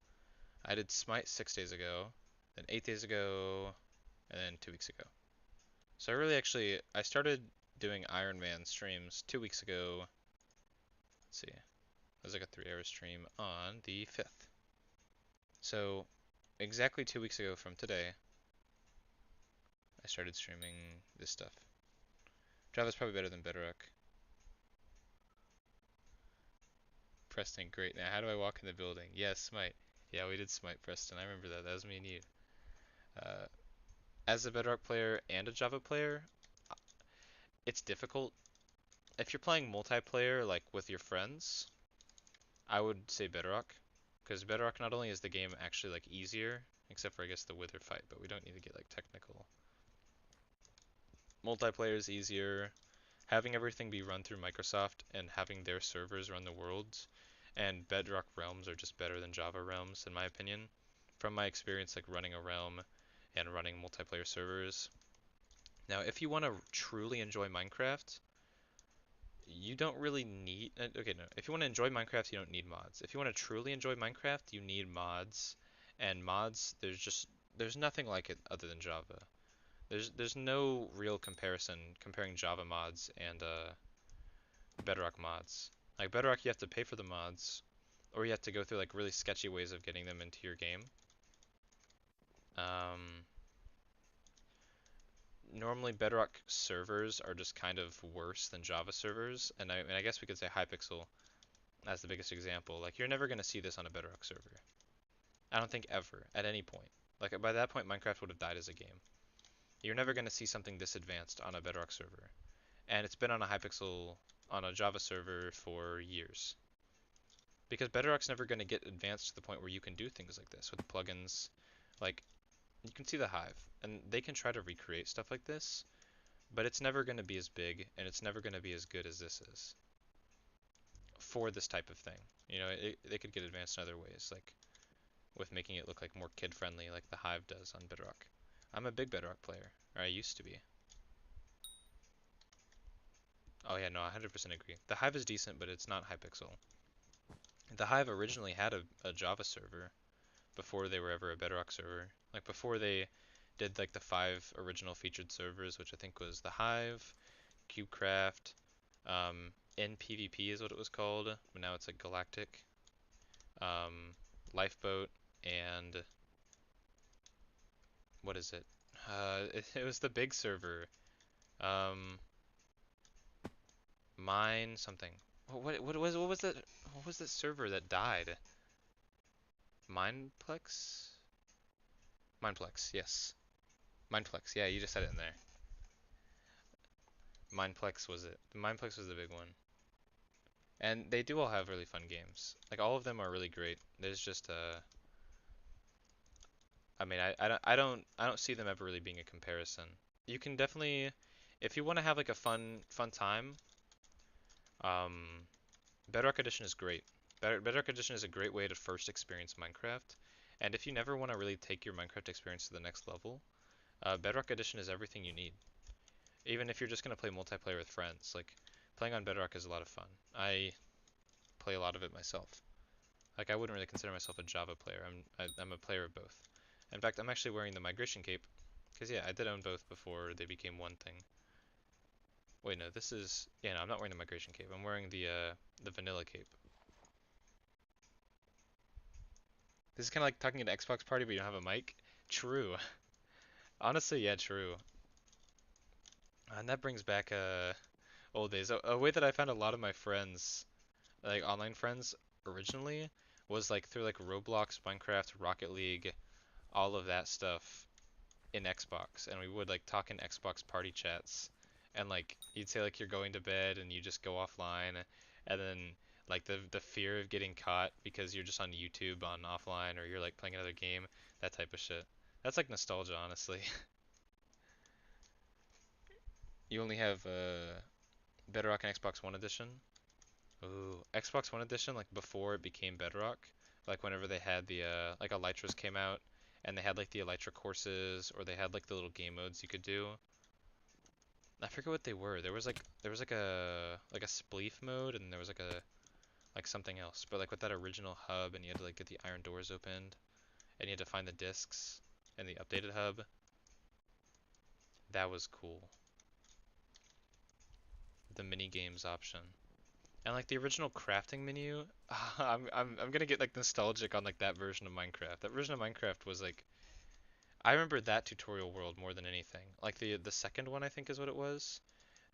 I did Smite 6 days ago, then 8 days ago, and then 2 weeks ago. So I really actually, I started doing Iron Man streams 2 weeks ago. Let's see, it was like a 3 hour stream on the 5th. So exactly 2 weeks ago from today, I started streaming this stuff. Java's probably better than Bedrock. Preston, great. Now, how do I walk in the building? Yes, Smite. Yeah, we did Smite, Preston. I remember that. That was me and you. Uh, as a Bedrock player and a Java player, it's difficult. If you're playing multiplayer, like with your friends, I would say Bedrock. Because Bedrock not only is the game actually like easier, except for I guess the Wither fight, but we don't need to get like technical. Multiplayer is easier. Having everything be run through Microsoft and having their servers run the worlds, and Bedrock realms are just better than Java realms in my opinion. From my experience like running a realm and running multiplayer servers. Now, if you want to truly enjoy Minecraft, you don't really need okay, no. If you want to enjoy Minecraft, you don't need mods. If you want to truly enjoy Minecraft, you need mods. And mods, there's nothing like it other than Java. There's no real comparison comparing Java mods and Bedrock mods. Like Bedrock, you have to pay for the mods, or you have to go through like really sketchy ways of getting them into your game. Um, Normally Bedrock servers are just kind of worse than Java servers, and I guess we could say Hypixel as the biggest example. Like you're never gonna see this on a Bedrock server. I don't think ever at any point. Like by that point, Minecraft would have died as a game. You're never gonna see something this advanced on a Bedrock server, and it's been on a Hypixel on a Java server for years. Because Bedrock's never going to get advanced to the point where you can do things like this with plugins. Like, you can see the Hive, and they can try to recreate stuff like this, but it's never going to be as big, and it's never going to be as good as this is for this type of thing. They could get advanced in other ways, like with making it look like more kid-friendly, like the Hive does on Bedrock. I'm a big Bedrock player, or I used to be. Oh yeah, no, I 100% agree. The Hive is decent, but it's not Hypixel. The Hive originally had a Java server, before they were ever a Bedrock server. Like before they did like the 5 original featured servers, which I think was the Hive, CubeCraft, NPVP is what it was called, but now it's like Galactic. Lifeboat, and what is it? It was the big server. Um, Mine something. What was that server that died? Mineplex? Mineplex, yes. Mineplex, yeah, you just said it in there. Mineplex was it. Mineplex was the big one. And they do all have really fun games. Like all of them are really great. There's just I mean, I don't see them ever really being a comparison. You can definitely, if you want to have like a fun time, um, Bedrock Edition is great. Bedrock Edition is a great way to first experience Minecraft. And if you never want to really take your Minecraft experience to the next level, Bedrock Edition is everything you need. Even if you're just gonna play multiplayer with friends, like playing on Bedrock is a lot of fun. I play a lot of it myself. Like I wouldn't really consider myself a Java player. I'm a player of both. In fact, I'm actually wearing the migration cape because yeah, I did own both before they became one thing. Wait, no, this is yeah, no, I'm not wearing the migration cape. I'm wearing the vanilla cape. This is kind of like talking at an Xbox party, but you don't have a mic. True. Honestly, yeah, true. And that brings back old days. A way that I found a lot of my friends, like online friends, originally was like through like Roblox, Minecraft, Rocket League, all of that stuff in Xbox, and we would like talk in Xbox party chats, and like you'd say like you're going to bed and you just go offline, and then like the fear of getting caught because you're just on YouTube on offline or you're like playing another game, that type of shit. That's like nostalgia, honestly. You only have Bedrock and Xbox One edition. Ooh, Xbox One edition like before it became Bedrock, like whenever they had the like Elytras came out and they had like the Elytra courses or they had like the little game modes you could do. I forget what they were. There was like a spleef mode and there was like a like something else. But like with that original hub and you had to like get the iron doors opened and you had to find the discs and the updated hub. That was cool. The mini games option. And like the original crafting menu, I'm gonna get like nostalgic on like that version of Minecraft. That version of Minecraft was like I remember that tutorial world more than anything. Like the second one I think is what it was.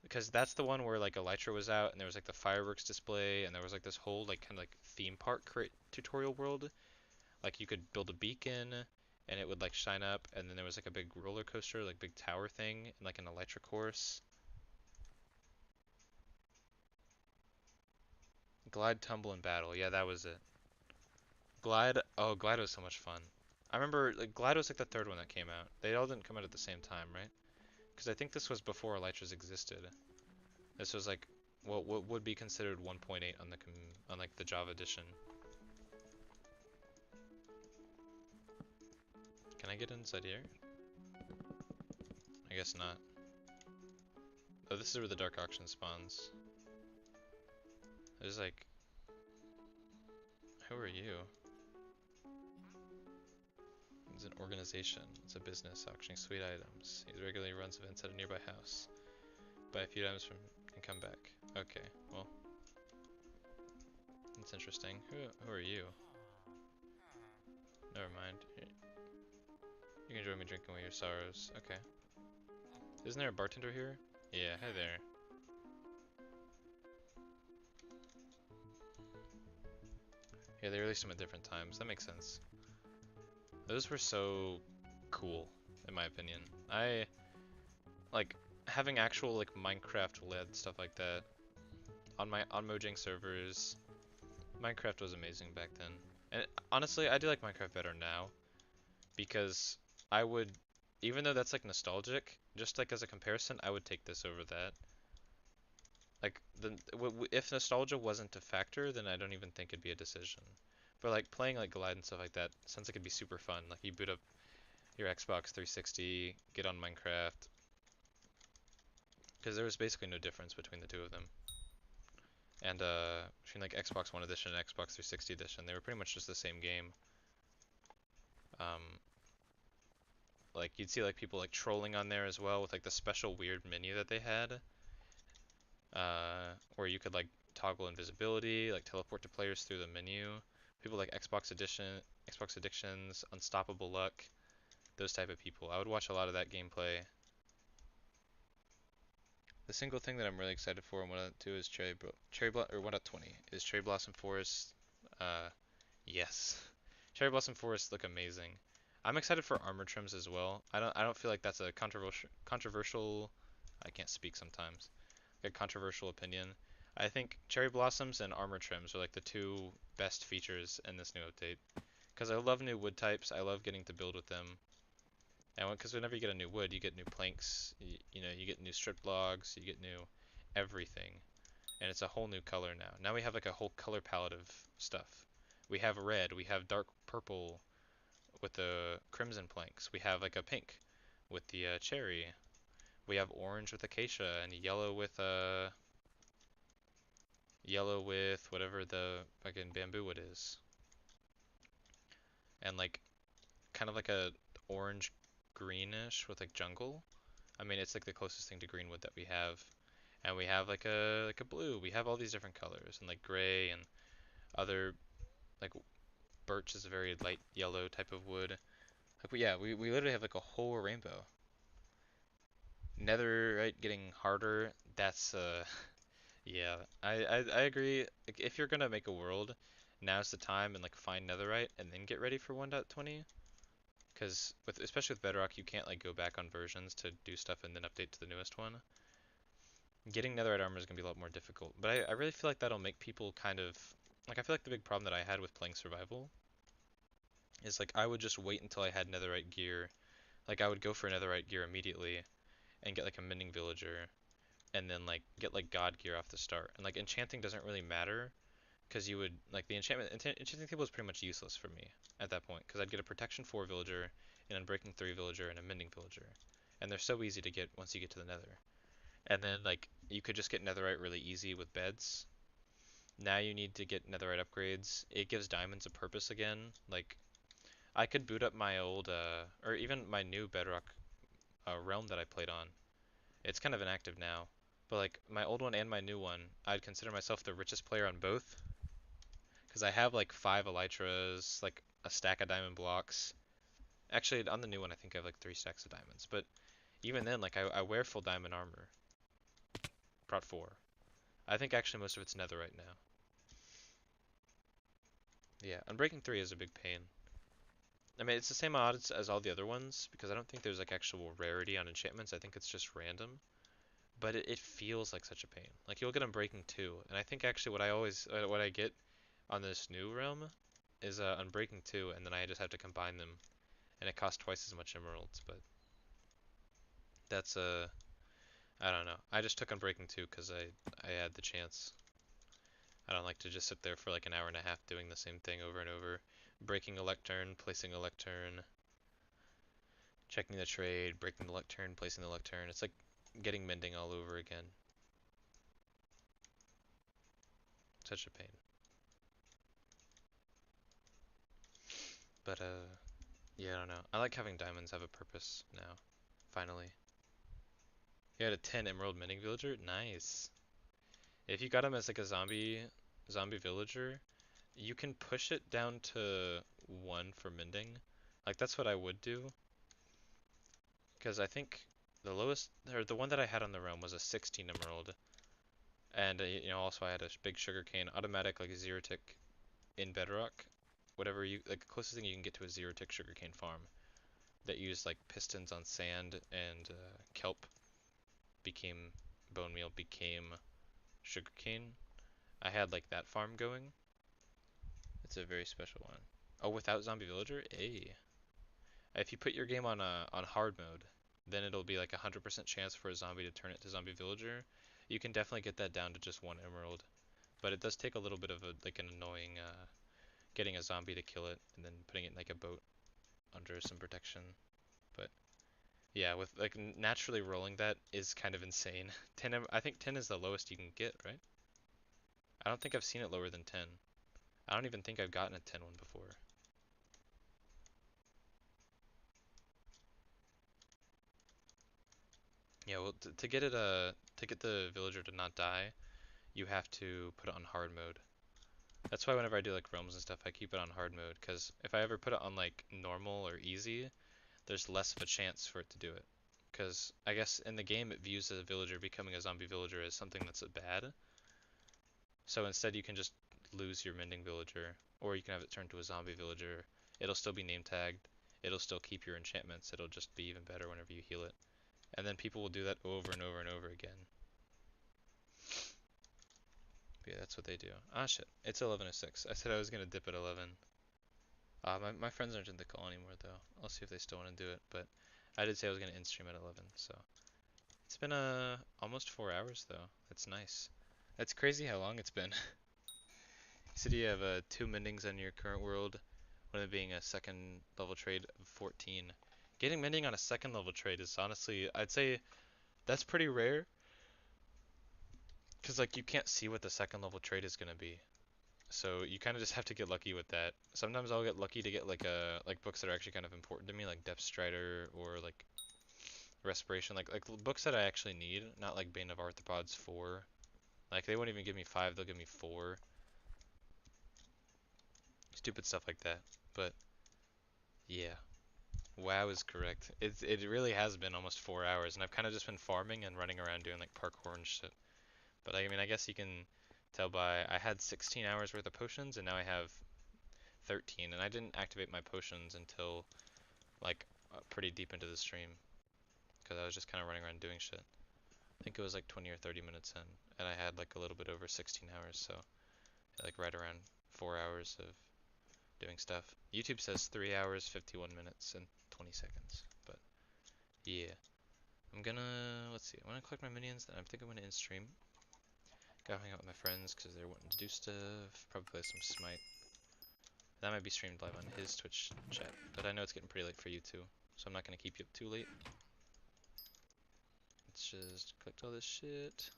Because that's the one where like Elytra was out and there was like the fireworks display and there was like this whole like kind of like theme park tutorial world. Like you could build a beacon and it would like shine up and then there was like a big roller coaster, like big tower thing and like an Elytra course. Glide, tumble, and battle. Yeah, that was it. Glide. Oh, Glide was so much fun. I remember like Glide was like the third one that came out. They all didn't come out at the same time, right? Because I think this was before Elytras existed. This was like what would be considered 1.8 on the on like the Java edition. Can I get inside here? I guess not. Oh, this is where the dark auction spawns. There's like, who are you? It's an organization. It's a business auctioning sweet items. He regularly runs events at a nearby house. Buy a few items from and come back. Okay, well, that's interesting. Who are you? Never mind. You can join me drinking away your sorrows. Okay. Isn't there a bartender here? Yeah, hi there. Yeah, they released them at different times. That makes sense. Those were so cool, in my opinion. I like having actual like Minecraft led stuff like that on my on Mojang servers. Minecraft was amazing back then. And honestly, I do like Minecraft better now because I would even though that's like nostalgic, just like as a comparison, I would take this over that. Like if nostalgia wasn't a factor, then I don't even think it'd be a decision. But like playing like Glide and stuff like that sounds like it'd be super fun. Like you boot up your Xbox 360, get on Minecraft, because there was basically no difference between the two of them. And between like Xbox One edition and Xbox 360 edition, they were pretty much just the same game. Um, like you'd see like people like trolling on there as well with like the special weird menu that they had, where you could like toggle invisibility, like teleport to players through the menu. People like Xbox Addictions, Unstoppable Luck, those type of people. I would watch a lot of that gameplay. The single thing that I'm really excited for in 1.2 is or 1.20 is Cherry Blossom Forest. Uh, yes, Cherry Blossom Forest look amazing. I'm excited for armor trims as well. I don't feel like that's a controversial. I can't speak sometimes. A controversial opinion. I think cherry blossoms and armor trims are like the two best features in this new update. Because I love new wood types. I love getting to build with them. And because whenever you get a new wood, you get new planks. You get new strip logs. You get new everything, and it's a whole new color now. Now we have like a whole color palette of stuff. We have red. We have dark purple with the crimson planks. We have like a pink with the cherry. We have orange with acacia and yellow with whatever the fucking bamboo wood is, and like kind of like a orange greenish with like jungle. I mean, it's like the closest thing to green wood that we have. And we have like a blue. We have all these different colors and like gray and other like birch is a very light yellow type of wood. Yeah, we literally have like a whole rainbow. Netherite getting harder. That's yeah. I agree. Like, if you're gonna make a world, now's the time and like find netherite and then get ready for 1.20. Because with especially with Bedrock, you can't like go back on versions to do stuff and then update to the newest one. Getting netherite armor is gonna be a lot more difficult. But I really feel like that'll make people kind of like I feel like the big problem that I had with playing survival is like I would just wait until I had netherite gear. Like I would go for netherite gear immediately and get like a mending villager and then like get like god gear off the start. And like enchanting doesn't really matter because you would like the enchanting table is pretty much useless for me at that point because I'd get a protection 4 villager, an unbreaking 3 villager, and a mending villager. And they're so easy to get once you get to the nether. And then like you could just get netherite really easy with beds. Now you need to get netherite upgrades. It gives diamonds a purpose again. Like I could boot up my old or even my new bedrock realm that I played on. It's kind of inactive now. But like my old one and my new one, I'd consider myself the richest player on both because I have like 5 elytras, like a stack of diamond blocks. Actually, on the new one, I think I have like 3 stacks of diamonds. But even then, like I wear full diamond armor, prot 4. I think actually most of it's netherite now. Yeah, Unbreaking 3 is a big pain. I mean, it's the same odds as all the other ones because I don't think there's like actual rarity on enchantments. I think it's just random. But it feels like such a pain. Like you'll get Unbreaking 2, and I think actually what I get on this new realm is Unbreaking 2, and then I just have to combine them, and it costs twice as much emeralds. But that's I don't know. I just took Unbreaking 2 because I had the chance. I don't like to just sit there for like an hour and a half doing the same thing over and over. Breaking a lectern, placing a lectern, checking the trade, breaking the lectern, placing the lectern. It's like getting mending all over again. Such a pain. But yeah, I don't know. I like having diamonds have a purpose now. Finally. You had a 10 emerald mending villager? Nice. If you got him as like a zombie villager, you can push it down to 1 for mending. Like that's what I would do. Because I think the lowest, or the one that I had on the realm was a 16 emerald. And also I had a big sugarcane, automatic like 0 tick in bedrock. Whatever like the closest thing you can get to a 0 tick sugarcane farm that used like pistons on sand and kelp became bone meal became sugarcane. I had like that farm going. It's a very special one. Oh, without zombie villager? Hey. If you put your game on hard mode, then it'll be like 100% chance for a zombie to turn it to zombie villager. You can definitely get that down to just 1 emerald, but it does take a little bit of like an annoying getting a zombie to kill it and then putting it in like a boat under some protection. But yeah, with like naturally rolling that is kind of insane. 10, I think 10 is the lowest you can get, right? I don't think I've seen it lower than 10. I don't even think I've gotten a 10 one before. Yeah, well, to get it to get the villager to not die, you have to put it on hard mode. That's why whenever I do like realms and stuff, I keep it on hard mode, because if I ever put it on like normal or easy, there's less of a chance for it to do it. Because I guess in the game it views a villager becoming a zombie villager as something that's bad. So instead you can just lose your mending villager, or you can have it turned to a zombie villager. It'll still be name tagged. It'll still keep your enchantments. It'll just be even better whenever you heal it. And then people will do that over and over and over again. But yeah, that's what they do. Ah shit, it's 11:06. I said I was gonna dip at 11. My friends aren't in the call anymore though. I'll see if they still want to do it. But I did say I was gonna end stream at 11, so it's been almost 4 hours though. That's nice. That's crazy how long it's been. You said you have two mendings on your current world, one of them being a second level trade of 14. Getting mending on a second level trade is honestly, I'd say that's pretty rare, because like you can't see what the second level trade is gonna be. So you kind of just have to get lucky with that. Sometimes I'll get lucky to get like books that are actually kind of important to me, like Depth Strider or like Respiration, like books that I actually need, not like Bane of Arthropods 4. Like they won't even give me 5, they'll give me 4. Stupid stuff like that. But yeah, WoW is correct. It really has been almost 4 hours, and I've kind of just been farming and running around doing like parkour and shit. But I mean, I guess you can tell by I had 16 hours worth of potions, and now I have 13, and I didn't activate my potions until like pretty deep into the stream because I was just kind of running around doing shit. I think it was like 20 or 30 minutes in, and I had like a little bit over 16 hours, so like right around 4 hours of doing stuff. YouTube says 3 hours, 51 minutes, and 20 seconds, but yeah. I'm gonna, let's see, I'm gonna collect my minions, then I think I'm gonna end stream. Go hang out with my friends because they're wanting to do stuff. Probably play some Smite. That might be streamed live on his Twitch chat, but I know it's getting pretty late for you too, so I'm not gonna keep you up too late. Let's just collect all this shit.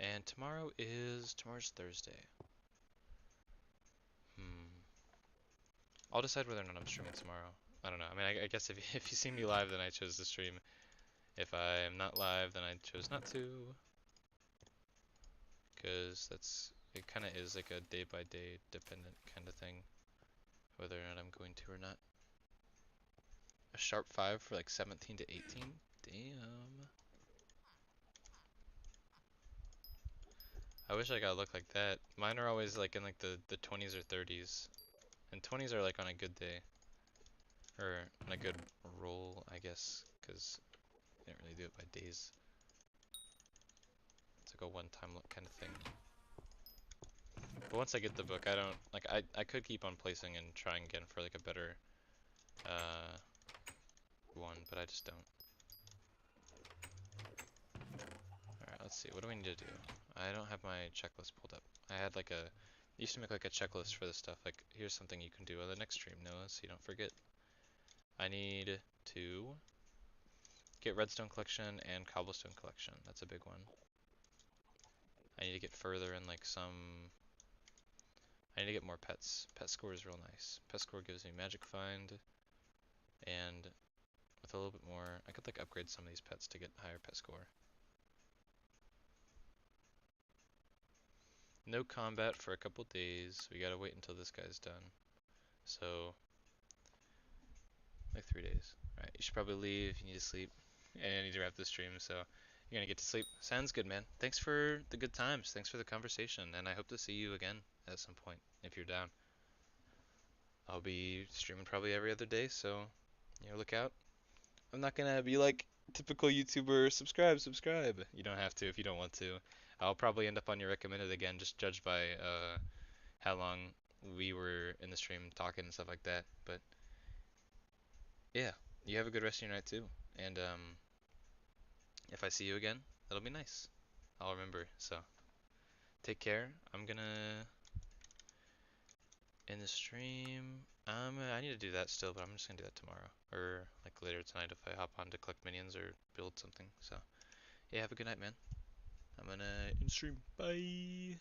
And tomorrow's Thursday. Hmm. I'll decide whether or not I'm streaming tomorrow. I don't know. I mean, I guess if you see me live, then I chose to stream. If I am not live, then I chose not to. Because it kind of is like a day by day dependent kind of thing. Whether or not I'm going to or not. A sharp 5 for like 17 to 18? Damn. I wish I got a look like that. Mine are always like in like the 20s or 30s. And 20s are like on a good day. Or on a good roll, I guess. Because I didn't really do it by days. It's like a one-time look kind of thing. But once I get the book, I don't like I could keep on placing and trying again for like a better uh one, but I just don't. Alright, let's see. What do we need to do? I don't have my checklist pulled up. I had like a I used to make like a checklist for this stuff. Like here's something you can do on the next stream, Noah, so you don't forget. I need to get redstone collection and cobblestone collection. That's a big one. I need to get further in like some I need to get more pets. Pet score is real nice. Pet score gives me magic find, and with a little bit more, I could like upgrade some of these pets to get higher pet score. No combat for a couple days. We gotta wait until this guy's done. So, like 3 days. Alright, you should probably leave. You need to sleep. And I need to wrap the stream, so you're gonna get to sleep. Sounds good, man. Thanks for the good times. Thanks for the conversation, and I hope to see you again at some point if you're down. I'll be streaming probably every other day, so look out. I'm not gonna be like typical YouTuber, subscribe, subscribe. You don't have to if you don't want to. I'll probably end up on your recommended again, just judged by how long we were in the stream talking and stuff like that. But yeah, you have a good rest of your night too. And if I see you again, that'll be nice. I'll remember. So take care. I'm gonna end the stream. I need to do that still, but I'm just gonna do that tomorrow or like later tonight if I hop on to collect minions or build something. So yeah, have a good night, man. I'm gonna end stream. Bye.